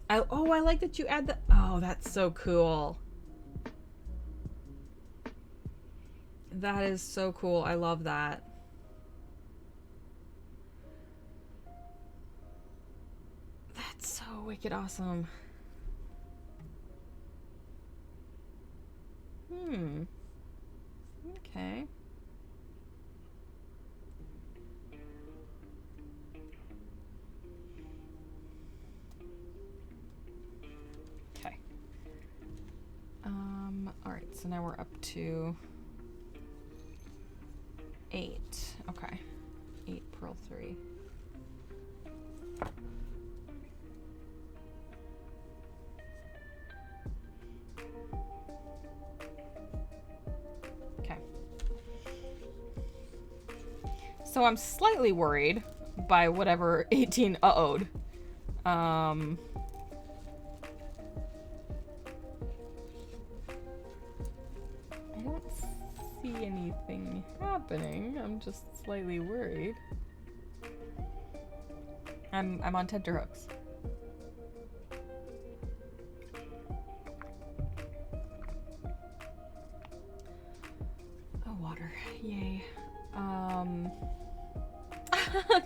I like that you add the, oh, that's so cool. That is so cool. I love that. That's so wicked awesome. Okay. Okay. All right, so now we're up to 8. Okay. 8 pearl 3. Okay. So I'm slightly worried by whatever 18 uh-oh'd. I don't see anything happening. I'm just slightly worried. I'm on tenterhooks. Oh, water. Yay.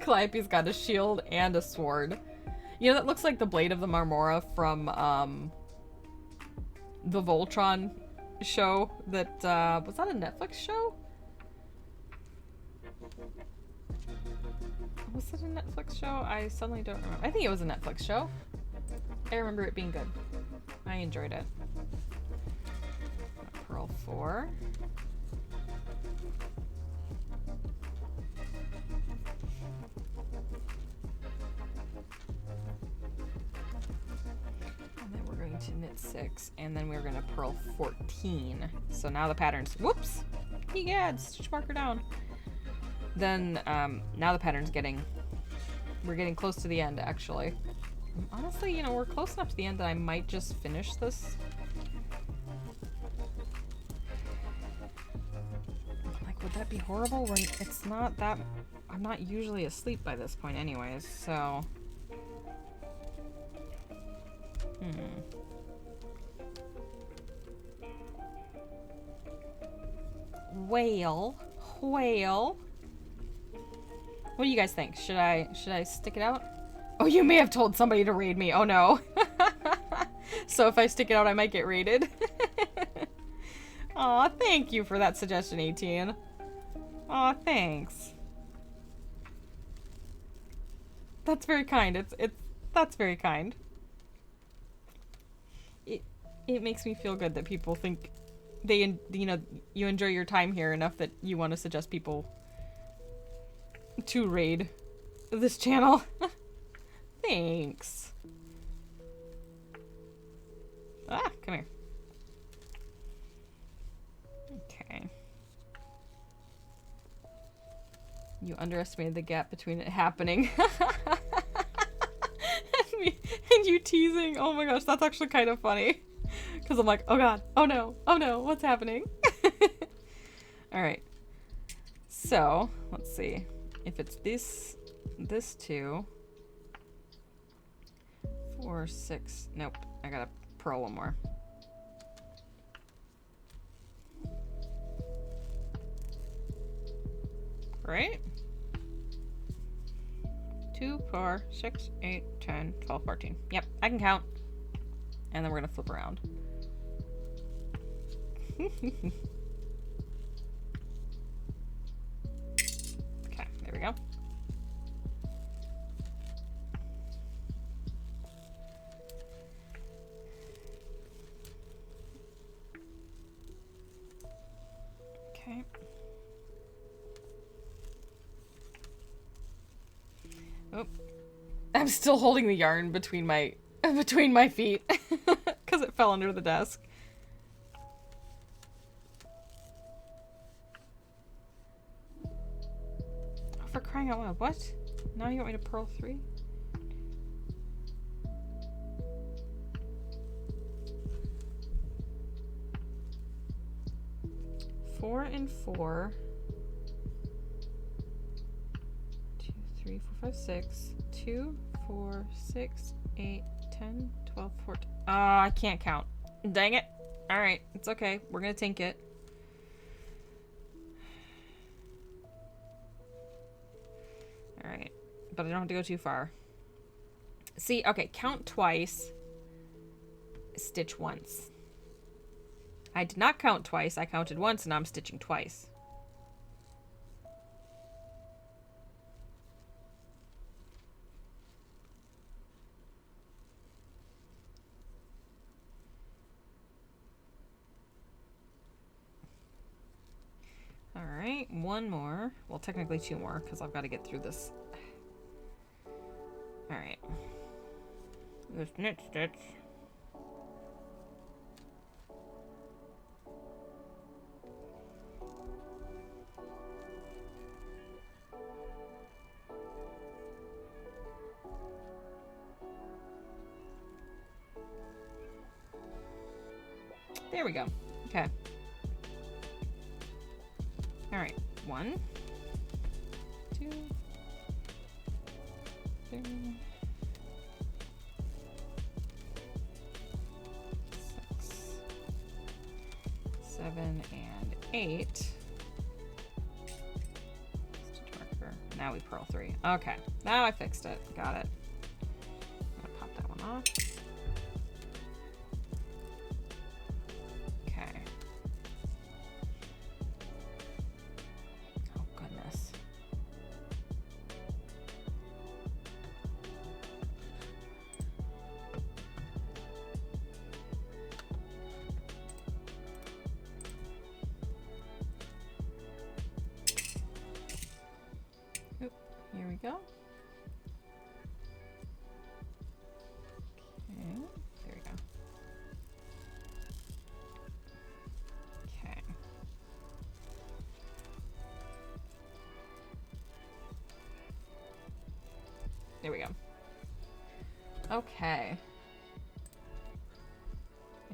Calliope's got a shield and a sword. You know, that looks like the blade of the Marmora from the Voltron show that was that a Netflix show? Was it a Netflix show? I suddenly don't remember. I think it was a Netflix show. I remember it being good. I enjoyed it. Pearl 4. And then we're going to knit 6, and then we're going to purl 14. So now the pattern's, whoops! Egad, stitch marker down. Then now the pattern's we're getting close to the end actually. Honestly, you know, we're close enough to the end that I might just finish this. Like, would that be horrible when it's not that, I'm not usually asleep by this point anyways, so. Whale. What do you guys think? Should I stick it out? Oh, you may have told somebody to raid me. Oh no. So if I stick it out, I might get raided. Aw, thank you for that suggestion, 18. Aw, thanks. That's very kind. That's very kind. It makes me feel good that people think you know, you enjoy your time here enough that you want to suggest people to raid this channel. Thanks. Ah, come here. Okay. You underestimated the gap between it happening. And you teasing. Oh my gosh, that's actually kind of funny. Because I'm like, oh god, oh no, what's happening? Alright. So, let's see. If it's this 2, 4, 6, nope, I gotta purl one more. Right? 2, 4, 6, 8, 10, 12, 14. Yep, I can count. And then we're gonna flip around. Okay, there we go. Okay. Oh, I'm still holding the yarn between my feet because it fell under the desk. Oh, for crying out loud! What? Now you want me to purl 3? Four and 4. 2, 3, 4, 5, 6. 2, 4, 6, 8, 10, 12, 14. I can't count. Dang it. Alright, it's okay. We're gonna tank it. Alright. But I don't have to go too far. See, okay, count twice. Stitch once. I did not count twice. I counted once and now I'm stitching twice. All right, one more. Well, technically 2 more because I've got to get through this. All right. This knit stitch. There we go. Okay. All right. 1, 2, 3, 6, 7, and 8. Stitch marker. Now we purl 3. Okay. Now I fixed it. Got it. I'm gonna pop that one off. Here we go. Okay, there we go. Okay. There we go. Okay.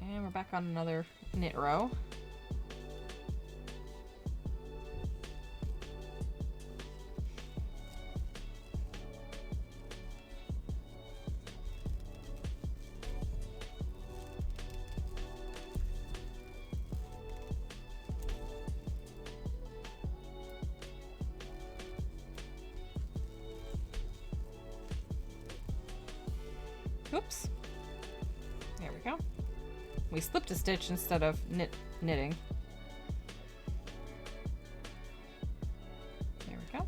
And we're back on another knit row. Oops. There we go. We slipped a stitch instead of knitting. There we go.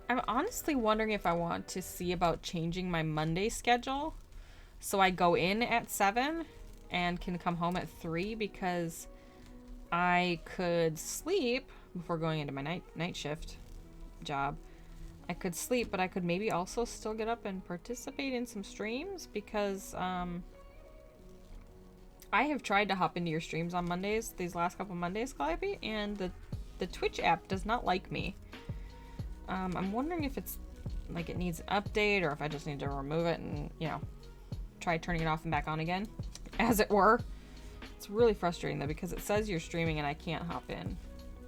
I'm honestly wondering if I want to see about changing my Monday schedule. So I go in at 7 and can come home at 3 because I could sleep before going into my night shift job. I could sleep, but I could maybe also still get up and participate in some streams because I have tried to hop into your streams on Mondays, these last couple Mondays, Calliope, and the Twitch app does not like me. I'm wondering if it's like it needs an update or if I just need to remove it and, you know, try turning it off and back on again, as it were. It's really frustrating though because it says you're streaming and I can't hop in.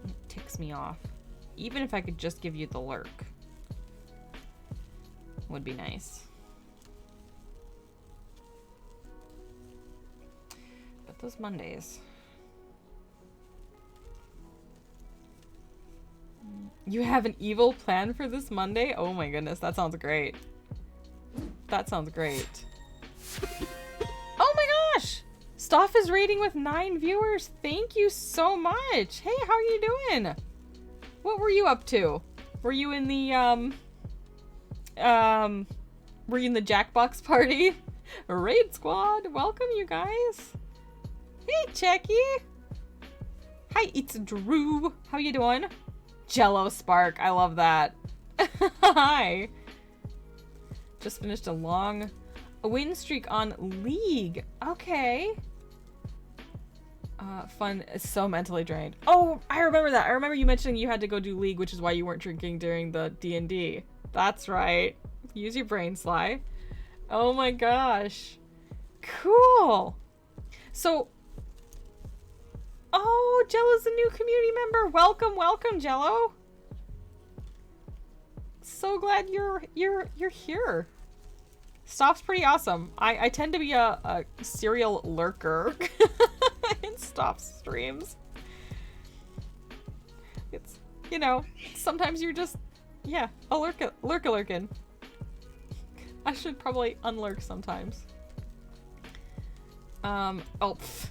It ticks me off. Even if I could just give you the lurk. would be nice. But those Mondays. You have an evil plan for this Monday? Oh my goodness, that sounds great. That sounds great. Oh my gosh! Stoff is rating with 9 viewers. Thank you so much. Hey, how are you doing? What were you up to? Were you in the, were you in the Jackbox party? Raid squad, welcome you guys. Hey, Checky. Hi, it's Drew. How you doing? Jello Spark, I love that. Hi. Just finished a win streak on League. Okay. Fun is so mentally drained. Oh, I remember that. I remember you mentioning you had to go do League, which is why you weren't drinking during the D&D. That's right. Use your brain, Sly. Oh my gosh. Cool. So, oh, Jello's a new community member. Welcome, welcome, Jello. So glad you're here. Stoff's pretty awesome. I tend to be a serial lurker in Stoff's streams. It's, you know, sometimes you're just, yeah, a lurkin. I should probably unlurk sometimes. Oh, pff.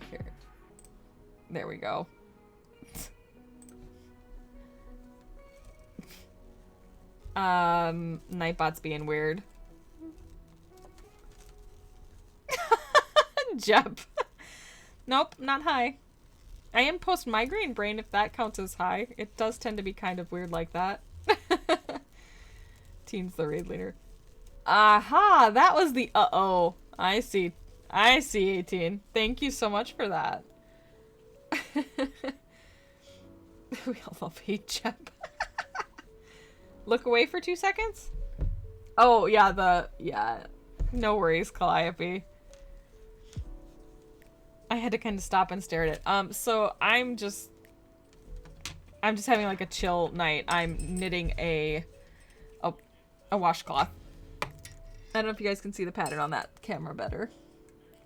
Here. There we go. Nightbot's being weird. Jep. Nope, not high. I am post-migraine brain, if that counts as high. It does tend to be kind of weird like that. Teen's the raid leader. Aha! That was the uh-oh. I see. I see, 18. Thank you so much for that. We all love hate Jep. Look away for 2 seconds? Oh, yeah, yeah. No worries, Calliope. I had to kind of stop and stare at it. So I'm just having like a chill night. I'm knitting a washcloth. I don't know if you guys can see the pattern on that camera better.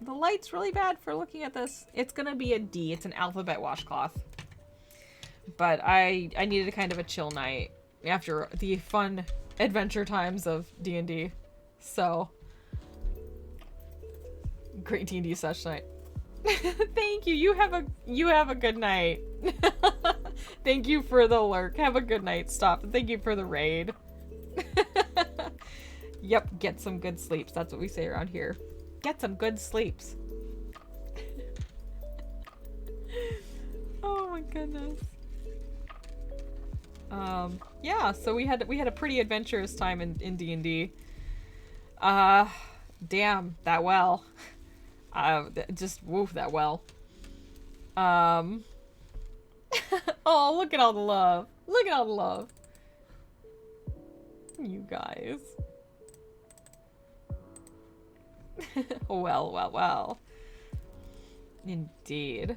The light's really bad for looking at this. It's gonna be a D. It's an alphabet washcloth. But I needed a kind of a chill night after the fun adventure times of D&D. So, great D&D sesh night. Thank you. You have a good night. Thank you for the lurk. Have a good night. Stop. Thank you for the raid. Yep, get some good sleeps. That's what we say around here. Get some good sleeps. Oh my goodness. Yeah, so we had a pretty adventurous time in D&D. Damn, that well. Just woof that well. Oh, look at all the love. Look at all the love. You guys. Well. Indeed.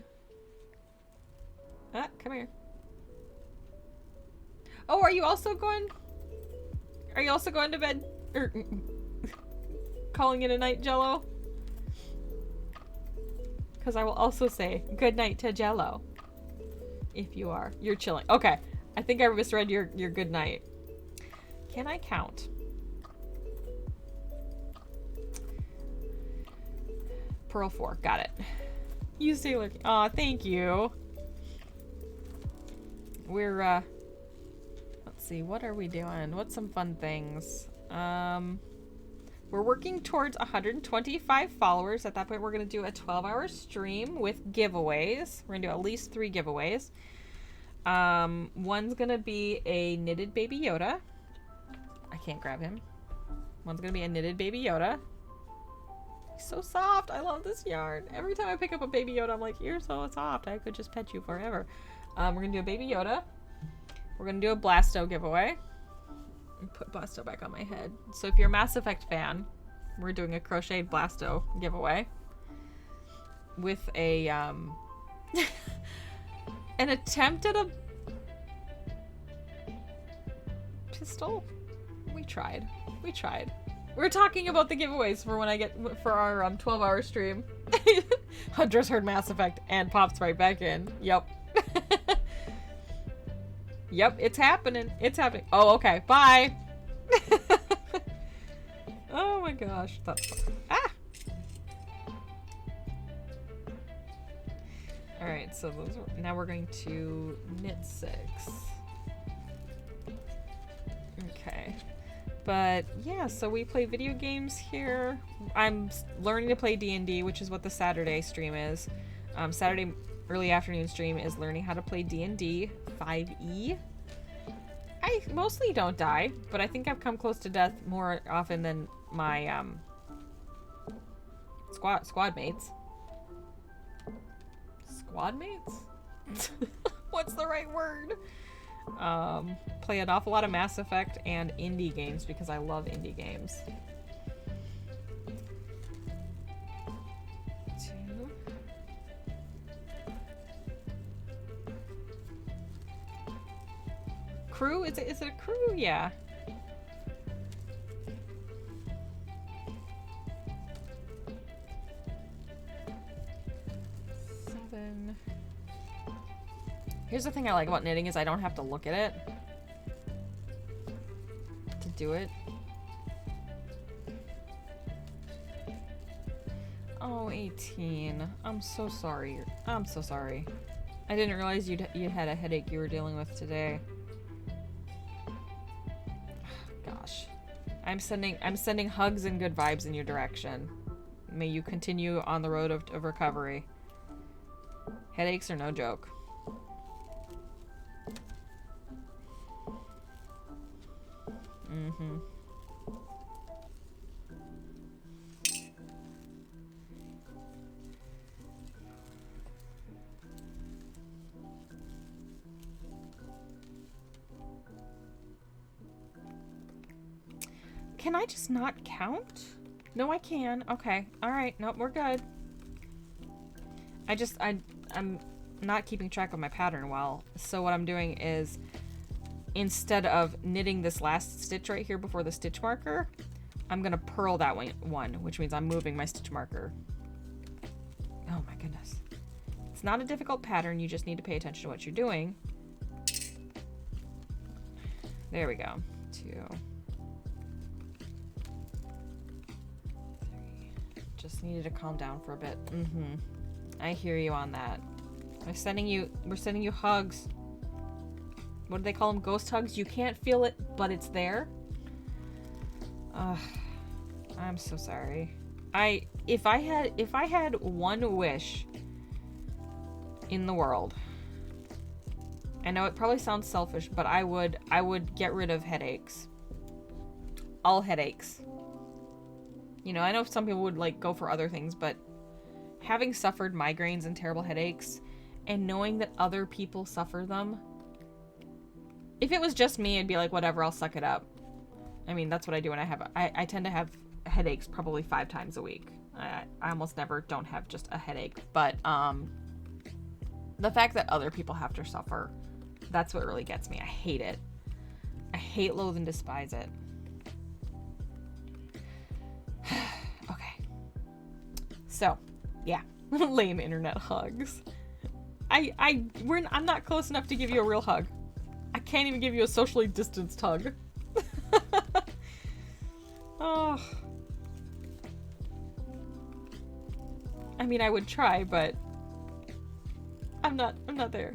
Ah, come here. Oh, are you also going to bed? Or calling it a night, Jello? Because I will also say good night to Jello. If you're chilling. Okay, I think I misread your good night. Can I count? Pearl 4, got it. You stay lurking. Aw, thank you. We're let's see, what are we doing? What's some fun things? We're working towards 125 followers. At that point, we're gonna do a 12-hour stream with giveaways. We're gonna do at least 3 giveaways. One's gonna be a knitted Baby Yoda. I can't grab him. One's gonna be a knitted Baby Yoda. He's so soft. I love this yarn. Every time I pick up a Baby Yoda, I'm like, you're so soft. I could just pet you forever. We're gonna do a Baby Yoda. We're gonna do a Blasto giveaway. And put Blasto back on my head. So if you're a Mass Effect fan, we're doing a crocheted Blasto giveaway with a an attempt at a pistol. We tried. We tried. We're talking about the giveaways for when I get for our 12-hour stream. Huntress heard Mass Effect and pops right back in. Yep. Yep, it's happening. It's happening. Oh, okay. Bye. Oh my gosh. That's fun. Ah! Alright, so those are, now we're going to knit 6. Okay. But yeah, so we play video games here. I'm learning to play D&D, which is what the Saturday stream is. Saturday early afternoon stream is learning how to play D&D 5e. I mostly don't die, but I think I've come close to death more often than my squad mates. Squad mates? What's the right word? Play an awful lot of Mass Effect and indie games because I love indie games. 2. Crew? Is it a crew? Yeah. Here's the thing I like about knitting is I don't have to look at it to do it. Oh, 18. I'm so sorry. I'm so sorry. I didn't realize you had a headache you were dealing with today. Gosh. I'm sending hugs and good vibes in your direction. May you continue on the road of recovery. Headaches are no joke. Mm-hmm. Can I just not count? No, I can. Okay. All right. Nope, we're good. I'm not keeping track of my pattern well. So what I'm doing is, instead of knitting this last stitch right here before the stitch marker, I'm gonna purl that one, which means I'm moving my stitch marker. Oh my goodness. It's not a difficult pattern, you just need to pay attention to what you're doing. There we go. 2, 3. Just needed to calm down for a bit. Mm-hmm. I hear you on that. We're sending you hugs. What do they call them? Ghost hugs? You can't feel it, but it's there. I'm so sorry. If I had one wish in the world, I know it probably sounds selfish, but I would get rid of headaches. All headaches. You know, I know some people would like go for other things, but having suffered migraines and terrible headaches and knowing that other people suffer them, if it was just me, I'd be like, whatever, I'll suck it up. I mean, that's what I do when I tend to have headaches probably 5 times a week. I almost never don't have just a headache. But the fact that other people have to suffer, that's what really gets me. I hate it. I hate, loathe, and despise it. Okay. So, yeah. Lame internet hugs. I'm not close enough to give you a real hug. I can't even give you a socially distanced hug. Oh. I mean, I would try, but I'm not there.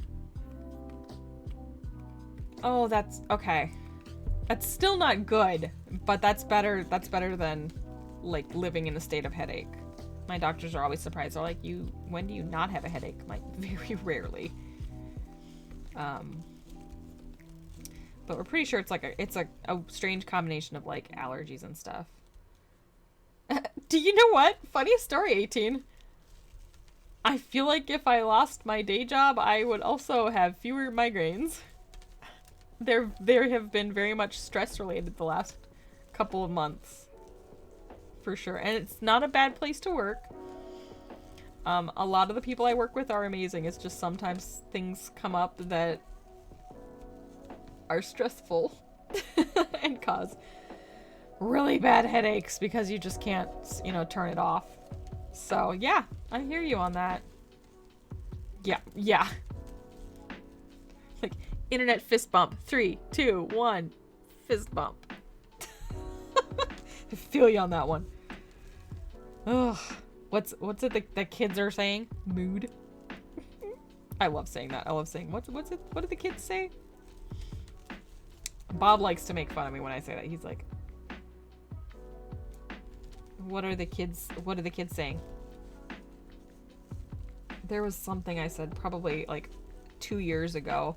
Oh, that's okay. That's still not good, but that's better than like living in a state of headache. My doctors are always surprised. They're like, when do you not have a headache? I'm like, very rarely. But we're pretty sure it's a strange combination of like allergies and stuff. Do you know what? Funny story, 18. I feel like if I lost my day job, I would also have fewer migraines. There have been very much stress related the last couple of months. For sure. And it's not a bad place to work. A lot of the people I work with are amazing. It's just sometimes things come up that are stressful and cause really bad headaches because you just can't, you know, turn it off. So yeah, I hear you on that. Yeah. Like internet fist bump. 3, 2, 1, fist bump. I feel you on that one. Ugh. What's it the kids are saying? Mood. I love saying that. I love saying what do the kids say? Bob likes to make fun of me when I say that. He's like, what are the kids saying? There was something I said probably like 2 years ago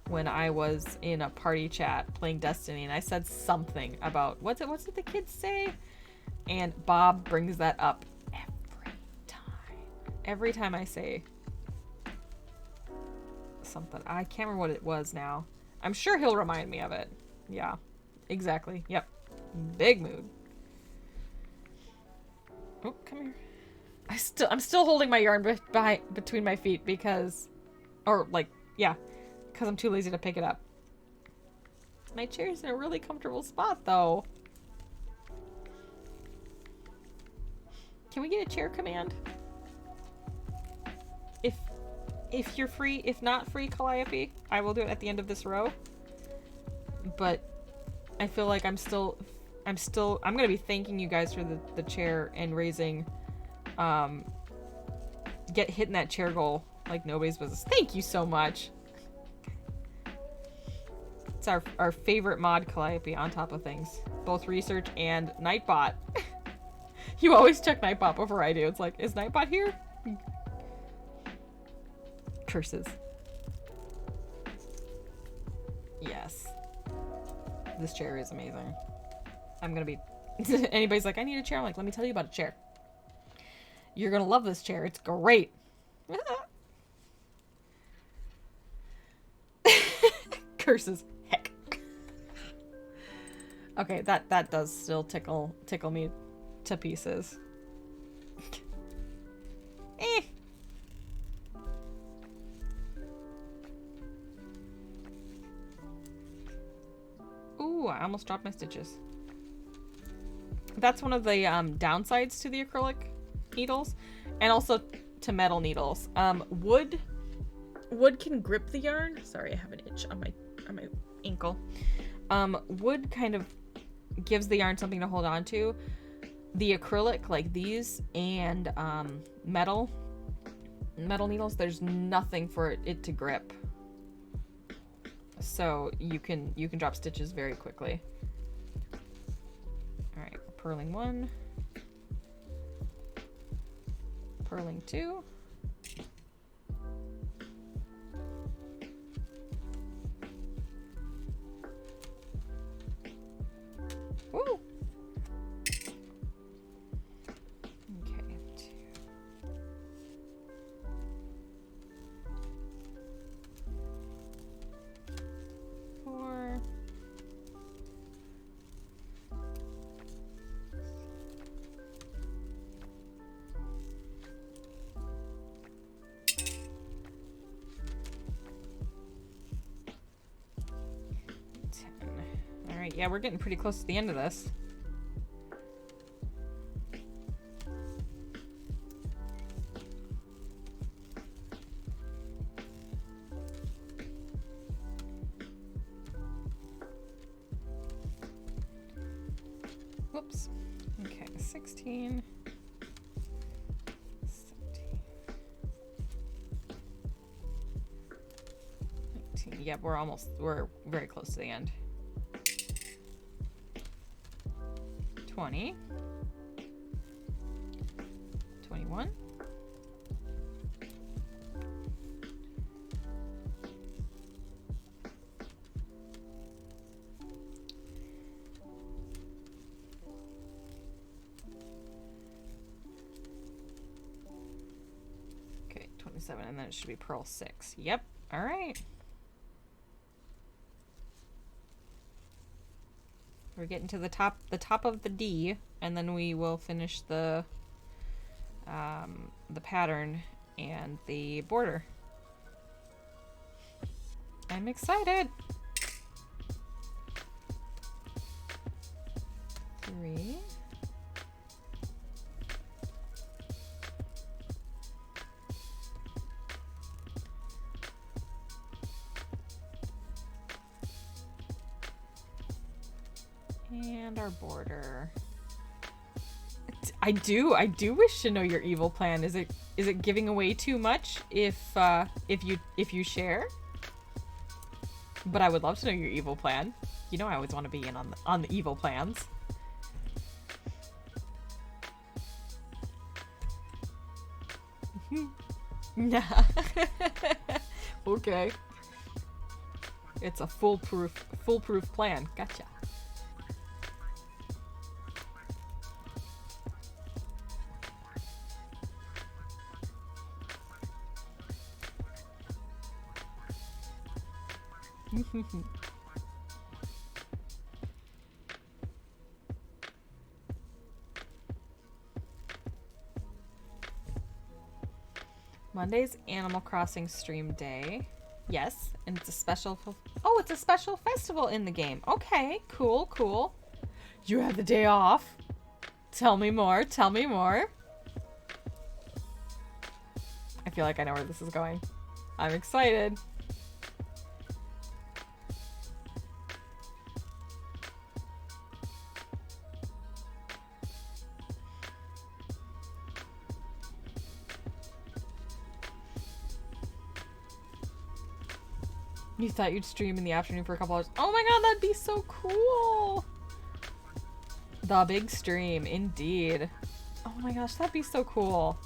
when I was in a party chat playing Destiny, and I said something about what's it the kids say? And Bob brings that up every time I say something. I can't remember what it was now. I'm sure he'll remind me of it. Yeah, exactly. Yep. Big mood. Oh, come here. I'm still holding my yarn between my feet because I'm too lazy to pick it up. My chair's in a really comfortable spot though. Can we get a chair command? If you're free, if not free, Calliope, I will do it at the end of this row. But I feel like I'm gonna be thanking you guys for the chair and raising, get hitting that chair goal like nobody's business. Thank you so much. It's our favorite mod, Calliope, on top of things. Both research and Nightbot. You always check Nightbot before I do. It's like, is Nightbot here? Curses. Yes. This chair is amazing. I'm gonna be... Anybody's like, I need a chair. I'm like, let me tell you about a chair. You're gonna love this chair. It's great. Curses. Heck. Okay, that does still tickle me to pieces. Eh. Ooh, I almost dropped my stitches. That's one of the downsides to the acrylic needles, and also to metal needles. Wood can grip the yarn. Sorry, I have an itch on my ankle. Wood kind of gives the yarn something to hold on to. The acrylic, like these, and metal needles, there's nothing for it to grip. So you can drop stitches very quickly. All right, purling 1, purling 2. Woo! Okay, 2. 4. All right, yeah, we're getting pretty close to the end of this. Whoops. Okay, 16. 17. 19. Yeah, we're very close to the end. 20. 21. Okay, 27, and then it should be purl 6. Yep. All right. We're getting to the top of the D, and then we will finish the pattern and the border. I'm excited. 3. And our border. I do wish to know your evil plan. Is it giving away too much if you share? But I would love to know your evil plan. You know I always want to be in on the evil plans. Nah. Okay. It's a foolproof plan. Gotcha. Monday's Animal Crossing stream day. Yes, and it's a special it's a special festival in the game. Okay, cool. You have the day off. Tell me more. I feel like I know where this is going. I'm excited. You thought you'd stream in the afternoon for a couple hours. Oh my god, that'd be so cool! The big stream, indeed. Oh my gosh, that'd be so cool.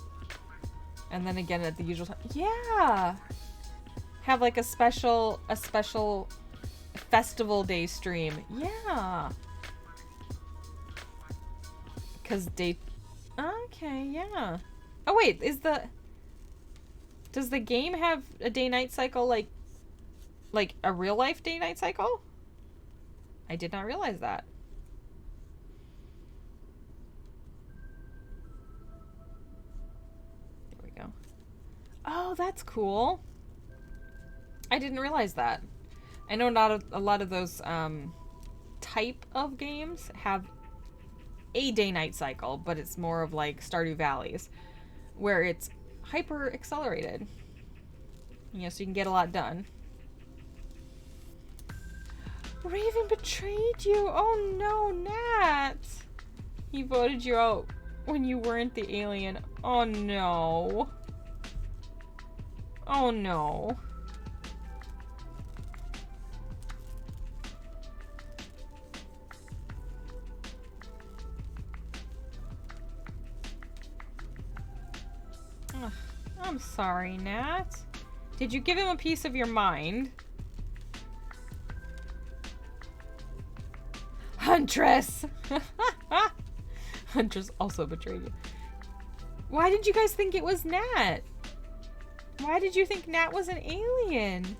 And then again at the usual time. Yeah! Have like a special festival day stream. Yeah! Cause okay, yeah. Oh wait, does the game have a day-night cycle like a real life day-night cycle? I did not realize that. There we go. Oh, that's cool. I didn't realize that. I know not a lot of those type of games have a day-night cycle, but it's more of like Stardew Valleys, where it's hyper accelerated. You know, so you can get a lot done. Raven betrayed you! Oh no, Nat! He voted you out when you weren't the alien. Oh no. Oh no. Ugh, I'm sorry, Nat. Did you give him a piece of your mind? Huntress! Huntress also betrayed you. Why did you guys think it was Nat? Why did you think Nat was an alien?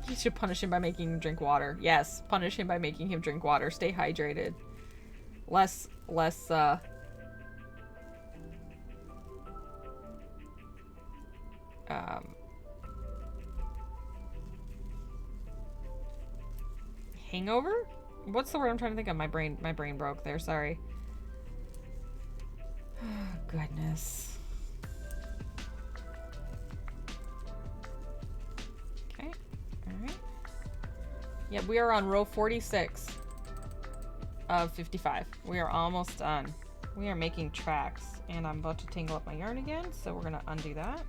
You should punish him by making him drink water. Yes, punish him by making him drink water. Stay hydrated. Less, hangover? What's the word I'm trying to think of? My brain broke there, sorry. Goodness. Okay, alright. Yeah, we are on row 46 of 55. We are almost done. We are making tracks, and I'm about to tangle up my yarn again, so we're gonna undo that.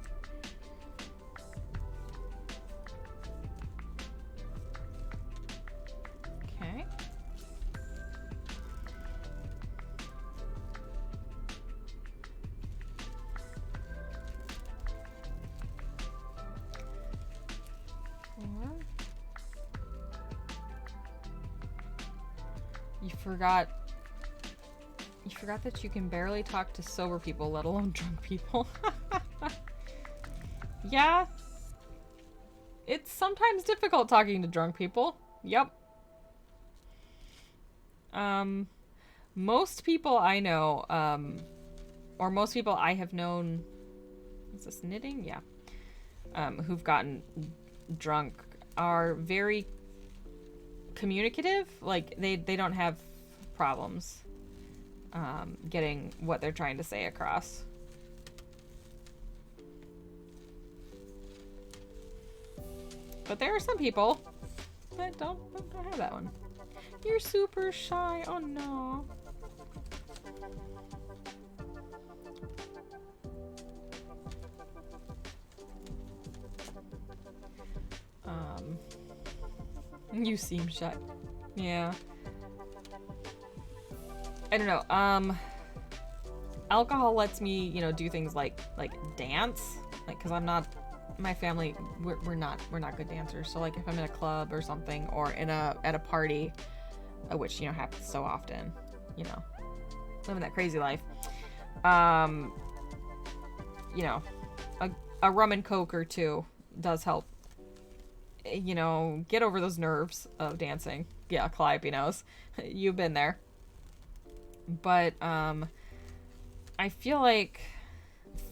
Okay. You forgot that you can barely talk to sober people, let alone drunk people. Yeah. It's sometimes difficult talking to drunk people. Yep. Most people I know, or most people I have known, is this knitting? Yeah. Who've gotten drunk are very communicative. Like they don't have problems getting what they're trying to say across. But there are some people that don't have that one. You're super shy. Oh no. You seem shy. Yeah. I don't know. Alcohol lets me, you know, do things like dance. Like, cause I'm not, my family, we're not good dancers. So like if I'm in a club or something, or at a party, which, you know, happens so often, you know, living that crazy life. You know, a rum and coke or two does help, you know, get over those nerves of dancing. Yeah, Calliope knows. You've been there. But I feel like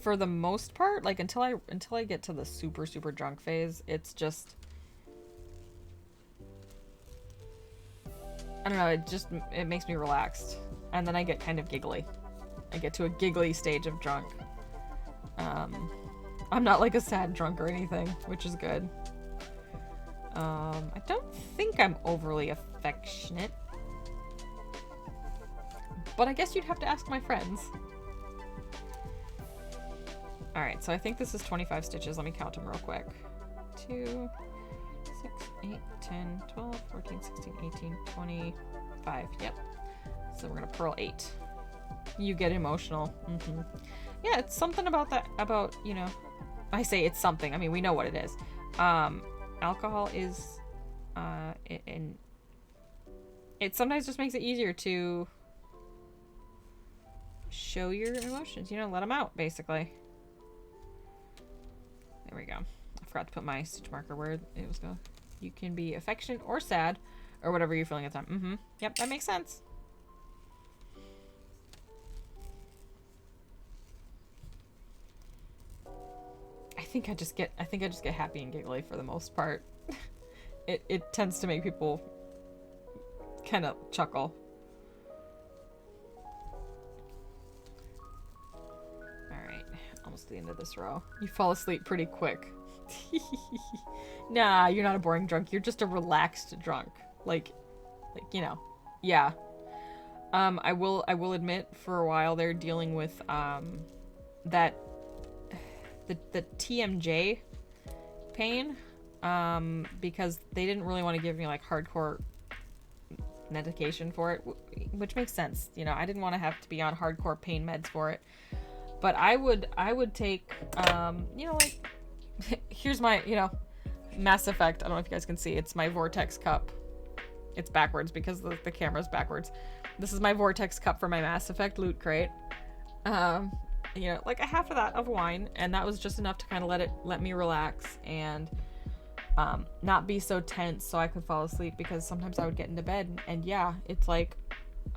for the most part, like until I get to the super drunk phase, it's just, I don't know, it makes me relaxed. And then I get kind of giggly. I get to a giggly stage of drunk. I'm not like a sad drunk or anything, which is good. I don't think I'm overly affectionate. But I guess you'd have to ask my friends. Alright, so I think this is 25 stitches. Let me count them real quick. 2, 6, 8, 10, 12, 14, 16, 18, 25. Yep. So we're gonna purl 8. You get emotional. Mm-hmm. Yeah, it's something about that, about, you know, I say it's something. I mean, we know what it is. Alcohol is, and it sometimes just makes it easier to show your emotions, you know, let them out, basically. There we go. I forgot to put my stitch marker where it was going. You can be affectionate or sad, or whatever you're feeling at the time. Mm-hmm. Yep, that makes sense. I think I just get happy and giggly for the most part. It tends to make people kind of chuckle. Alright, almost the end of this row. You fall asleep pretty quick. Nah, you're not a boring drunk. You're just a relaxed drunk. Like, you know, yeah. I will admit, for a while they're dealing with that the TMJ pain, because they didn't really want to give me like hardcore medication for it, which makes sense. You know, I didn't want to have to be on hardcore pain meds for it, but I would take, you know, like, here's my, you know, Mass Effect. I don't know if you guys can see. It's my Vortex cup. It's backwards because the camera's backwards. This is my Vortex cup for my Mass Effect loot crate. You know, like a half of that of wine, and that was just enough to kind of let me relax and not be so tense so I could fall asleep, because sometimes I would get into bed and yeah, it's like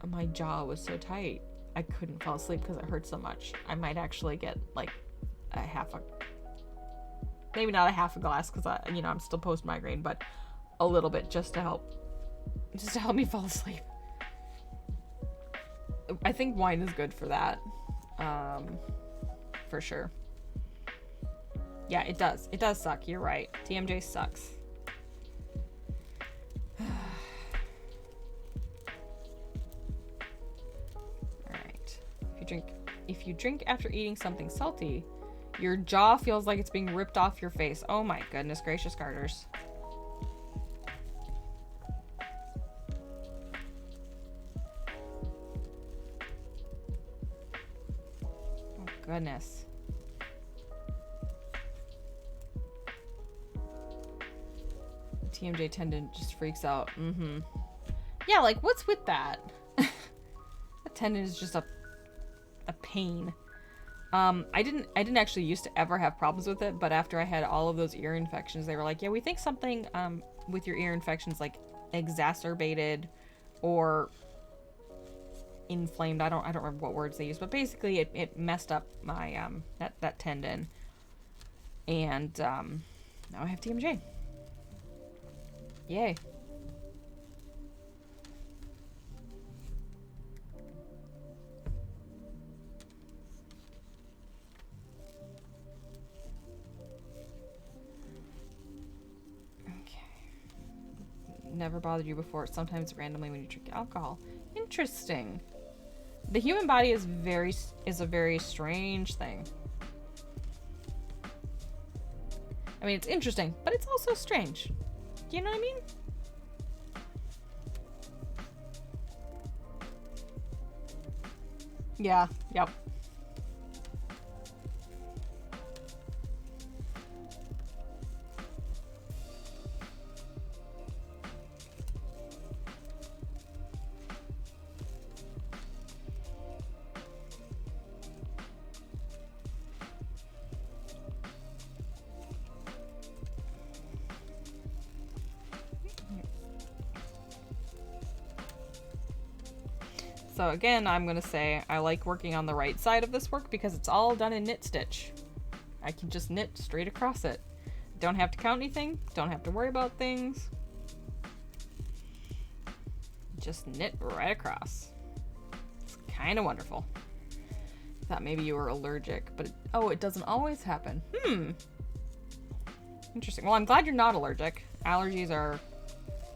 my jaw was so tight I couldn't fall asleep because it hurt so much. I might actually get like maybe not a half a glass, because you know, I'm still post migraine, but a little bit just to help me fall asleep. I think wine is good for that. For sure. Yeah, it does. It does suck. You're right. TMJ sucks. Alright. If you drink after eating something salty, your jaw feels like it's being ripped off your face. Oh my goodness gracious, garters. Goodness. TMJ tendon just freaks out. Mm-hmm. Yeah, like, what's with that? That tendon is just a pain. I didn't actually used to ever have problems with it, but after I had all of those ear infections, they were like, yeah, we think something with your ear infections like exacerbated or inflamed. I don't remember what words they used, but basically it messed up my that tendon, and now I have TMJ. Yay. never bothered you before. Sometimes randomly when you drink alcohol. Interesting. The human body is a very strange thing. I mean, it's interesting, but it's also strange. Do you know what I mean? Yeah, yep. So again, I'm gonna say I like working on the right side of this work because it's all done in knit stitch. I can just knit straight across it. Don't have to count anything, don't have to worry about things. Just knit right across. It's kind of wonderful. Thought maybe you were allergic, but it doesn't always happen. Interesting. Well, I'm glad you're not allergic. Allergies are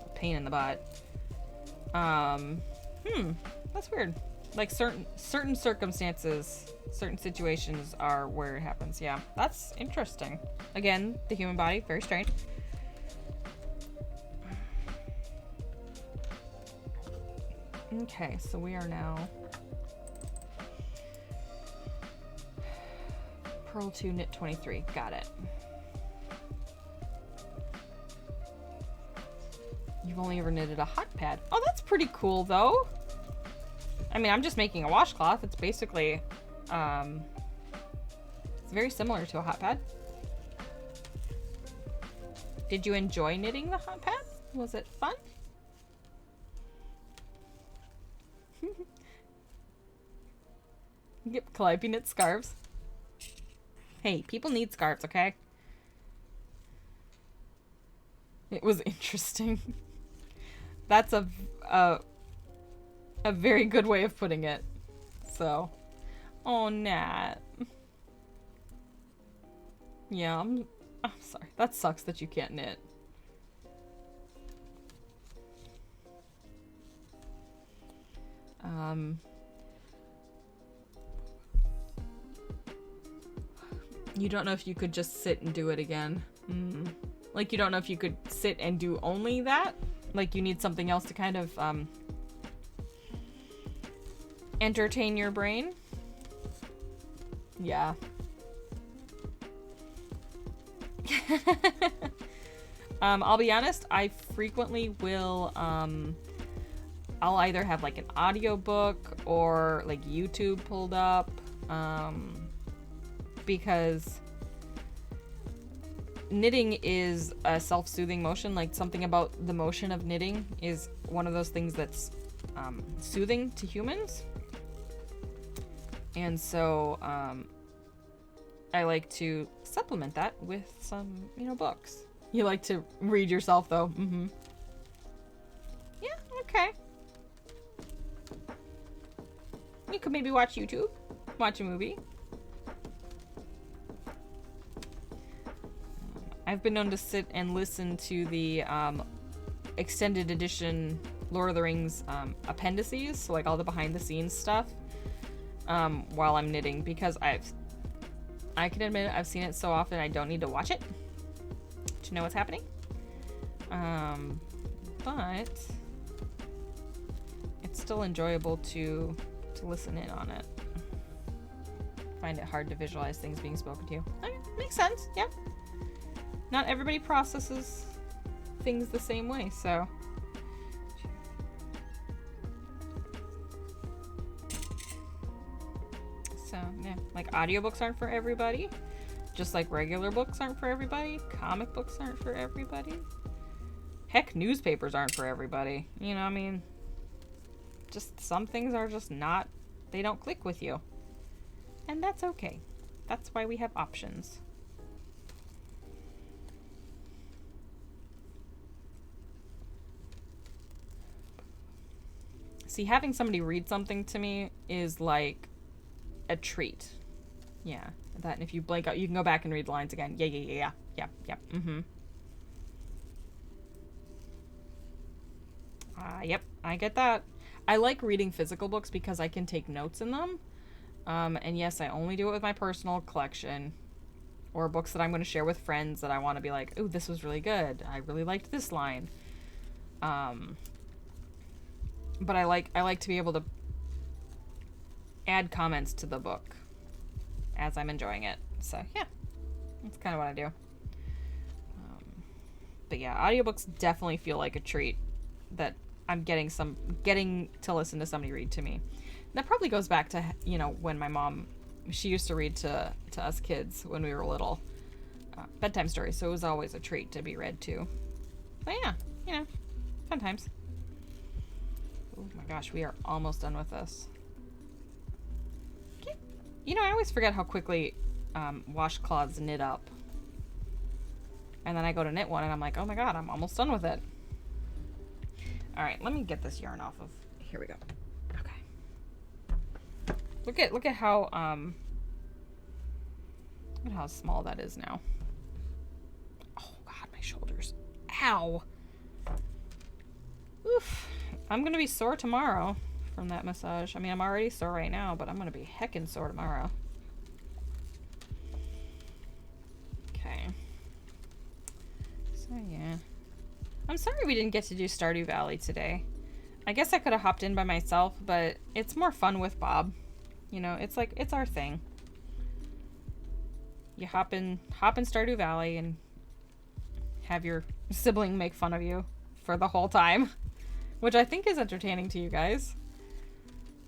a pain in the butt. That's weird. Like certain circumstances, certain situations are where it happens. Yeah, that's interesting. Again, the human body, very strange. Okay, so we are now Purl 2 knit 23. Got it. You've only ever knitted a hot pad. Oh, that's pretty cool though. I mean, I'm just making a washcloth. It's basically, it's very similar to a hot pad. Did you enjoy knitting the hot pad? Was it fun? Yep, Calliope knit scarves. Hey, people need scarves, okay? It was interesting. That's a very good way of putting it. So, oh, Nat. Yeah, I'm sorry. That sucks that you can't knit. You don't know if you could just sit and do it again. Like, you don't know if you could sit and do only that? Like, you need something else to kind of, entertain your brain? Yeah. I'll be honest, I frequently will, I'll either have like an audiobook or like YouTube pulled up, because knitting is a self-soothing motion. Like, something about the motion of knitting is one of those things that's soothing to humans. And so I like to supplement that with some, books. You like to read yourself, though. Yeah, okay. You could maybe watch YouTube, watch a movie. I've been known to sit and listen to the extended edition Lord of the Rings appendices, so like all the behind the scenes stuff, while I'm knitting, because I can admit it, I've seen it so often I don't need to watch it to know what's happening. But it's still enjoyable to listen in on it. Find it hard to visualize things being spoken to you. Okay, makes sense. Yep. Not everybody processes things the same way, so. So, yeah, like audiobooks aren't for everybody. Just like regular books aren't for everybody. Comic books aren't for everybody. Heck, newspapers aren't for everybody. You know, I mean, just some things are just not, they don't click with you. And that's okay. That's why we have options. See, having somebody read something to me is like a treat. Yeah. That, and if you blank out, you can go back and read the lines again. Yeah. Yep, I get that. I like reading physical books because I can take notes in them. And yes, I only do it with my personal collection or books that I'm going to share with friends that I want to be like, oh, this was really good. I really liked this line. But I like to be able to add comments to the book as I'm enjoying it. So yeah, that's kind of what I do. But yeah, audiobooks definitely feel like a treat that I'm getting to listen to somebody read to me. That probably goes back to, you know, when my mom, she used to read to us kids when we were little, bedtime stories. So it was always a treat to be read to. But yeah, you know, fun times. Oh my gosh, we are almost done with this. Okay. You know, I always forget how quickly washcloths knit up. And then I go to knit one and I'm like, oh my god, I'm almost done with it. Alright, let me get this yarn off of. Here we go. Okay. Look at how small that is now. Oh god, my shoulders. Ow. Oof. I'm gonna be sore tomorrow from that massage. I mean, I'm already sore right now, but I'm gonna be heckin' sore tomorrow. Okay. So yeah. I'm sorry we didn't get to do Stardew Valley today. I guess I could have hopped in by myself, but it's more fun with Bob. You know, it's like, it's our thing. You hop in Stardew Valley and have your sibling make fun of you for the whole time, which I think is entertaining to you guys.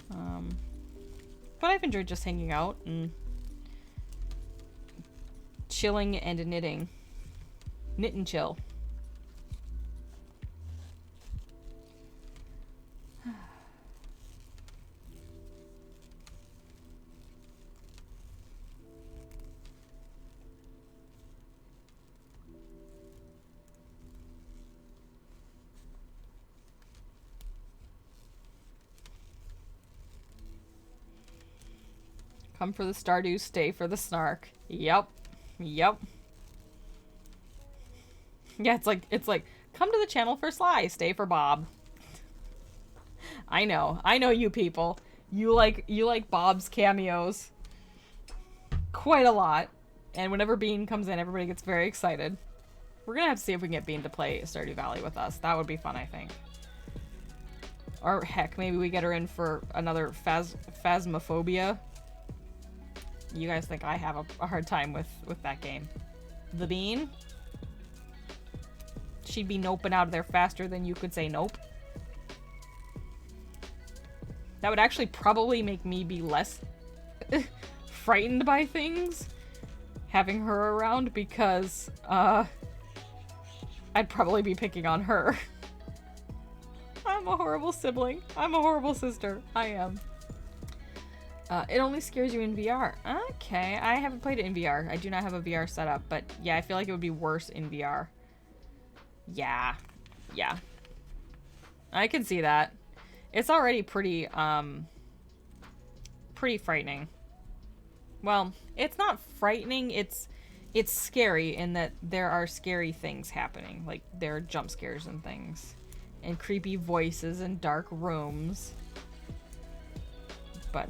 But I've enjoyed just hanging out and chilling and knitting. Knit and chill. Come for the Stardew, stay for the snark. Yep. Yep. Yeah, it's like come to the channel for Sly, stay for Bob. I know you people. You like Bob's cameos quite a lot. And whenever Bean comes in, everybody gets very excited. We're gonna have to see if we can get Bean to play Stardew Valley with us. That would be fun, I think. Or heck, maybe we get her in for another Phasmophobia. You guys think I have a hard time with that game. The Bean? She'd be noping out of there faster than you could say nope. That would actually probably make me be less frightened by things having her around because I'd probably be picking on her. I'm a horrible sibling. I'm a horrible sister. I am. It only scares you in VR. Okay, I haven't played it in VR. I do not have a VR setup, but yeah, I feel like it would be worse in VR. Yeah. Yeah. I can see that. It's already pretty frightening. Well, it's not frightening, it's scary in that there are scary things happening. Like, there are jump scares and things. And creepy voices and dark rooms. But,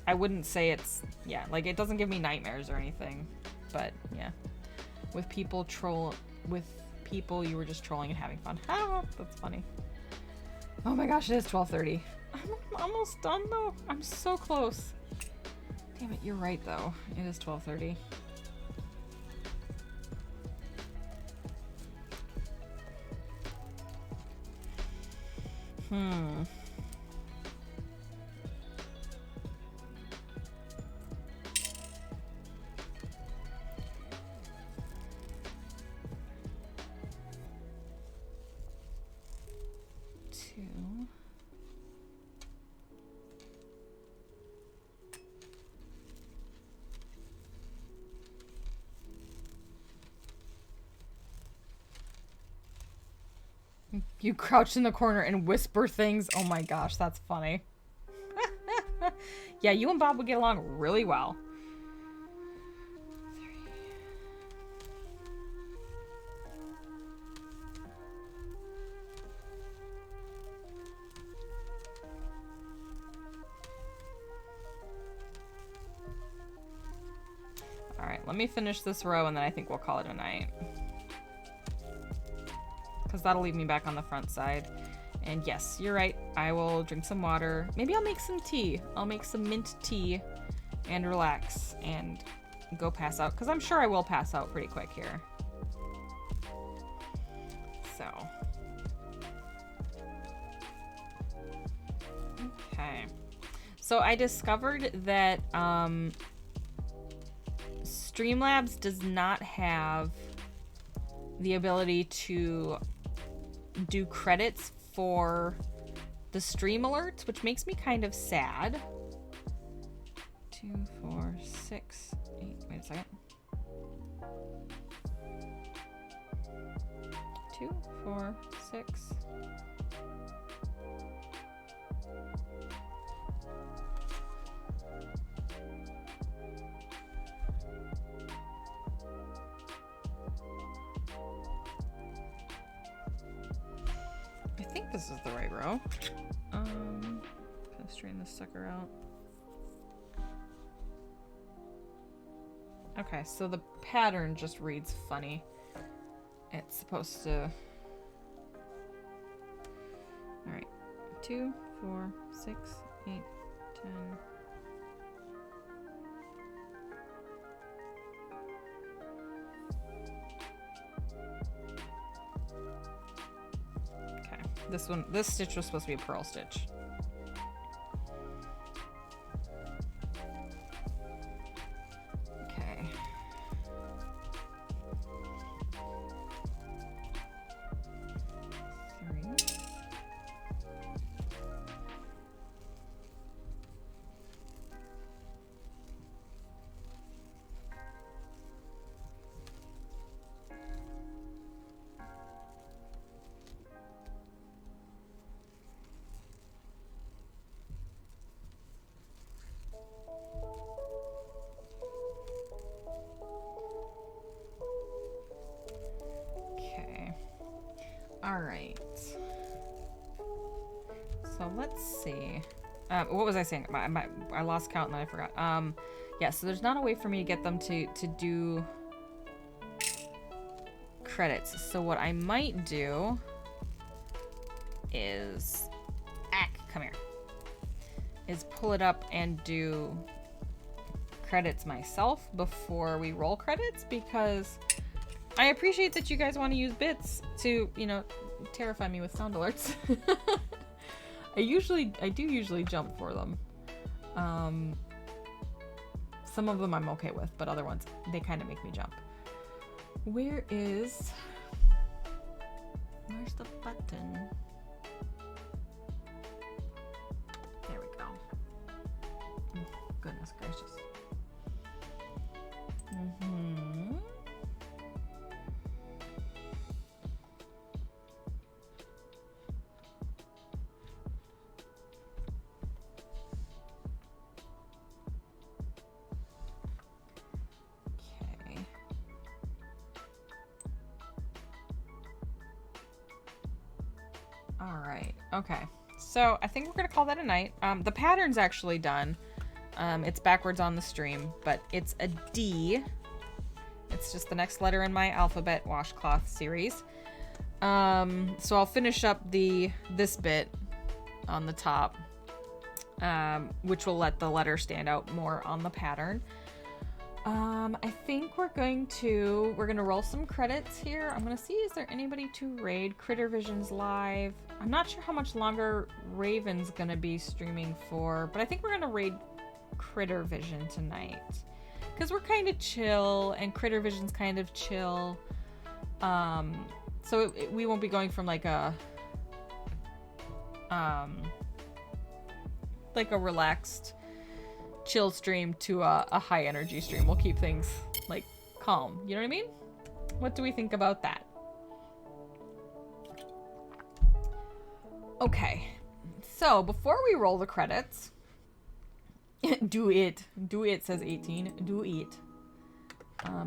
I wouldn't say it's, yeah, like, it doesn't give me nightmares or anything. But, yeah. With people you were just trolling and having fun. Ah, that's funny. Oh my gosh, it is 12:30. I'm almost done, though. I'm so close. Damn it, you're right, though. It is 12:30. You crouch in the corner and whisper things. Oh my gosh, that's funny. Yeah, you and Bob would get along really well. let me finish this row and then I think we'll call it a night. Because that'll leave me back on the front side. And yes, you're right. I will drink some water. Maybe I'll make some tea. I'll make some mint tea and relax and go pass out. Because I'm sure I will pass out pretty quick here. So. Okay. So I discovered that Streamlabs does not have the ability to do credits for the stream alerts, which makes me kind of sad. 2, 4, 6, 8. Wait a second. 2, 4, 6. I think this is the right row. Gonna straighten this sucker out. Okay, so the pattern just reads funny. It's supposed to... Alright. 2, 4, 6, 8, 10... This stitch was supposed to be a purl stitch. Okay. All right. So let's see. What was I saying? I lost count and then I forgot. Yeah, so there's not a way for me to get them to do credits. So what I might do is... come here. Is pull it up and do credits myself before we roll credits, because I appreciate that you guys want to use bits to, you know, terrify me with sound alerts. I do usually jump for them. Some of them I'm okay with, but other ones, they kind of make me jump. Where's the button? There we go. Oh, goodness gracious. Okay, so I think we're gonna call that a night. The pattern's actually done. It's backwards on the stream, but it's a D. It's just the next letter in my alphabet washcloth series. So I'll finish up this bit on the top, which will let the letter stand out more on the pattern. I think we're gonna roll some credits here. I'm gonna see, is there anybody to raid? Critter Vision's live. I'm not sure how much longer Raven's gonna be streaming for, but I think we're gonna raid Critter Vision tonight. Because we're kind of chill, and Critter Vision's kind of chill. So we won't be going from like a relaxed, chill stream to a high energy stream. We'll keep things like calm. You know what I mean? What do we think about that? Okay, so before we roll the credits, do it, says 18, do it.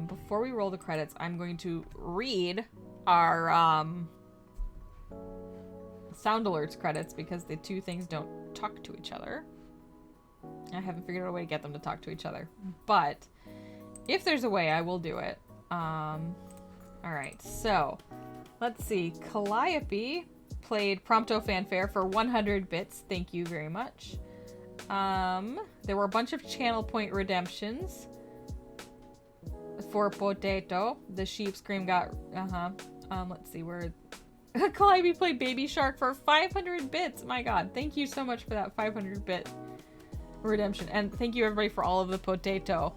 Before we roll the credits, I'm going to read our sound alerts credits, because the two things don't talk to each other. I haven't figured out a way to get them to talk to each other, but If there's a way, I will do it. Alright, so let's see. Calliope played Prompto Fanfare for 100 bits. Thank you very much. There were a bunch of channel point redemptions for Potato. The sheep scream got let's see where Calliope played Baby Shark for 500 bits. My god, thank you so much for that 500 bit redemption, and thank you everybody for all of the potato.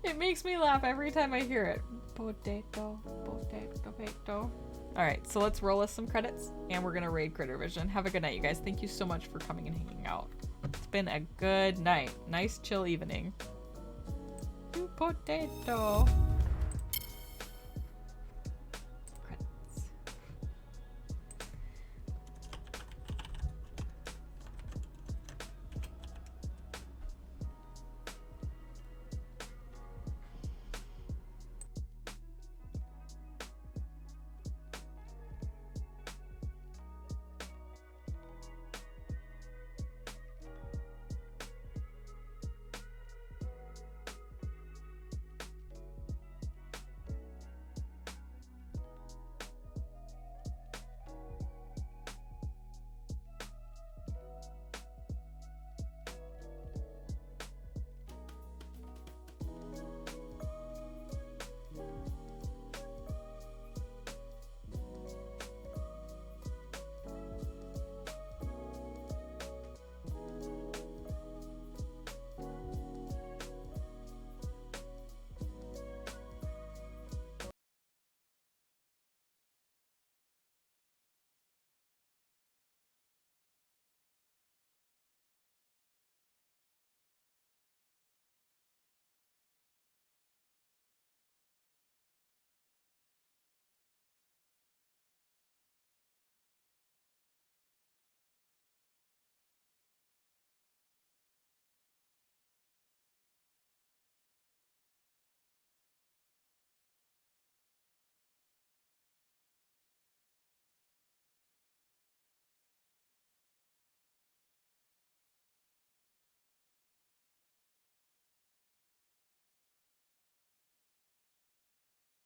It makes me laugh every time I hear it. Potato, potato, potato. Alright, so let's roll us some credits, and we're gonna raid Critter Vision. Have a good night, you guys. Thank you so much for coming and hanging out. It's been a good night. Nice chill evening. Potato.